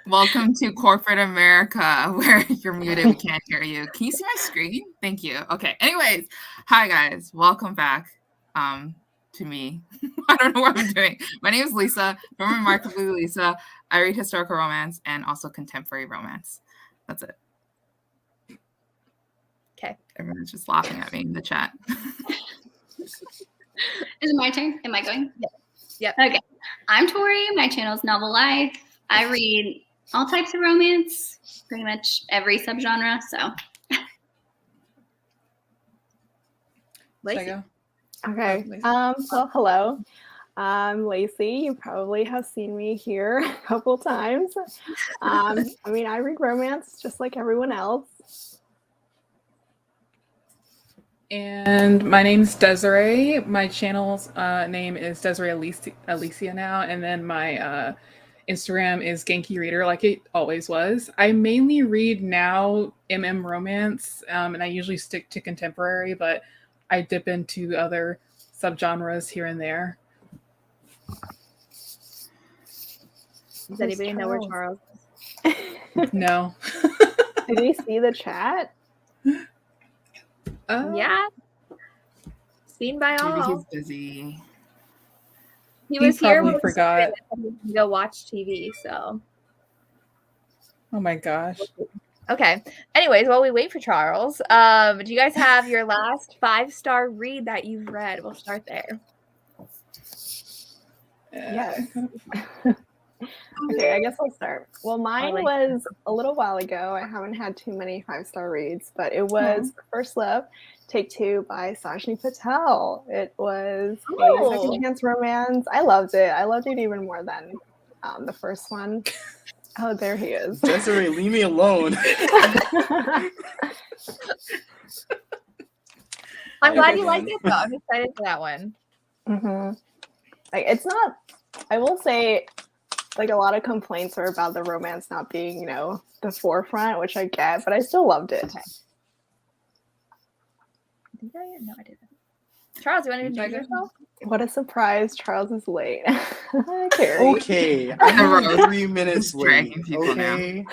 Welcome to corporate America, where you're muted. We can't hear you. Can you see my screen? Thank you. Okay. Anyways, hi guys. Welcome back to me. I don't know what I'm doing. My name is Lisa from Remarkably Lisa. I read historical romance and also contemporary romance. That's it. Okay. Everyone's just laughing at me in the chat. Is it my turn? Am I going? Yep. Okay. I'm Tori. My channel is Novel Life. I read all types of romance, pretty much every subgenre. So. Lacey. Okay. Well, hello. I'm Lacey. You probably have seen me here a couple times. I read romance just like everyone else. And my name's Desiree. My channel's name is Desiree Alicia now, and then my Instagram is Genki Reader, like it always was. I mainly read now romance, and I usually stick to contemporary, but I dip into other subgenres here and there. Does anybody know where Charles is? No. Did you see the chat? Yeah. Seen by all. Maybe he's busy. He was here when we forgot. We go watch TV, so. Oh my gosh. Okay. Anyways, while we wait for Charles, do you guys have your last 5-star read that you've read? We'll start there. Yes. Okay, I guess I'll start. Well, mine was a little while ago. I haven't had too many 5-star reads, but it was First Love, Take Two by Sajni Patel. It was a second chance romance. I loved it. I loved it even more than the first one. Oh, there he is. Desiree, leave me alone. I'm glad you liked it, though. I'm excited for that one. Mm-hmm. Like, it's not, I will say, like, a lot of complaints are about the romance not being, the forefront, which I get, but I still loved it. Did I? No, I didn't. Charles, you want to introduce yourself? What a surprise. Charles is late. Carrie. Okay, I'm 3 minutes late. Okay.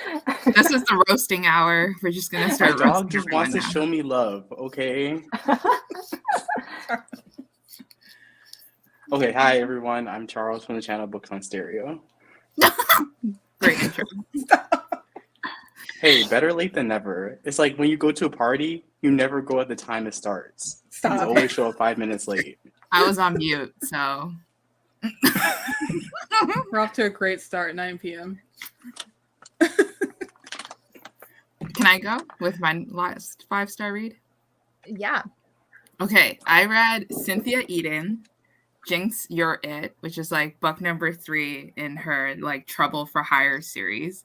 This is the roasting hour. We're just going to start My dog just wants to show me love, okay? Okay, hi everyone. I'm Charles from the channel Books on Stereo. Great intro. Hey, better late than never. It's like when you go to a party, you never go at the time it starts. You always show up 5 minutes late. I was on mute, so. We're off to a great start, 9 p.m. Can I go with my last 5-star read? Yeah. Okay, I read Cynthia Eden, Jinx, You're It, which is like book number 3 in her like Trouble for Hire series.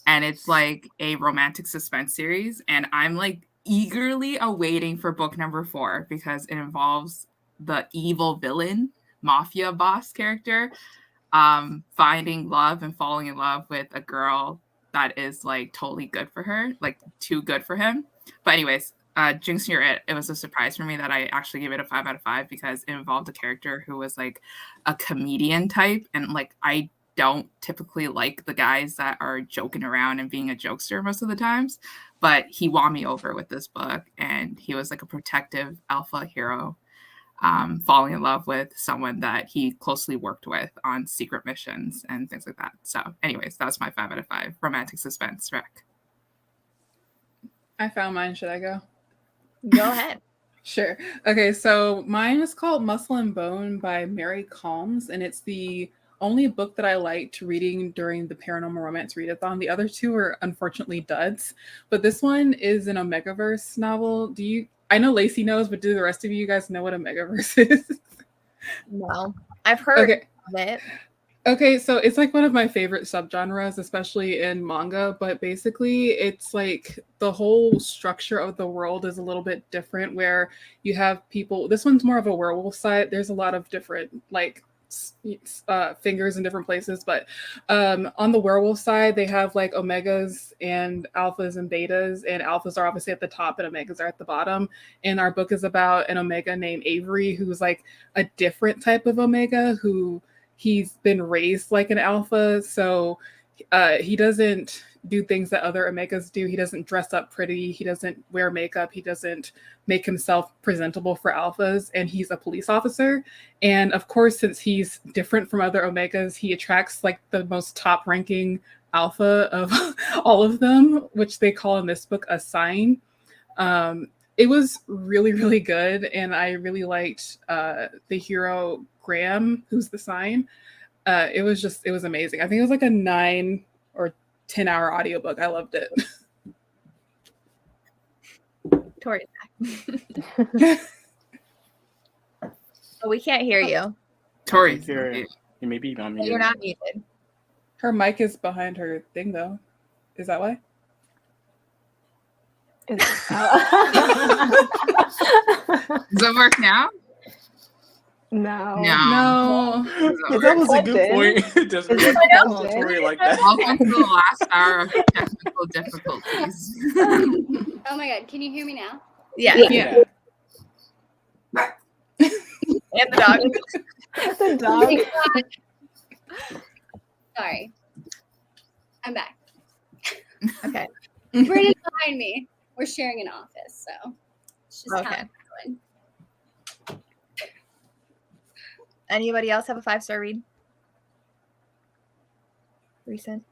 And it's like a romantic suspense series. And I'm like eagerly awaiting for book number 4 because it involves the evil villain mafia boss character finding love and falling in love with a girl that is like totally good for her, like too good for him. But anyways, Jinx, you're it. It was a surprise for me that I actually gave it a 5 out of 5 because it involved a character who was like a comedian type, and like I don't typically like the guys that are joking around and being a jokester most of the times, but he won me over with this book, and he was like a protective alpha hero, falling in love with someone that he closely worked with on secret missions and things like that. So anyways, that's my 5 out of 5 romantic suspense rec. I found mine. Should I go? Go ahead. Sure. Okay, so mine is called Muscle and Bone by Mary Calms, and it's the only book that I liked reading during the Paranormal Romance Readathon. The other two are unfortunately duds, but this one is an Omegaverse novel. I know Lacey knows, but do the rest of you guys know what Omegaverse is? No, I've heard of it. Okay, so it's like one of my favorite subgenres, especially in manga, but basically it's like the whole structure of the world is a little bit different where you have people, this one's more of a werewolf site. There's a lot of different like fingers in different places, but on the werewolf side, they have like omegas and alphas and betas, and alphas are obviously at the top and omegas are at the bottom. And our book is about an omega named Avery, who's like a different type of omega who he's been raised like an alpha, so he doesn't do things that other omegas do. He doesn't dress up pretty. He doesn't wear makeup. He doesn't make himself presentable for alphas, and he's a police officer. And of course, since he's different from other omegas, he attracts like the most top-ranking alpha of all of them, which they call in this book a sign. It was really, really good, and I really liked the hero Graham, who's the sign. It was amazing. I think it was like a 9 or 10-hour audiobook. I loved it. Tori's back. Oh, we can't hear you. Tori, maybe you're not muted. You're not muted. Her mic is behind her thing, though. Is that why? Does it work now? No. That was a good point. Doesn't Tori like that? Welcome to the last hour of technical difficulties. Oh my god, can you hear me now? Yeah. And the dog. The dog. Sorry. I'm back. Okay. Brittany's behind me. We're sharing an office, so it's just okay. Anybody else have a 5-star read? Recent.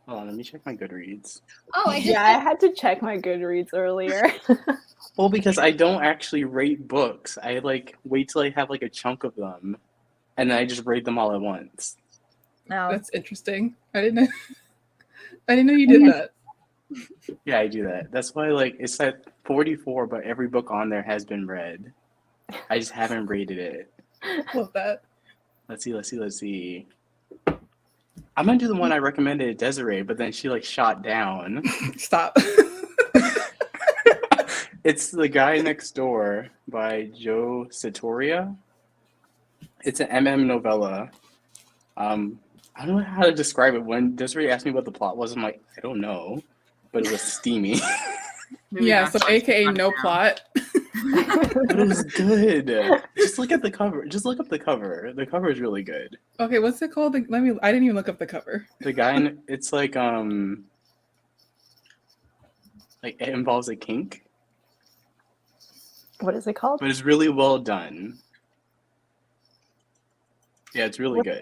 Hold on, let me check my Goodreads. Oh, I had to check my Goodreads earlier. Well, because I don't actually rate books. I like wait till I have like a chunk of them, and then I just rate them all at once. No, that's interesting. I didn't know you did that. Yeah, I do that. That's why like it's at 44, but every book on there has been read. I just haven't rated it. Love that. Let's see. I'm gonna do the one I recommended, Desiree, but then she like shot down. Stop. It's The Guy Next Door by Joe Satoria. It's an MM novella. I don't know how to describe it. When Desiree asked me what the plot was, I'm like, I don't know, but it was steamy. Yeah, so AKA no plot. But it was good. Just look at the cover. Just look up the cover. The cover is really good. Okay, what's it called? I didn't even look up the cover. The guy, it's like it involves a kink. What is it called? But it's really well done. Yeah, it's really good.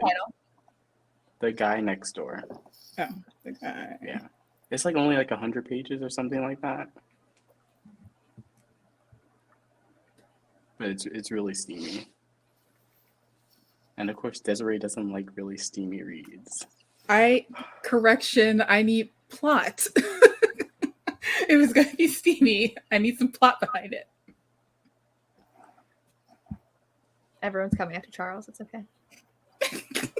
The Guy Next Door. Oh, the guy. Yeah. It's like only like 100 pages or something like that. But it's really steamy. And of course, Desiree doesn't like really steamy reads. I need plot. It was going to be steamy. I need some plot behind it. Everyone's coming after Charles. It's okay.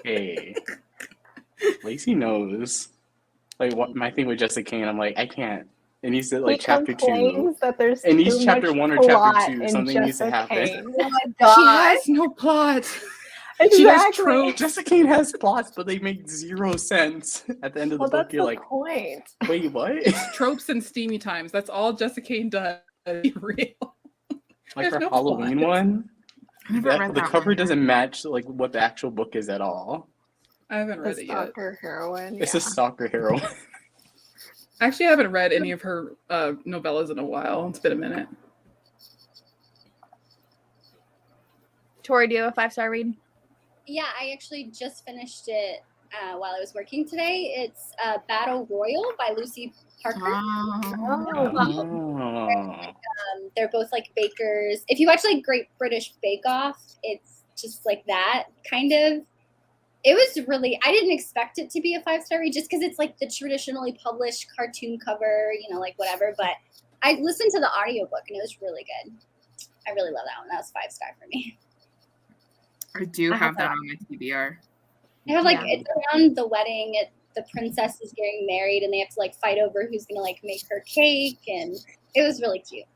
Hey. Lacey knows. Like what my thing with Jessica Kane, I'm like, I can't It needs to He like chapter 2. complains that there's It needs too chapter much 1 or plot chapter 2. in Something needs to Jessica happen. Kane. Oh my She god. has no plot. She has Exactly. tropes. Jessica Kane has plots, but they make zero sense. At the end of the Well, book, that's you're the like, point. wait, what? It's tropes and steamy times. That's all Jessica Kane does. Be real. Like There's her no Halloween plot. one, I never read the that cover one. doesn't match like what the actual book is at all. I haven't The read it yet. stalker heroine. It's Yeah. a stalker hero. Actually, I haven't read any of her novellas in a while. It's been a minute. Tori, do you have a 5-star read? Yeah, I actually just finished it while I was working today. It's Battle Royal by Lucy Parker. They're both like bakers. If you watch like Great British Bake Off, it's just like that kind of. It was really, I didn't expect it to be a 5-star read just because it's like the traditionally published cartoon cover, you know, like whatever. But I listened to the audiobook and it was really good. I really love that one. That was 5-star for me. I do have that on my TBR. They have like it's around the wedding. The princess is getting married, and they have to like fight over who's gonna like make her cake, and it was really cute.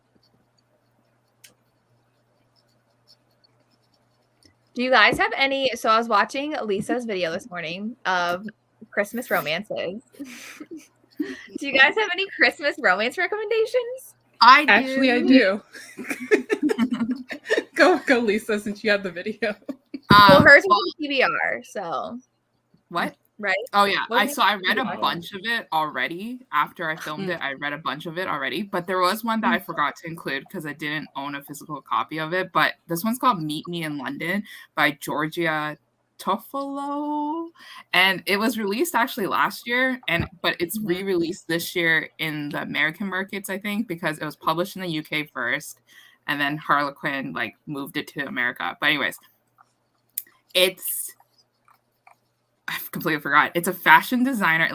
Do you guys have any? So I was watching Lisa's video this morning of Christmas romances. Do you guys have any Christmas romance recommendations? I do. Go, Lisa, since you have the video. Well, hers was on PBR, so. What? Right? Oh yeah, What I was read a PBR? bunch of it already after I filmed it. I read a bunch of it already, but there was one that I forgot to include because I didn't own a physical copy of it. But this one's called "Meet Me in London" by Georgia Toffolo, and it was released actually last year, but it's re-released this year in the American markets, I think, because it was published in the UK first, and then Harlequin like moved it to America. But anyways, I completely forgot. It's a fashion designer.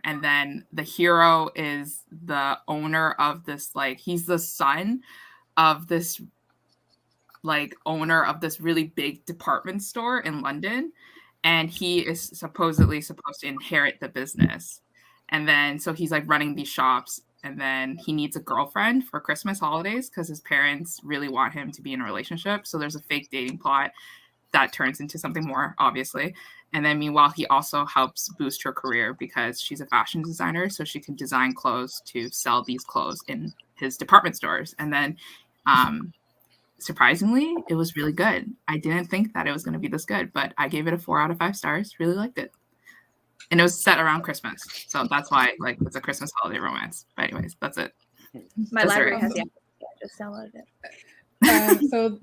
And then the hero is the owner of this, like, he's the son of this, like, owner of this really big department store in London. And he is supposedly supposed to inherit the business. And then, so he's, like, running these shops. And then he needs a girlfriend for Christmas holidays because his parents really want him to be in a relationship. So there's a fake dating plot that turns into something more, obviously. And then meanwhile, he also helps boost her career because she's a fashion designer, so she can design clothes to sell these clothes in his department stores. And then surprisingly, it was really good. I didn't think that it was going to be this good, but I gave it a 4 out of 5 stars. Really liked it. And it was set around Christmas. So that's why, like, it's a Christmas holiday romance. But anyways, that's it. My library has the app. Yeah, just downloaded it. So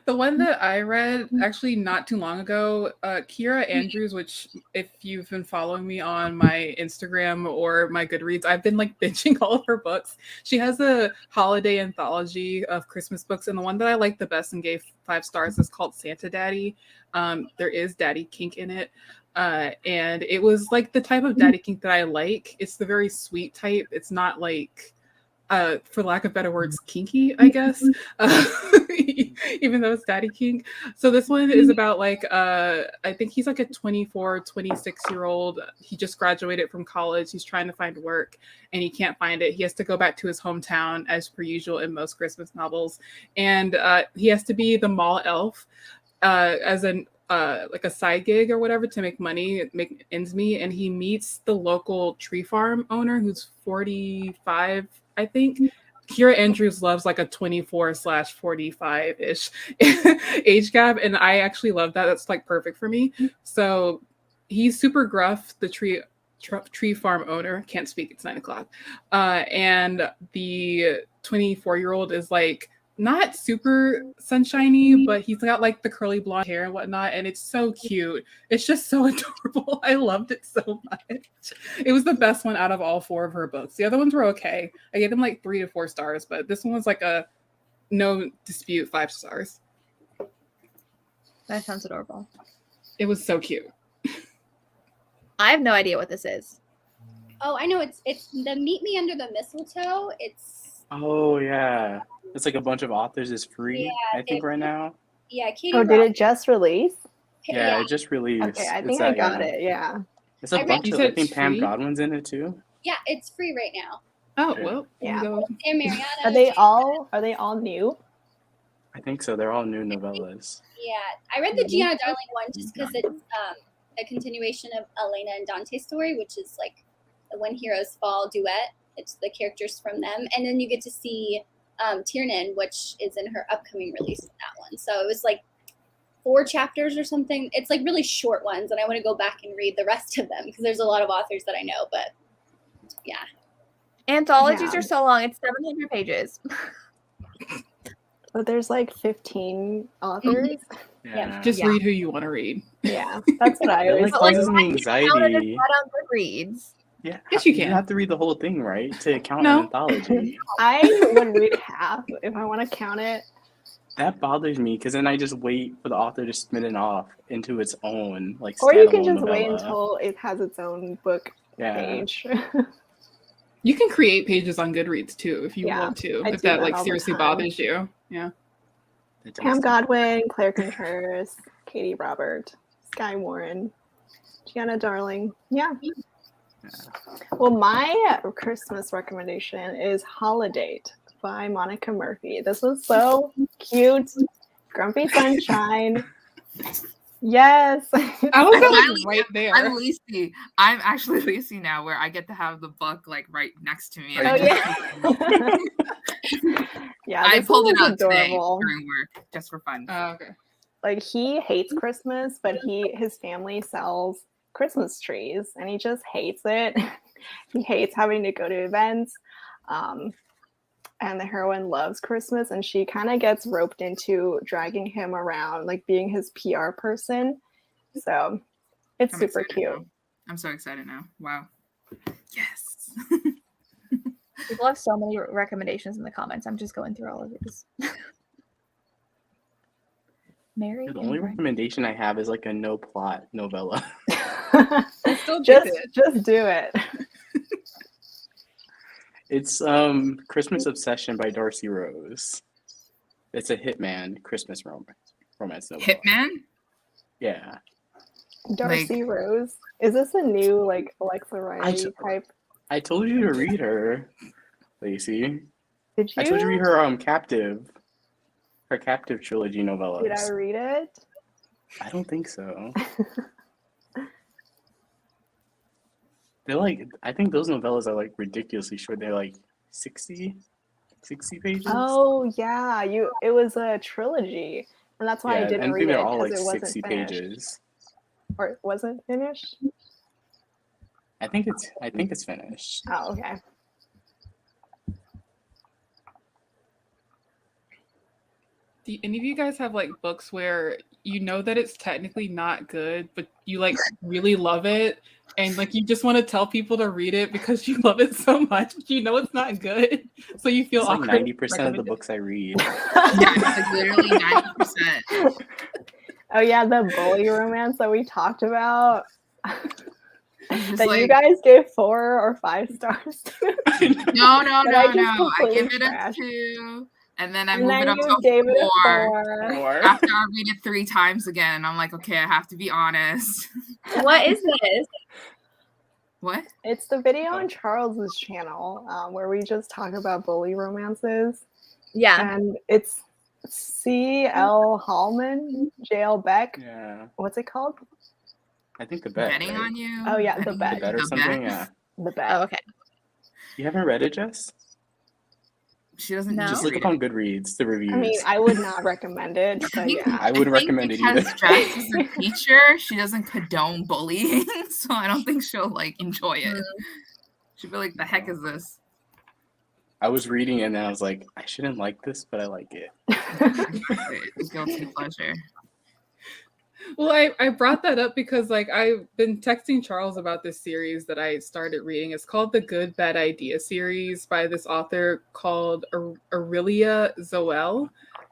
the one that I read actually not too long ago, Kira Andrews, which if you've been following me on my Instagram or my Goodreads, I've been like binging all of her books. She has a holiday anthology of Christmas books, and the one that I liked the best and gave 5 stars is called Santa Daddy. There is daddy kink in it. And it was like the type of daddy kink that I like. It's the very sweet type. It's not like for lack of better words, kinky, I guess, even though it's daddy kink. So this one is about like, I think he's like a 24, 26-year-old. He just graduated from college. He's trying to find work and he can't find it. He has to go back to his hometown as per usual in most Christmas novels. And he has to be the mall elf as an like a side gig or whatever to make money, make ends meet. And he meets the local tree farm owner who's 45, I think. Kira Andrews loves like a 24/45-ish age gap, and I actually love that. That's like perfect for me. So he's super gruff, the tree farm owner. Can't speak, it's 9 o'clock. And the 24-year-old is like not super sunshiny, but he's got like the curly blonde hair and whatnot, and it's so cute. It's just so adorable. I loved it so much. It was the best one out of all 4 of her books. The other ones were okay. I gave them like 3 to 4 stars, but this one was like a no dispute 5 stars. That sounds adorable. It was so cute. I have no idea what this is. Oh, I know. It's the Meet Me Under the Mistletoe. Oh yeah, it's like a bunch of authors is free. I think right now. Yeah, Katie. Oh, did it just release? Yeah, it just released. Okay, I think I got it. Yeah. It's a bunch of. I think Pam Godwin's in it too. Yeah, it's free right now. Oh well, Yeah. And Mariana. Are they all new? I think so. They're all new novellas. Yeah, I read the Gianna Darling one just because it's a continuation of Elena and Dante's story, which is like the When Heroes Fall duet. It's the characters from them, and then you get to see Tiernan, which is in her upcoming release of that one. So it was like 4 chapters or something. It's like really short ones, and I want to go back and read the rest of them because there's a lot of authors that I know. But yeah, anthologies are so long. It's 700 pages. But there's like 15 authors. Yeah. Just read who you want to read. Yeah, that's what I always causes me anxiety. Goodreads. Yeah, yes, you can. You have to read the whole thing, right, to count an anthology. I would read half if I want to count it. That bothers me because then I just wait for the author to spin it off into its own like. Or you can just novella. wait until it has its own book page. You can create pages on Goodreads too if you want to. I If do that that like all the seriously time. bothers you. Yeah. Pam Godwin, Claire Contreras, Katie Robert, Skye Warren, Gianna Darling. Yeah. Well, my Christmas recommendation is Holidate by Monica Murphy. This was so cute. Grumpy Sunshine. Yes. I was right there. I'm Lacey. I'm actually Lacey now, where I get to have the book like right next to me. Oh, yeah. Yeah, I this pulled one it was out today adorable. during work just for fun. Oh, okay. Like he hates Christmas, but his family sells Christmas trees and he just hates it. He hates having to go to events. And the heroine loves Christmas and she kind of gets roped into dragging him around, like being his PR person. So it's I'm super excited cute. now. I'm so excited now. Wow. Yes. People have so many recommendations in the comments. I'm just going through all of these. Mary. The only recommendation I have is like a no plot novella. Just do it. It's Christmas Obsession by Darcy Rose. It's a hitman Christmas romance novella. Hitman? Yeah. Darcy Rose. Is this a new like Alexa Riley type? I told you to read her, Lacey. Did you? I told you to read her her Captive trilogy novellas. Did I read it? I don't think so. They're like, I think those novellas are like ridiculously short. They're like 60 pages. Oh yeah, it was a trilogy, and that's why I didn't read it they're all because like it wasn't 60 finished. pages. Or it wasn't finished. I think it's finished. Oh, okay. Do any of you guys have like books where you know that it's technically not good, but you like really love it, and like you just want to tell people to read it because you love it so much, but you know it's not good, so you feel It's like awkward 90% of the books I read. Yeah, like literally 90%. Oh yeah, the bully romance that we talked about. That like- you guys gave 4 or 5 stars. No. That I just I completely give it a trashed. 2, and then I And move then it up you to gave it a 4. 4. After I read it 3 times again, I'm like, okay, I have to be honest. What is this? What? It's the video on Charles's channel where we just talk about bully romances. Yeah. And it's C.L. Hallman, J.L. Beck. Yeah. What's it called? I think The Bet. Betting right? on you. Oh yeah, The The Bet. Bet or The something. Bet. Yeah. The Bet. Oh, okay. You haven't read it, Jess? She doesn't No. Just need look to up read on Goodreads, the reviews. I mean, I would not recommend it, but yeah. I wouldn't recommend it either. Because Jess is a teacher, she doesn't condone bullying, so I don't think she'll like enjoy it. She'll be like, "The heck is this?" I was reading and then I was like, I shouldn't like this, but I like it. Guilty pleasure. Well, I brought that up because like I've been texting Charles about this series that I started reading. It's called the Good Bad Idea series by this author called Aurelia Zoelle,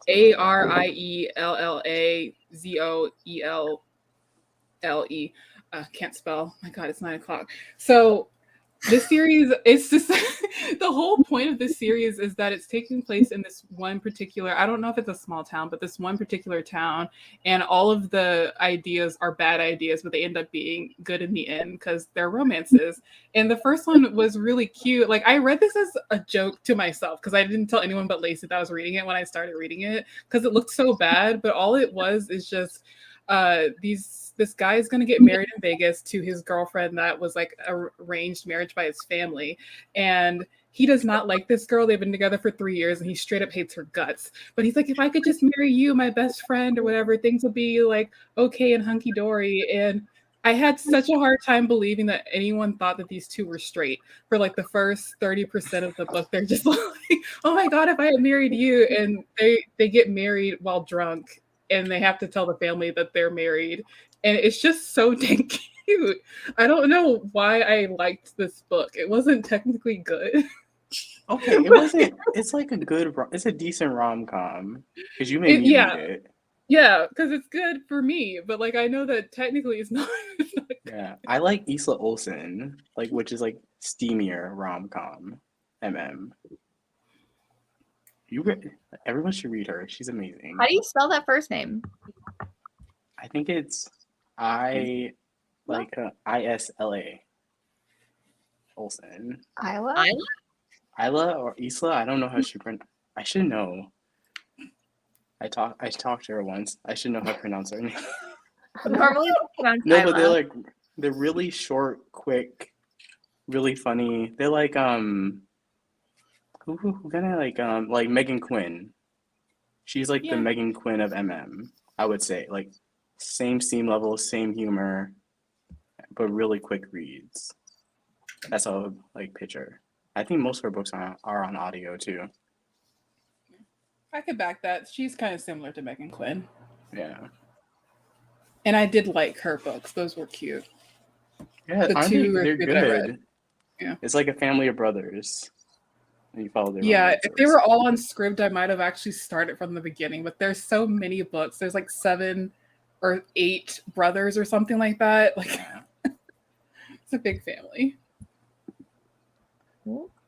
ARIELLAZOELLE. Can't spell. My God, it's 9:00. So This series, it's just the whole point of this series is that it's taking place in this one particular, I don't know if it's a small town, but this one particular town, and all of the ideas are bad ideas, but they end up being good in the end because they're romances. And the first one was really cute. Like, I read this as a joke to myself because I didn't tell anyone but Lacey that I was reading it when I started reading it because it looked so bad, but all it was is just this guy is going to get married in Vegas to his girlfriend that was like arranged marriage by his family. And he does not like this girl. They've been together for 3 years and he straight up hates her guts. But he's like, if I could just marry you, my best friend or whatever, things would be like okay and hunky dory. And I had such a hard time believing that anyone thought that these two were straight. For like the first 30% of the book, they're just like, oh my God, if I had married you. And they get married while drunk and they have to tell the family that they're married. And it's just so dang cute. I don't know why I liked this book. It wasn't technically good. Okay, it wasn't. It's like it's a decent rom-com because you made me read it. Yeah, because it's good for me, but like I know that technically it's not. Yeah, I like Isla Olsen, like which is like steamier rom-com. Everyone should read her. She's amazing. How do you spell that first name? I think it's Isla Olsen. Isla or Isla? I don't know how she pronounce. I should know. I talked to her once. I should know how to pronounce her name. Normally, no, but they're really short, quick, really funny. They're like who kind of like Megan Quinn. She's like the Megan Quinn of I would say, like same steam level, same humor, but really quick reads. That's how I would like picture. I think most of her books are on audio too. I could back that. She's kind of similar to Megan Quinn. Yeah. And I did like her books. Those were cute. Yeah, they're good. Yeah. It's like a family of brothers. And you follow their if they were all on script, I might have actually started from the beginning, but there's so many books. There's like 7 or 8 brothers or something like that. Like it's a big family.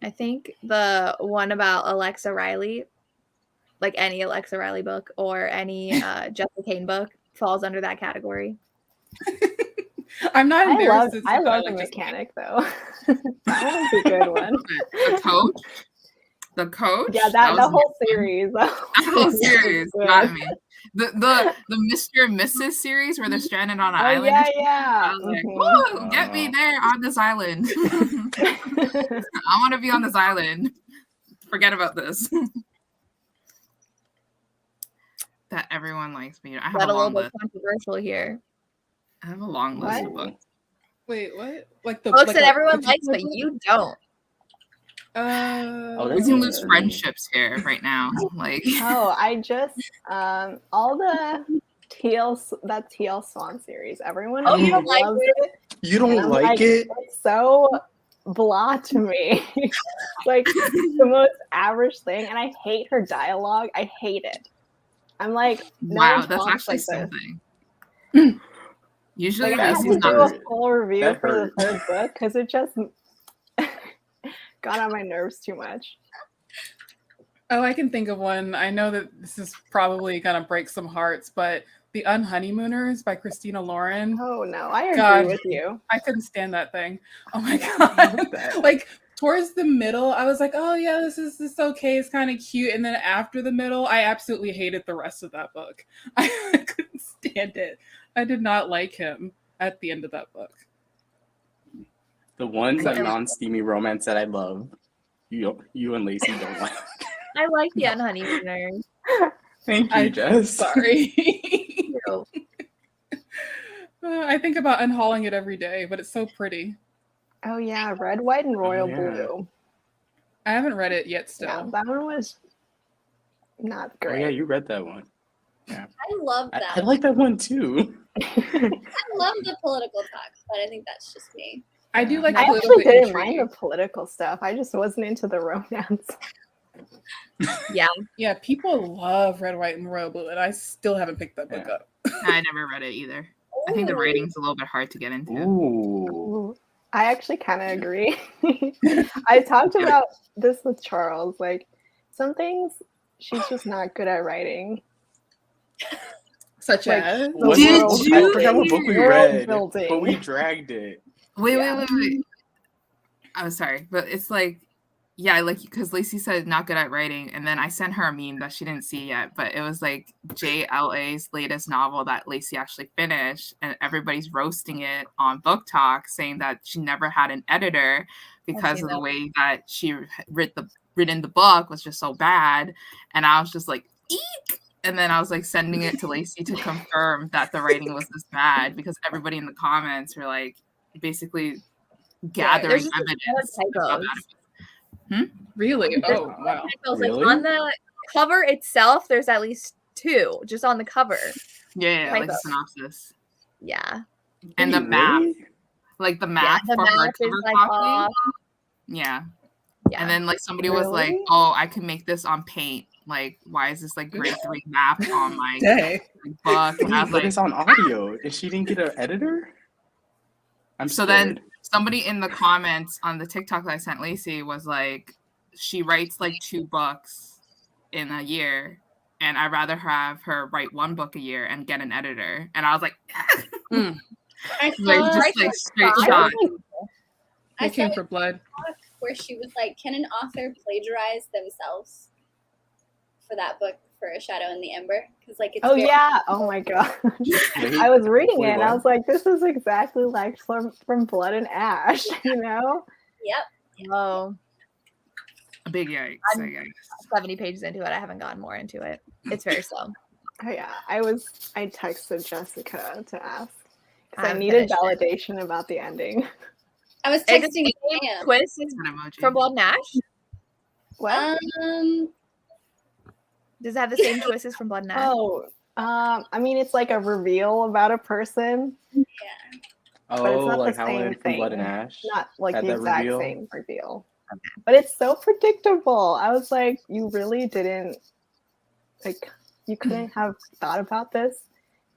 I think the one about Alexa Riley, like any Alexa Riley book or any Jessica Kane book, falls under that category. I'm not embarrassed. I love The Mechanic though. That was a good one. The Coach? The Coach? Yeah, the whole series. The whole series got me. The Mr. and Mrs. series where they're stranded on an island. Yeah. I was like, whoa, get me there on this island. I want to be on this island. Forget about this. That everyone likes me. I have a long list. Controversial here. I have a long list of books. Wait, what? Like the books that everyone likes, but you don't. We can lose friendships here right now. Like, I just all the TL Swan series. Everyone you don't like it. You don't like it? It's so blah to me. Like the most average thing, and I hate her dialogue. I hate it. I'm like, wow, that's actually something. Usually, like, I have to do a full review for the third book because it just got on my nerves too much. Oh, I can think of one. I know that this is probably gonna break some hearts, but The Unhoneymooners by Christina Lauren. Oh no, I agree with you. I couldn't stand that thing. Oh my God. Like towards the middle, I was like, oh yeah, this is okay. It's kind of cute. And then after the middle, I absolutely hated the rest of that book. I couldn't stand it. I did not like him at the end of that book. The ones that non-steamy romance that I love, you and Lacey don't like. I like The Unhoneymooners. Thank you, Jess. Sorry. I think about unhauling it every day, but it's so pretty. Oh yeah, Red, White, and Royal Blue. I haven't read it yet still. Yeah, that one was not great. Oh yeah, you read that one. Yeah. I love that. I like that one too. I love the political talk, but I think that's just me. I do like. I actually didn't mind the political stuff. I just wasn't into the romance. Yeah. People love Red, White, and Royal Blue, and I still haven't picked that book up. I never read it either. I think the writing's a little bit hard to get into. Ooh. I actually kind of agree. I talked about this with Charles. Like, some things she's just not good at writing. Such like, as? I forgot what book we read, building. but we dragged it. Wait. I'm sorry, but it's like, yeah, like, because Lacey said not good at writing, and then I sent her a meme that she didn't see yet, but it was like JLA's latest novel that Lacey actually finished, and everybody's roasting it on Book Talk, saying that she never had an editor because of the way that she written the book was just so bad, and I was just like, eek! And then I was like sending it to Lacey to confirm that the writing was this bad, because everybody in the comments were like basically gathering evidence about it. Really? Oh, wow. Like on the cover itself, there's at least 2 just on the cover. Yeah, like a synopsis. Yeah. And the map. Like the map the for map her is, cover like, copy. off. Yeah. Yeah. And then like somebody was like, oh, I can make this on Paint. Like, why is this like grade 3 map on my book? And I was But like, it's on audio. And she didn't get an editor? Then somebody in the comments on the TikTok that I sent Lacey was like, she writes like 2 books in a year, and I'd rather have her write 1 book a year and get an editor. And I was like, I like, saw just like straight shot. They came for blood. Where she was like, can an author plagiarize themselves for that book, for A Shadow in the Ember? Because like, it's Oh my god. I was reading it and I was like, this is exactly like from Blood and Ash, you know? Yep. Oh. A big yikes. I'm 70 pages into it. I haven't gotten more into it. It's very slow. Oh yeah. I texted Jessica to ask because I haven't needed finished it. validation about the ending. I was Is it texting the same Sam. twist from Blood and Ash? What? Does it have the same twist as from Blood and Ash? I mean, it's like a reveal about a person. Yeah. But it's not like the how same in thing. Blood and Ash Not like had the that exact reveal? same reveal. But it's so predictable. I was like, you really didn't, like, you couldn't have thought about this.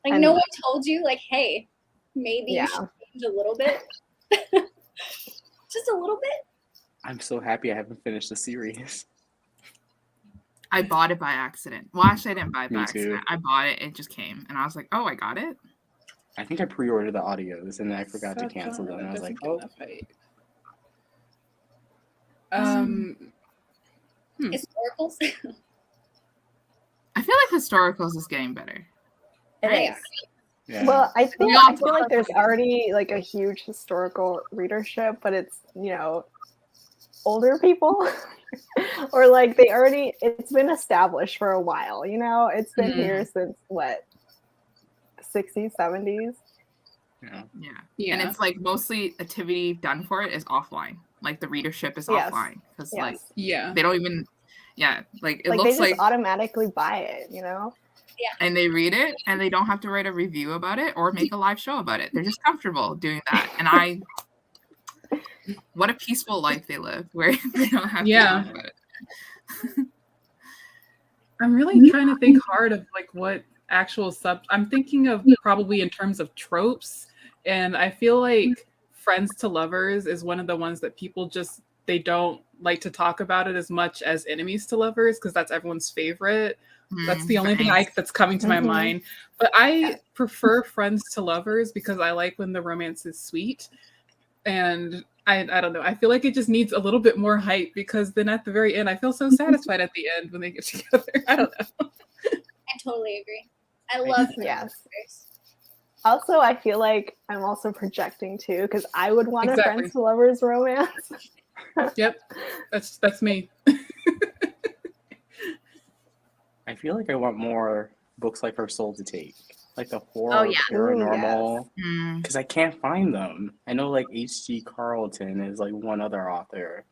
Like, And- no one told you, like, hey, maybe Yeah. you should change a little bit. Just a little bit. I'm so happy I haven't finished the series. I bought it by accident. Well, actually, I didn't buy it by Me accident. too. I bought it. It just came. And I was like, oh, I got it. I think I pre-ordered the audios and then I forgot to cancel them. And I was like, oh. Historicals? I feel like historicals is getting better. It is. Yeah. Well, I We feel all like there's already like a huge historical readership, but it's, you know, older people or like it's been established for a while, you know? It's been here since what, 60s, 70s? Yeah. And it's like mostly activity done for it is offline. Like the readership is Yes. offline. Because Yes. like Yeah. they don't even like it Like they looks just like automatically buy it, you know? and they read it and they don't have to write a review about it or make a live show about it. They're just comfortable doing that. And what a peaceful life they live where they don't have to talk about it. I'm really trying to think hard of like what actual I'm thinking of probably in terms of tropes, and I feel like friends to lovers is one of the ones that people they don't like to talk about it as much as enemies to lovers because that's everyone's favorite. That's the only thing that's coming to my mind. But I prefer friends to lovers because I like when the romance is sweet. And I don't know. I feel like it just needs a little bit more hype because then at the very end, I feel so satisfied at the end when they get together. I don't know. I totally agree. I love Yes. Also, I feel like I'm also projecting too because I would want a friends to lovers romance. Yep, that's me. I feel like I want more books like Her Soul to Take, like the horror, paranormal, because I can't find them. I know like H.G. Carlton is like one other author,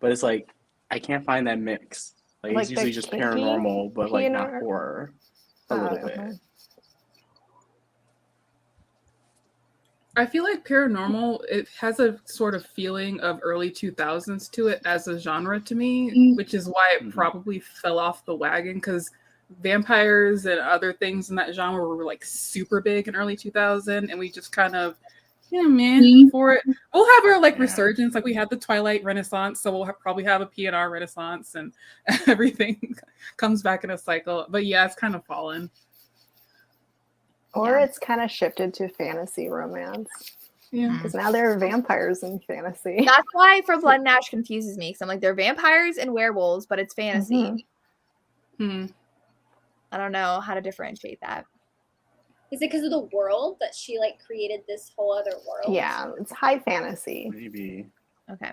but it's like I can't find that mix. Like it's usually just paranormal, but like not horror. A little bit. I feel like paranormal, it has a sort of feeling of early 2000s to it as a genre to me, which is why it probably fell off the wagon because vampires and other things in that genre were like super big in early 2000, and we just kind of Yeah, man. For it, we'll have our like resurgence. Like we had the Twilight Renaissance, so we'll probably have a PNR Renaissance, and everything comes back in a cycle. But yeah, it's kind of fallen. Or it's kind of shifted to fantasy romance. Yeah, because now there are vampires in fantasy. That's why For Blood and Ash confuses me. Because I'm like, they're vampires and werewolves, but it's fantasy. Mm-hmm. I don't know how to differentiate that. Is it because of the world that she like created this whole other world? Yeah, it's high fantasy. Maybe. Okay.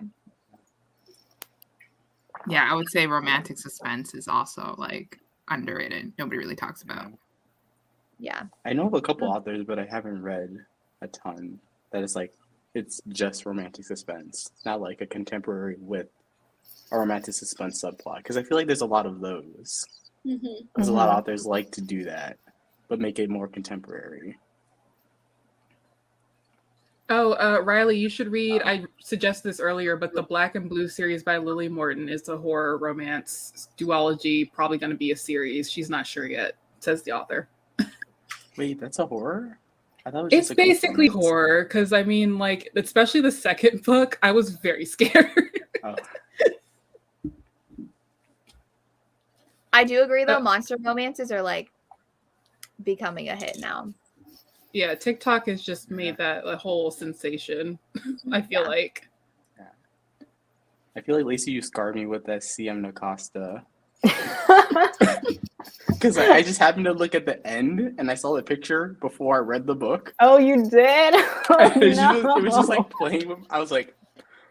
Yeah, I would say romantic suspense is also like underrated. Nobody really talks about. Yeah. I know of a couple authors, but I haven't read a ton that is like it's just romantic suspense, not like a contemporary with a romantic suspense subplot. Because I feel like there's a lot of those. Because a lot of authors like to do that, but make it more contemporary. Oh, Riley, you should read, I suggested this earlier, but the Black and Blue series by Lily Morton is a horror romance duology, probably going to be a series. She's not sure yet, says the author. Wait, that's a horror? I thought it was It's just a basically romance. horror, because I mean, like, especially the second book, I was very scared. Oh. I do agree, though. Monster romances are, like, becoming a hit now. Yeah, TikTok has just made that a whole sensation, I feel like. I feel like, Lacey, you scarred me with that CM Nacosta. Because I just happened to look at the end, and I saw the picture before I read the book. Oh, you did? Oh, it was just like playing with, I was like,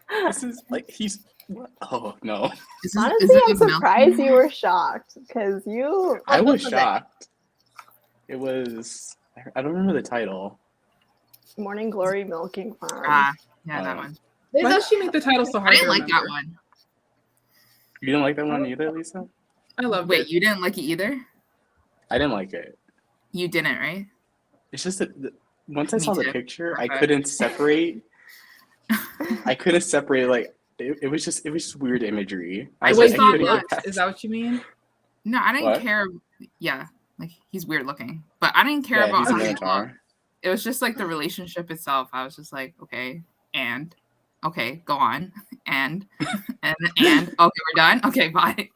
this is like, he's, what? Oh, no. Honestly, I'm surprised you were shocked, because you... I was shocked. It was, I don't remember the title. Morning Glory Milking Farm. Yeah, that one. Why does she make the title so hard I to didn't like remember? that one. You didn't like that one either, Lisa? I love Wait, you didn't like it either? I didn't like it. You didn't, right? It's just that once I Me saw the too. picture, I Okay. couldn't separate. Like it was just weird imagery. Wait, couldn't he get was. past- Is that what you mean? No, I didn't What? care. Yeah, like he's weird looking, but I didn't care Yeah, about he's a how he Minotaur. looked. It was just like the relationship itself. I was just like, okay, go on, and okay, we're done. Okay, bye.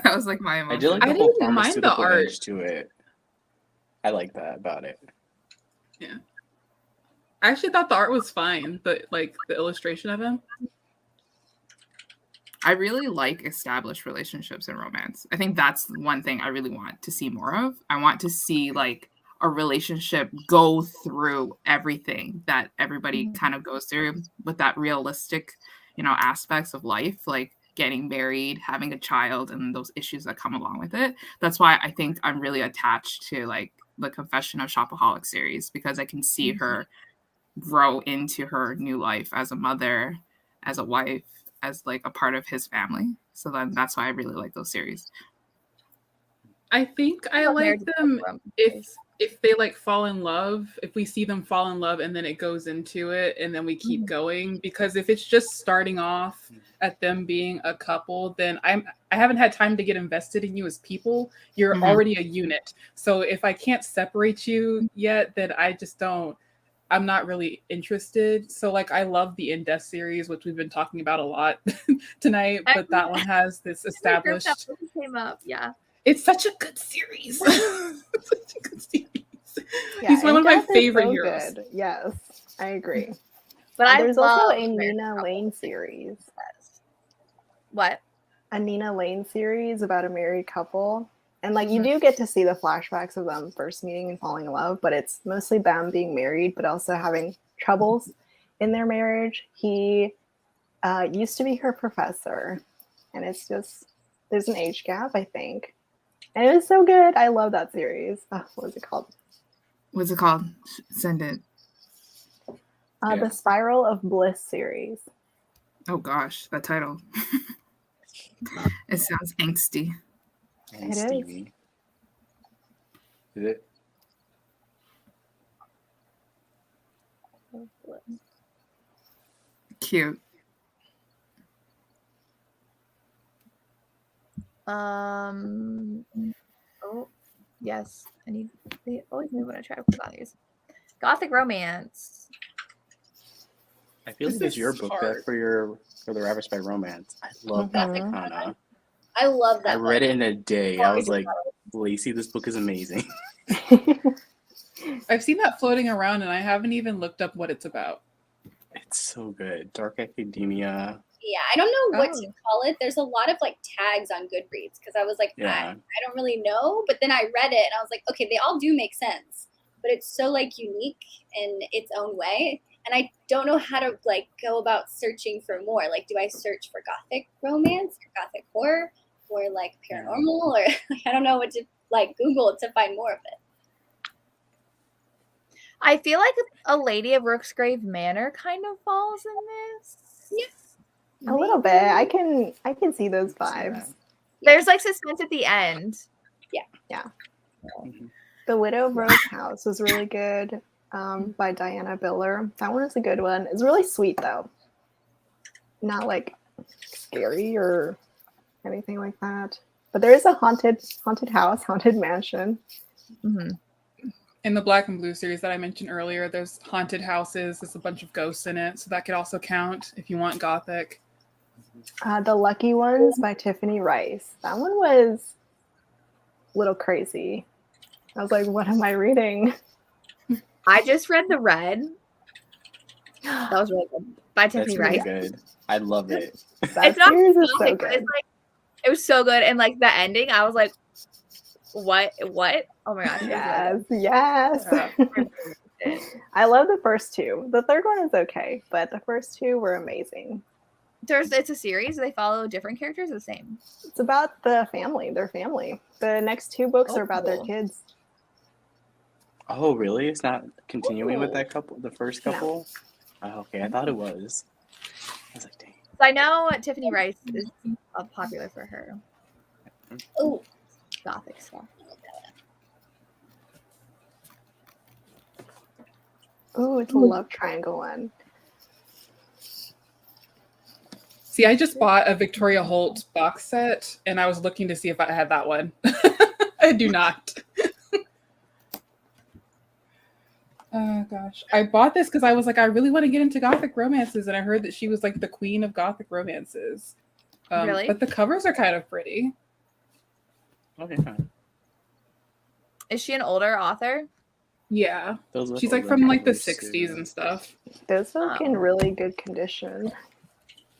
That was like my I emotion. did like the I whole didn't mind the pharmaceutical art. edge to it. I like that about it. Yeah. I actually thought the art was fine, but like the illustration of him. I really like established relationships in romance. I think that's one thing I really want to see more of. I want to see like a relationship go through everything that everybody kind of goes through with that realistic, aspects of life, like getting married, having a child, and those issues that come along with it. That's why I think I'm really attached to like the Confession of Shopaholic series, because I can see her grow into her new life as a mother, as a wife, as like a part of his family. So then that's why I really like those series. I think I like them if they like fall in love, if we see them fall in love and then it goes into it and then we keep going. Because if it's just starting off at them being a couple, then I haven't had time to get invested in you as people. You're already a unit. So if I can't separate you yet, then I'm not really interested. So like I love the In Death series, which we've been talking about a lot tonight, but that one has this established. Came up, yeah. It's such a good series. Such a good series. Yeah, He's one of my In Death is favorite so heroes. good. Yes, I agree. But There's love also a Married Nina Lane series. What? A Nina Lane series about a married couple. And like you do get to see the flashbacks of them first meeting and falling in love, but it's mostly them being married, but also having troubles in their marriage. He used to be her professor, and it's just there's an age gap, I think. And it was so good. I love that series. What was it called? What's it called? Send it. The Spiral of Bliss series. Oh gosh, that title. It sounds angsty. And It is. Stevie. Is it? Cute. Oh, yes. They always knew when I try to put on these. Gothic romance. I feel like it's your book that for the Rapid Spy Romance. I love Gothic Hana. I love that. I read it in a day. I was like, Lacey, this book is amazing. I've seen that floating around and I haven't even looked up what it's about. It's so good. Dark academia. Yeah, I don't know what to call it. There's a lot of like tags on Goodreads because I was like, I don't really know. But then I read it and I was like, okay, they all do make sense, but it's so like unique in its own way. And I don't know how to like go about searching for more. Like, do I search for Gothic romance or Gothic horror or like paranormal or like, I don't know what to like Google to find more of it. I feel like a Lady of Rooksgrave Manor kind of falls in this. Yes. A little bit. I can see those vibes. There's like suspense at the end. Yeah. The Widow of Rose House was really good, by Diana Biller. That one was a good one. It's really sweet though. Not like scary or anything like that. But there is a haunted house, haunted mansion. Mm-hmm. In the Black and Blue series that I mentioned earlier, there's haunted houses. There's a bunch of ghosts in it, so that could also count if you want Gothic. The Lucky Ones by Tiffany Rice. That one was a little crazy. I was like, what am I reading? I just read The Red. That was really good. By Tiffany Rice. Really good. I love it. That series is so good. It's like, it was so good. And like the ending, I was like, what? Oh my gosh. Yes. I love the first two. The third one is okay, but the first two were amazing. It's a series. They follow different characters or the same? It's about their family. The next two books are about their kids. Oh, really? It's not continuing with that couple, the first couple? No. Oh, okay, I thought it was. I was like, dang. I know Tiffany Rice is popular for her. Oh, Gothic stuff. Oh, it's a love triangle one. See, I just bought a Victoria Holt box set, and I was looking to see if I had that one. I do not. Oh, gosh. I bought this because I was like, I really want to get into Gothic romances, and I heard that she was like the queen of Gothic romances. Really? But the covers are kind of pretty. Okay. Is she an older author? Yeah. She's like from like the 60s and stuff. Those look in really good condition.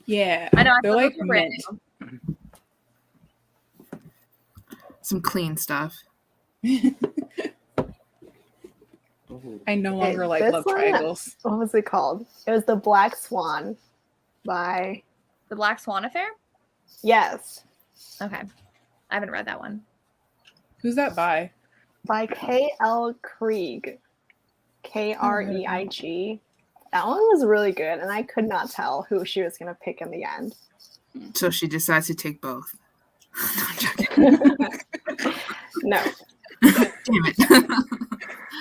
Yeah. I know. They're like brand mint. Some clean stuff. I no longer like This love one, triangles. What was it called? It was The Black Swan by... The Black Swan Affair? Yes. Okay. I haven't read that one. Who's that by? By K.L. Krieg. Kreig. That one was really good, and I could not tell who she was going to pick in the end. So she decides to take both. No, I'm joking. No. Damn it.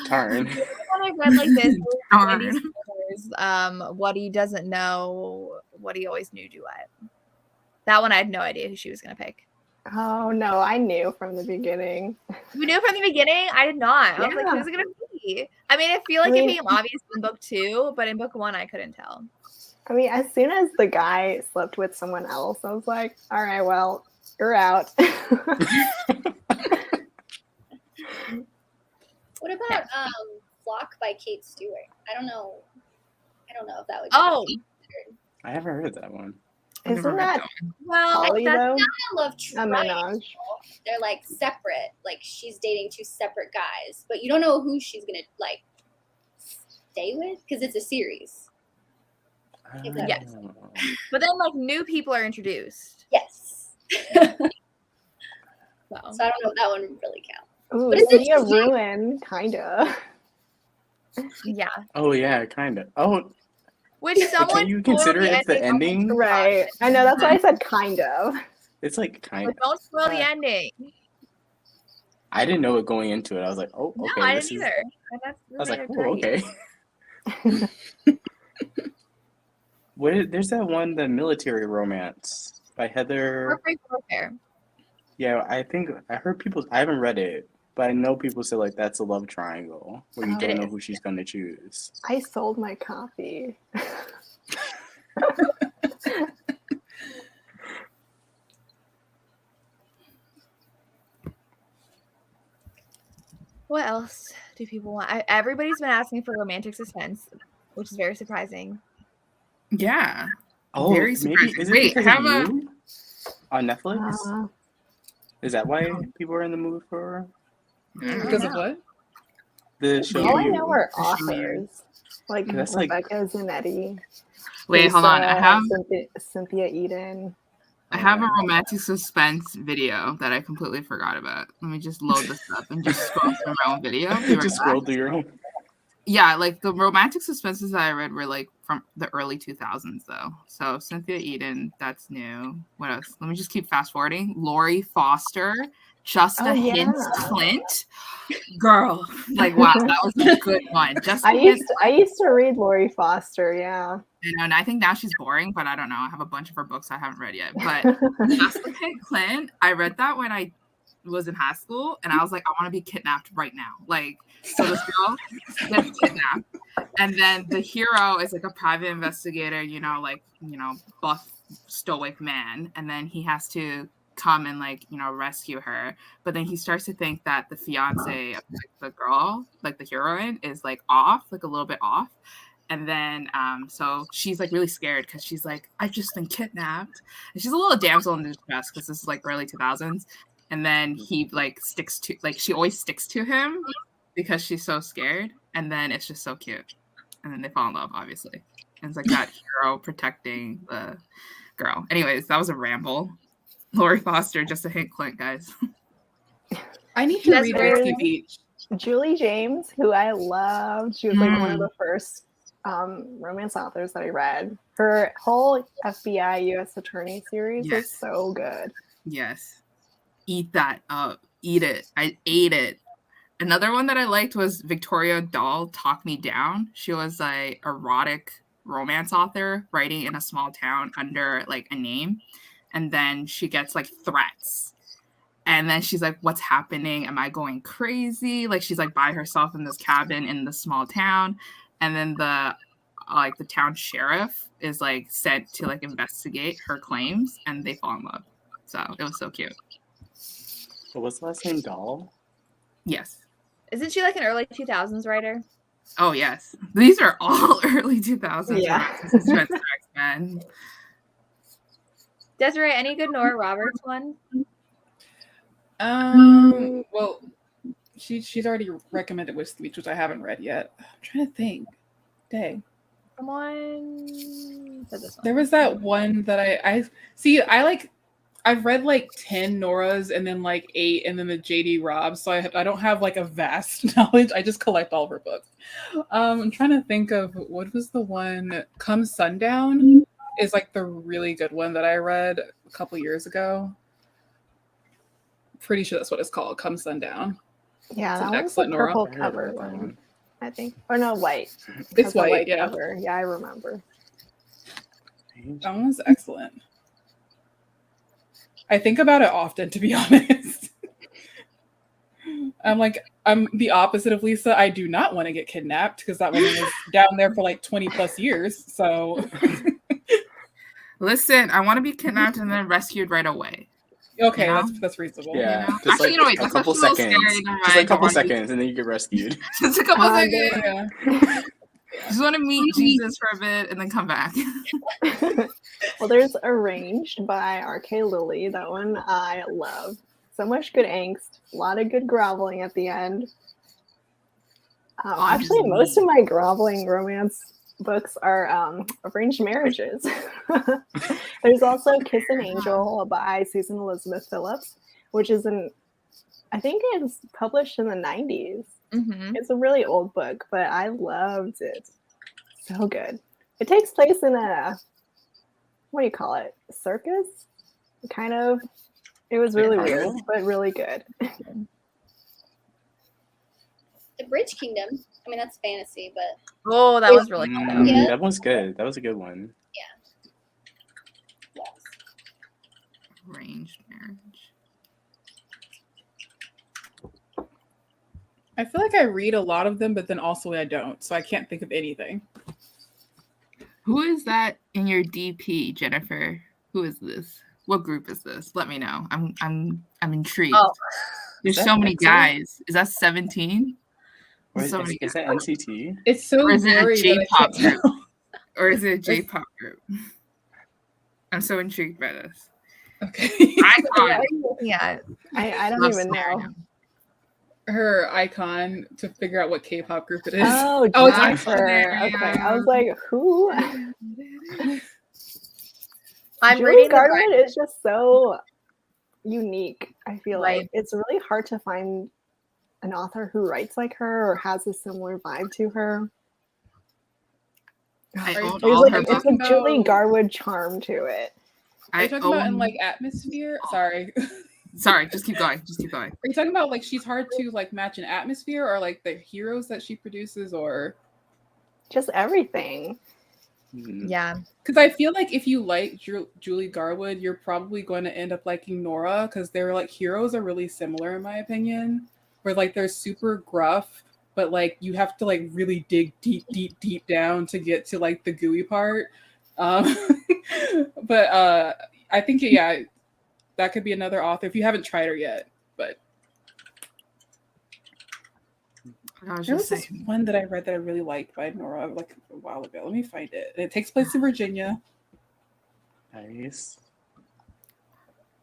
Darn. When I read like this, Darn. What He Doesn't Know, What He Always Knew duet. That one I had no idea who she was going to pick. Oh, no, I knew from the beginning. You knew from the beginning? I did not. I was like, who's it going to be? I mean, I feel like it became obvious in book 2, but in book 1, I couldn't tell. I mean, as soon as the guy slept with someone else, I was like, all right, well, you're out. what about Flock by Kate Stewart? I don't know if that would. Oh, I haven't heard that one. Isn't that well? Holly, that's though? not a love triangle. menage. They're like separate. Like she's dating 2 separate guys, but you don't know who she's gonna like stay with because it's a series. Yes, but then like new people are introduced. Yes. So I don't know if that one would really count. Ooh, But it's City of interesting. Ruin, kinda. Yeah. Oh yeah, kind of. Oh, Which someone can you consider it the ending? Right. I know, that's why I said kind of. It's like kind But of. don't spoil the ending. I didn't know it going into it. I was like, oh, okay. No, I this didn't is... either. And that's I was like, really oh, okay. There's that one, the military romance by Heather. Warfare. Yeah, I think I heard people. I haven't read it, but I know people say like that's a love triangle where you Oh. don't It know is. who she's gonna choose. I sold my copy. What else do people want? Everybody's been asking for romantic suspense, which is very surprising. Yeah. Oh, Very maybe surprising. is it Wait, because have of a you on Netflix? Is that why people are in the mood for? Because of what? The show. All I You. know are The show you. authors, like That's like. Rebecca Zanetti. Wait, hold on. I have Cynthia Eden. I have a romantic suspense video that I completely forgot about. Let me just load this up and just scroll through my own video. Be right Just back. scroll through your own. Yeah, like the romantic suspenses that I read were like from the early 2000s though. So Cynthia Eden, that's new. What else? Let me just keep fast forwarding. Laurie Foster, Just a Hint Clint. Girl, like wow, that was a good one. Just a Hint. I used to read Laurie Foster, yeah. You know, and I think now she's boring, but I don't know. I have a bunch of her books I haven't read yet. But Just a Hint Clint, I read that when I was in high school, and I was like, I want to be kidnapped right now. Like, so this girl gets kidnapped, and then the hero is like a private investigator, buff, stoic man, and then he has to come and rescue her. But then he starts to think that the fiance of the girl, like the heroine, is like off, like a little bit off. And then, so she's like really scared because she's like, I've just been kidnapped. And she's a little damsel in distress because this is like early 2000s. And then he she always sticks to him because she's so scared. And then it's just so cute. And then they fall in love, obviously. And it's like that hero protecting the girl. Anyways, that was a ramble. Laurie Foster, Just a Hint Clint, guys. I need to read Whiskey Beach. Julie James, who I loved. She was like one of the first romance authors that I read. Her whole FBI U.S. Attorney series was so good. Yes. Eat that up. Eat it. I ate it. Another one that I liked was Victoria Dahl, Talk Me Down. She was an erotic romance author writing in a small town under like a name. And then she gets like threats. And then she's like, what's happening? Am I going crazy? Like she's like by herself in this cabin in the small town. And then the town sheriff is like sent to like investigate her claims, and they fall in love. So it was so cute. What was the last name? Dahl? Yes. Isn't she like an early 2000s writer? Oh yes. These are all early 2000s. Yeah. Man. Desiree, any good Nora Roberts one? Well, she's already recommended Whiskey Beach, which I haven't read yet. I'm trying to think. Dang. Someone said this one. There was that one that I see. I've read like 10 Noras and then like 8 and then the JD Robb. So I don't have like a vast knowledge. I just collect all of her books. I'm trying to think of what was the one. Come Sundown is like the really good one that I read a couple years ago. Pretty sure that's what it's called. Come Sundown. Yeah, it's that an one's excellent the purple Nora. cover one, I think. Or no, white. It's white, white yeah. cover. Yeah, I remember. That one was excellent. I think about it often, to be honest. I'm the opposite of Lisa. I do not want to get kidnapped because that woman was down there for like 20 plus years. So listen, I want to be kidnapped and then rescued right away. Okay, you know? that's reasonable. Yeah, You know? just Actually, like a couple seconds. Just like a couple seconds, seconds, and then you get rescued. Just a couple seconds. Yeah. Just want to meet Jesus for a bit and then come back. Well, there's Arranged by R.K. Lilly. That one I love. So much good angst. A lot of good groveling at the end. Actually, most of my groveling romance books are arranged marriages. There's also Kiss an Angel by Susan Elizabeth Phillips, which is I think it's published in the 90s. Mm-hmm. It's a really old book, but I loved it. So good. It takes place in a, what do you call it? Circus? Kind of. It was really weird, but really good. The Bridge Kingdom. I mean, that's fantasy, but oh, that was really good. Yeah. That one's good. That was a good one. Yeah. Arranged marriage. I feel like I read a lot of them, but then also I don't. So I can't think of anything. Who is that in your DP, Jennifer? Who is this? What group is this? Let me know. I'm intrigued. Oh. There's so many guys. Is that 17? Or is, So is, many is that guys. NCT? It's so Or is it a blurry that I J-pop can't group? Or is it a J-pop group? I'm so intrigued by this. Okay. What are you looking at? I don't Love even know. scenario. Her icon to figure out what K-pop group it is. Oh, it's Jennifer. Okay, I was like, who? I'm Julie reading the Garland is just so unique. I feel Right. like it's really hard to find an author who writes like her or has a similar vibe to her. I own There's all like her it's books. a Julie Garwood charm to it. Are you talking about in own- like atmosphere? Sorry. Sorry, just keep going. Just keep going. Are you talking about like she's hard to like match an atmosphere, or like the heroes that she produces, or just everything? Yeah. Because I feel like if you like Julie Garwood, you're probably going to end up liking Nora, because their like heroes are really similar in my opinion. Where like they're super gruff, but like you have to like really dig deep down to get to like the gooey part. But I think that could be another author if you haven't tried her yet. But there was this one that I read that I really liked by Nora like a while ago. Let me find it. And it takes place in Virginia. Nice.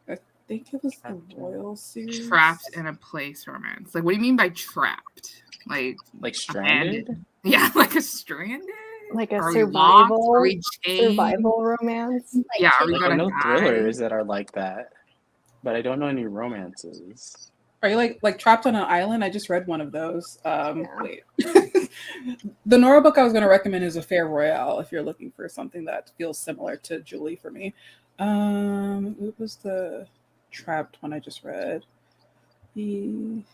I think it was the Royal Series. Trapped in a place romance. Like, what do you mean by trapped? Like stranded? abandoned? Yeah, like a stranded? Like a Are we lost? survival Are we chained? survival romance. Yeah, are we I gonna know die? thrillers that are like that, but I don't know any romances. Are you like trapped on an island? I just read one of those. Wait. The Nora book I was going to recommend is Affair Royale if you're looking for something that feels similar to Julie for me. What was the trapped one I just read? Did you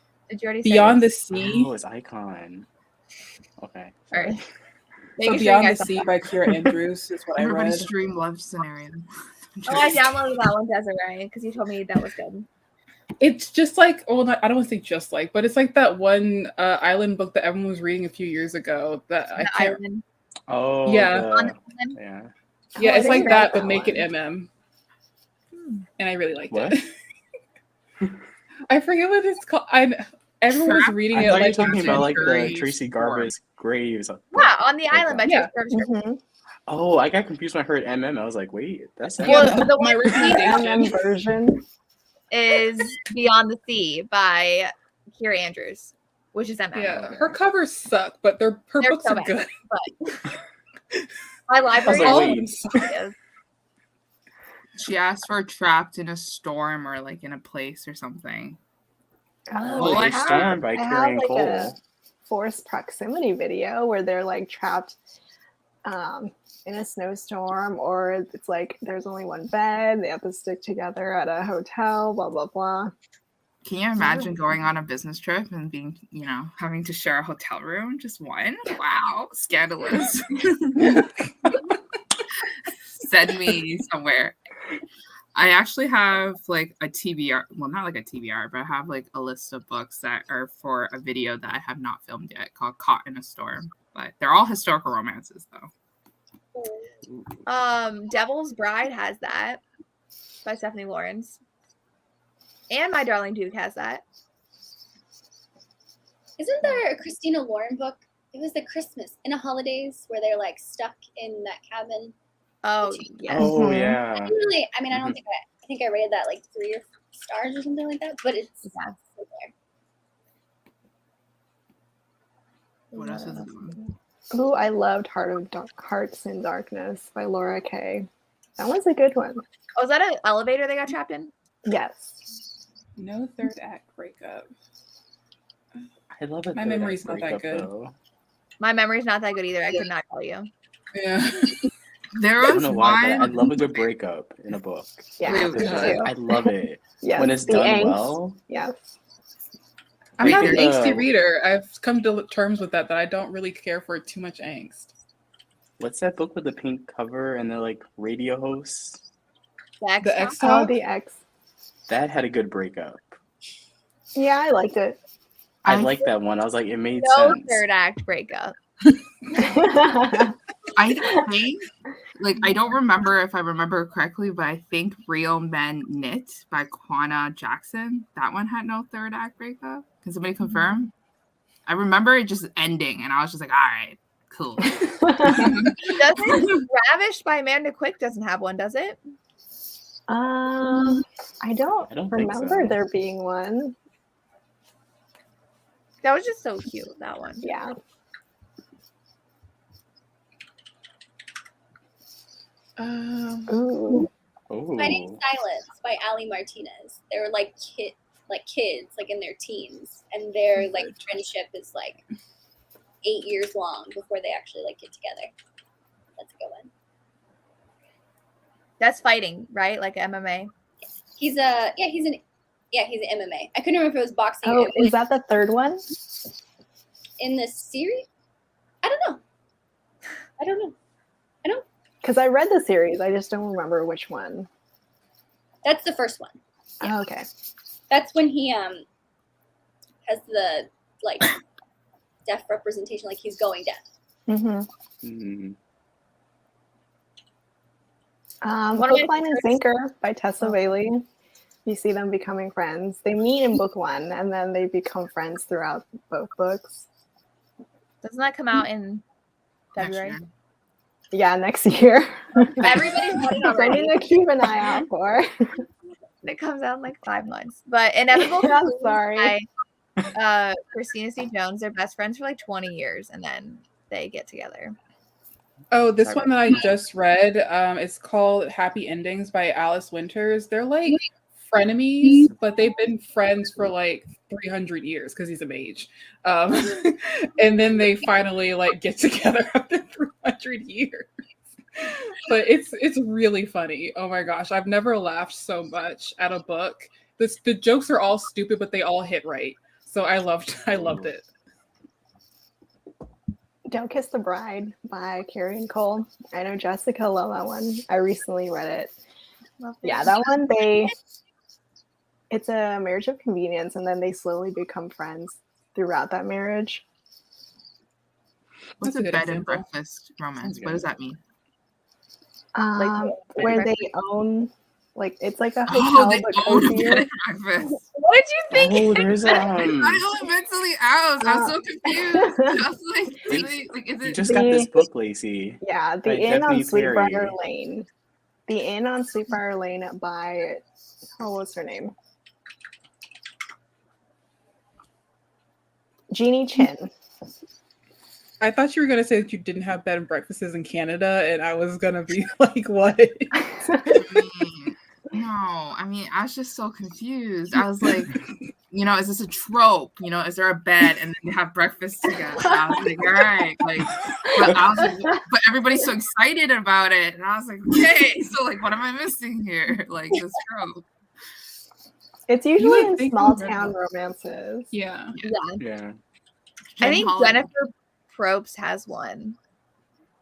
already say Beyond the this? Sea. Oh, it's Icon. Okay. All right. So Making sure you Beyond the guys Sea saw by that. Kira Andrews is what I read. Everybody's dream love scenario. Oh, I downloaded that one, Desiree, because you told me that was good. It's just like, well, I don't want to say just like, but it's like that one island book that everyone was reading a few years ago. That I can't. Island. Oh, Yeah. yeah. Yeah, Oh, it's I like didn't that, read but that make one. it MM. And I really liked What? it. I forget what it's called. Everyone was reading I it thought you were like talking about like the Graves Tracy Garvis Graves. Yeah, on the island by Yeah. Tracy Garvis. Oh, I got confused when I heard MM. I was like, wait, that's Well, MM. the My one recommendation. version is Beyond the Sea by Kira Andrews, which is MM. Yeah, her covers suck, but her They're books so are bad, good. but my library like, All wait. of them suck. is. She asked for trapped in a storm or like in a place or something. Oh, Voyer Storm by Kieran like Cole. a forced proximity video where they're like trapped in a snowstorm, or it's like there's only one bed, they have to stick together at a hotel, blah blah blah. Can you imagine going on a business trip and being, having to share a hotel room? Just one? Wow, scandalous. Send me somewhere. I actually have like a TBR, well, not like a TBR, but I have like a list of books that are for a video that I have not filmed yet called Caught in a Storm. But they're all historical romances though. Devil's Bride has that by Stephanie Lawrence. And My Darling Duke has that. Isn't there a Christina Lauren book? It was the Christmas in a Holidays where they're like stuck in that cabin. Oh, yes. Oh, yeah. I don't think I think I rated that like 3 or 4 stars or something like that, but it's still there. What else is it? Ooh, I loved Hearts in Darkness by Laura Kay. That one's a good one. Oh, is that an elevator they got trapped in? Yes. No third act breakup. I love it. My memory's not that good. Though. My memory's not that good either. I could not tell you. Yeah. There I don't was know why, one. but I love a good breakup in a book. Yeah, I love it. Yes, When it's the done angst. well. Yes. I'm not an Like, angsty reader. I've come to terms with that I don't really care for too much angst. What's that book with the pink cover and they're like radio hosts? The X Oh, Talk? the X. That had a good breakup. Yeah, I liked it. I liked that one. I was like, it made No sense. third act breakup. I think like I don't remember if I remember correctly, but I think Real Men Knit by Kwana Jackson. That one had no third act breakup. Can somebody confirm? I remember it just ending, and I was just like, all right, cool. Doesn't Ravished by Amanda Quick doesn't have one, does it? I don't remember so. there being one. That was just so cute, that one. Yeah. Ooh. Fighting Silence by Ali Martinez. They were like kids, like in their teens, and their like friendship is like 8 years long before they actually like get together. That's a good one. That's fighting, right? Like MMA. He's an MMA. I couldn't remember if it was boxing. Oh, is that the third one? In the series? I don't know. Because I read the series, I just don't remember which one. That's the first one. Yeah. Oh, okay. That's when he has the like deaf representation, like he's going deaf. Hook, Line, and Sinker by Tessa Bailey. You see them becoming friends. They meet in book one, and then they become friends throughout both books. Doesn't that come out in February? Yeah, next year. Everybody's wanting something to keep an eye out for. It comes out in like 5 months. But Inevitable I'm sorry. by Christina C. Jones. They're best friends for like 20 years, and then they get together. Oh, this one that I just read, it's called Happy Endings by Alice Winters. They're like frenemies, but they've been friends for like 300 years because he's a mage. And then they finally like get together after 300 years. But it's really funny. Oh my gosh, I've never laughed so much at a book. The jokes are all stupid, but they all hit right. So I loved it. Don't Kiss the Bride by Carrie and Cole. I know Jessica loved that one. I recently read it. Yeah, that one, it's a marriage of convenience, and then they slowly become friends throughout that marriage. What's a bed and breakfast romance? What does that mean? Where they own, like, it's like a hotel. They own a bed and breakfast. What did you think? Oh, there's I only mentally out. I'm so confused. I was like, is it? You just got this book, Lacey. Yeah, The Inn on Sweetbriar Lane. The Inn on Sweetbriar Lane by, what's her name? Jeannie Chin. I thought you were gonna say that you didn't have bed and breakfasts in Canada, and I was gonna be like, "What?" No, I mean, I was just so confused. I was like, is this a trope? Is there a bed and then they have breakfast together? I was like, all right, but everybody's so excited about it, and I was like, okay, so like, what am I missing here? Like this trope. It's usually in small town romances. Yeah. I think Jennifer Probst has one,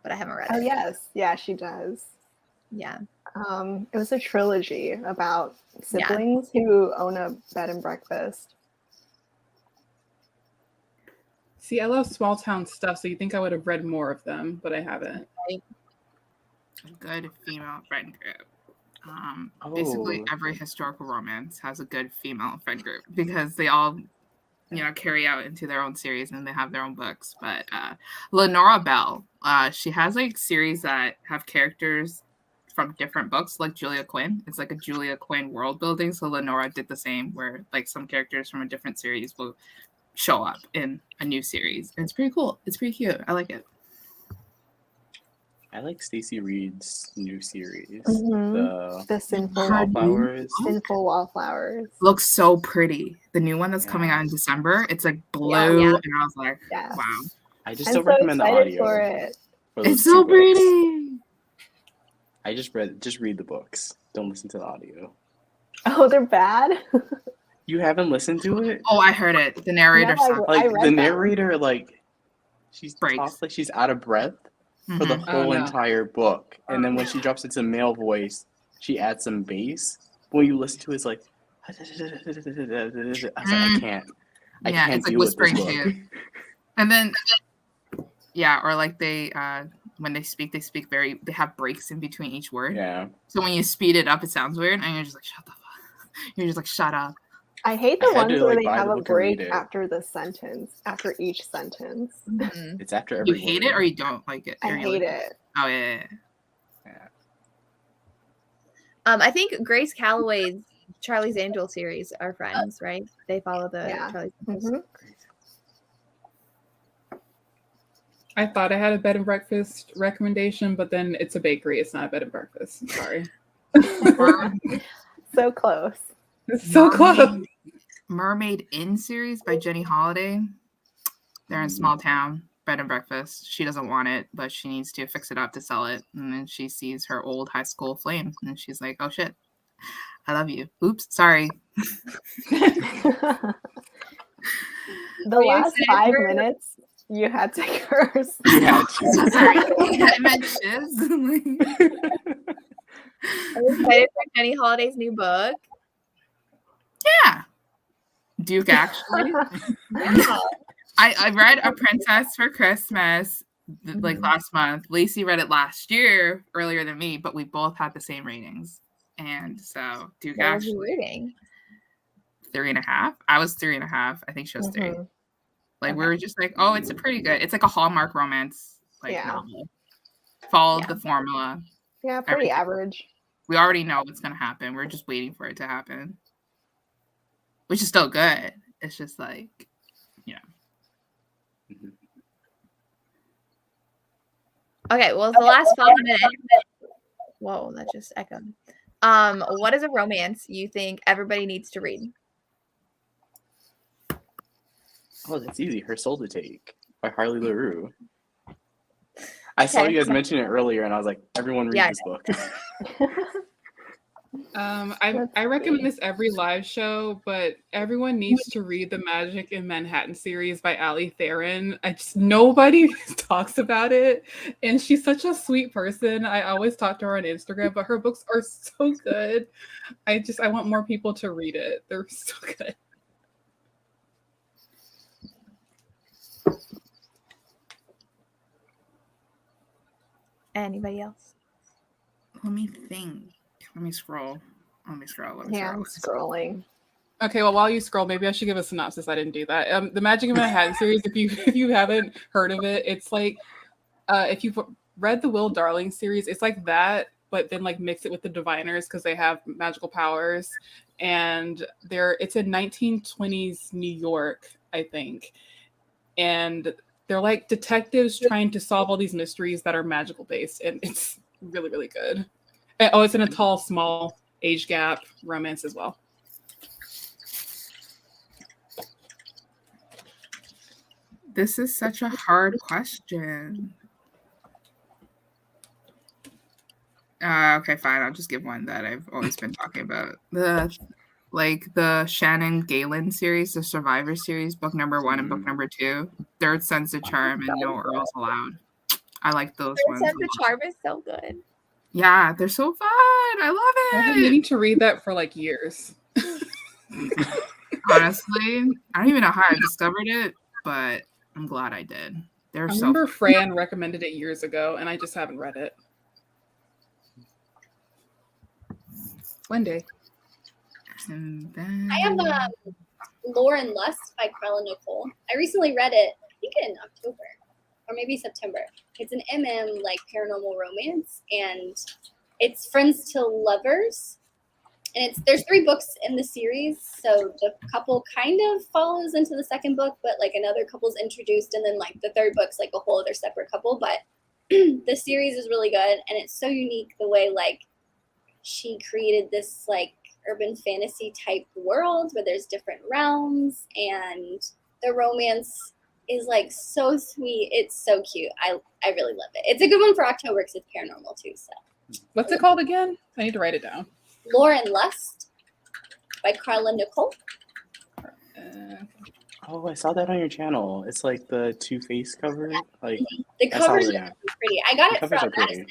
but I haven't read it. Oh yes, yeah, she does. Yeah. It was a trilogy about siblings who own a bed and breakfast. See, I love small town stuff, so you think I would have read more of them, but I haven't. A good female friend group. Basically, every historical romance has a good female friend group because they all, carry out into their own series and they have their own books. But Lenora Bell, she has like series that have characters from different books, like Julia Quinn. It's like a Julia Quinn world building. So Lenora did the same, where like some characters from a different series will show up in a new series. And it's pretty cool. It's pretty cute. I like it. I like Stacey Reed's new series. The Sinful Wallflowers. Sinful Wallflowers. Looks so pretty. The new one that's coming out in December. It's like blue, and I was like, wow. I just don't recommend the audio. For it. It's so pretty. I just read the books. Don't listen to the audio. Oh, they're bad? You haven't listened to it? Oh, I heard it. The narrator sucks. Like the narrator, like she's talks like she's out of breath for the whole entire book. And then when she drops into male voice, she adds some bass. When you listen to it, it's like I was like, I can't. I can't it's like deal with whispering this to book. you. And then or like they when they speak they have breaks in between each word. Yeah. So when you speed it up, it sounds weird, and you're just like, shut the fuck. You're just like, shut up. I hate I the had ones to, where like, they buy have the a book and read break it. after each sentence. It's after You every hate word. it or you don't like it? I Or you hate like it. Oh yeah. I think Grace Calloway's Charlie's Angel series are friends, right? They follow the Yeah. Charlie's Angels. I thought I had a bed and breakfast recommendation, but then it's a bakery. It's not a bed and breakfast. Sorry. So close. It's so close. Mermaid Inn series by Jenny Holiday. They're in a small town, bed and breakfast. She doesn't want it, but she needs to fix it up to sell it. And then she sees her old high school flame, and she's like, "Oh shit, I love you." Oops, sorry. The last 5 minutes, you had to curse. Yeah, sorry. I meant shiz. Are you excited for Jenny Holiday's new book? Yeah. Duke actually. I read A Princess for Christmas like last month. Lacey read it last year, earlier than me, but we both had the same ratings. And so Duke What was actually you reading? 3.5. I was 3.5. I think she was 3. Like we were just like, oh, it's a pretty good. It's like a Hallmark romance novel. Followed the formula. Yeah, pretty Everything. average. We already know what's gonna happen. We're just waiting for it to happen. Which is still good. It's just like, Okay, well, the last 5 minutes. Whoa, that just echoed. What is a romance you think everybody needs to read? Oh, that's easy. Her Soul to Take by Harley LaRue. I saw you guys mention it earlier, and I was like, everyone read this book. I recommend this every live show, but everyone needs to read the Magic in Manhattan series by Ali Theron. Nobody talks about it, and she's such a sweet person. I always talk to her on Instagram, but her books are so good. I want more people to read it. They're so good. Anybody else? let me think. Let me scroll. I'm scrolling. Okay, well, while you scroll, maybe I should give a synopsis. I didn't do that. The Magic in Manhattan series, if you haven't heard of it, it's like if you've read the Will Darling series, it's like that, but then like mix it with the Diviners because they have magical powers, and it's in 1920s New York, I think, and they're like detectives trying to solve all these mysteries that are magical based, and it's really, really good. Oh, it's in a tall, small age gap romance as well. This is such a hard question. Okay, fine. I'll just give one that I've always been talking about. The Shannon Galen series, the Survivor series, book number 1 and book number 2. Third Sense of Charm and No Earls Allowed. I like those ones. Third Sense of Charm is so good. Yeah, they're so fun. I love it. I've been meaning to read that for like years. Honestly, I don't even know how I discovered it, but I'm glad I did. I remember Fran recommended it years ago, and I just haven't read it. One day. And then... I have Lore and Lust by Carla Nicole. I recently read it, I think in October or maybe September. It's an like paranormal romance, and it's friends to lovers. And there's 3 books in the series, so the couple kind of follows into the second book, but like another couple's introduced, and then like the third book's like a whole other separate couple. But the series is really good, and it's so unique the way like she created this like urban fantasy type world where there's different realms, and the romance is like so sweet. It's so cute. I really love it. It's a good one for October because it's paranormal too. So what's it called again? I need to write it down. Lore and Lust by Carla Nicole. Oh, I saw that on your channel. It's like the Two-Face cover. Like the covers are really pretty. I got it from Madison.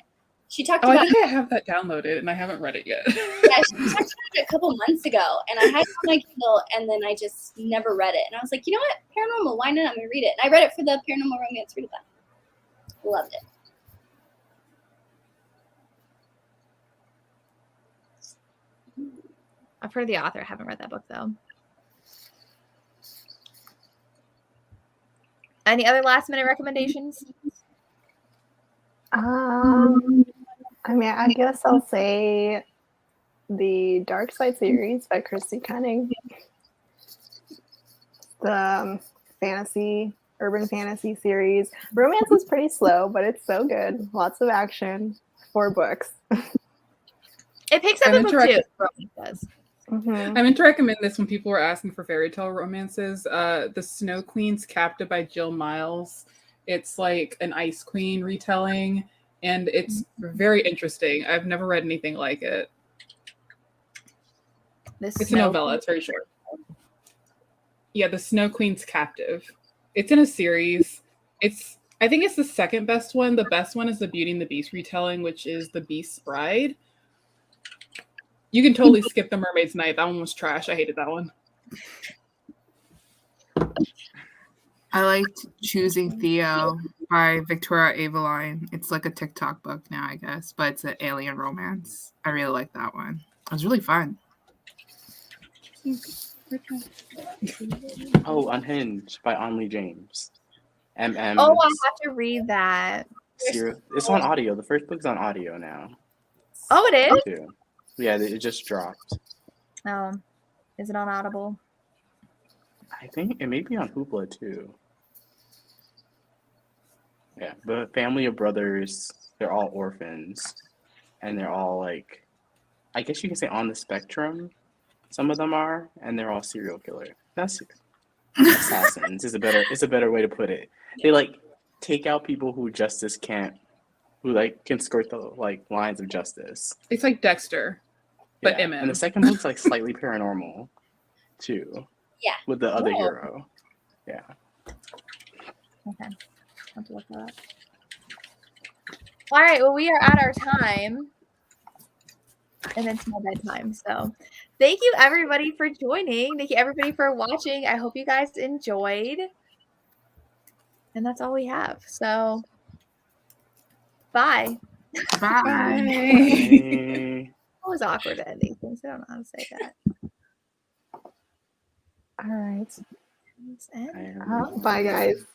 She talked I about think I have that downloaded and I haven't read it yet. Yeah, she talked about it a couple months ago, and I had it on my Kindle, and then I just never read it. And I was like, you know what? Paranormal, why not? I'm going to read it. And I read it for the Paranormal Romance Readathon. Loved it. I've heard the author. I haven't read that book though. Any other last minute recommendations? I mean, I guess I'll say the Dark Side series by Christy Cunning. The urban fantasy series. Romance is pretty slow, but it's so good. Lots of action. 4 books. It picks up a book too. Romance does. Mm-hmm. I meant to recommend this when people were asking for fairy tale romances. The Snow Queen's Captive by Jill Miles. It's like an Ice Queen retelling, and it's very interesting. I've never read anything like it. It's a novella. It's very short. Yeah, The Snow Queen's Captive. It's in a series. I think it's the second best one. The best one is the Beauty and the Beast retelling, which is The Beast's Bride. You can totally skip The Mermaid's Night. That one was trash. I hated that one. I liked Choosing Theo by Victoria Aveline. It's like a TikTok book now, I guess, but it's an alien romance. I really like that one. It was really fun. Oh, Unhinged by Onley James. MM. Oh, I have to read that. It's on audio. The first book's on audio now. Oh, it is? Too. Yeah, it just dropped. Oh, is it on Audible? I think it may be on Hoopla too. Yeah, the family of brothers, they're all orphans. And they're all like, I guess you can say on the spectrum. Some of them are, and they're all serial killer. That's assassins is a better way to put it. They like take out people who can skirt the like lines of justice. It's like Dexter, but MM. And the second book's like slightly paranormal, too. Yeah. With the other hero. Yeah. Okay. I'll have to look that up. All right. Well, we are at our time. And then it's my bedtime. So thank you everybody for joining. Thank you everybody for watching. I hope you guys enjoyed. And that's all we have. So bye. Bye. It was awkward to end these things. I don't know how to say that. All right. Let's end. Bye, guys.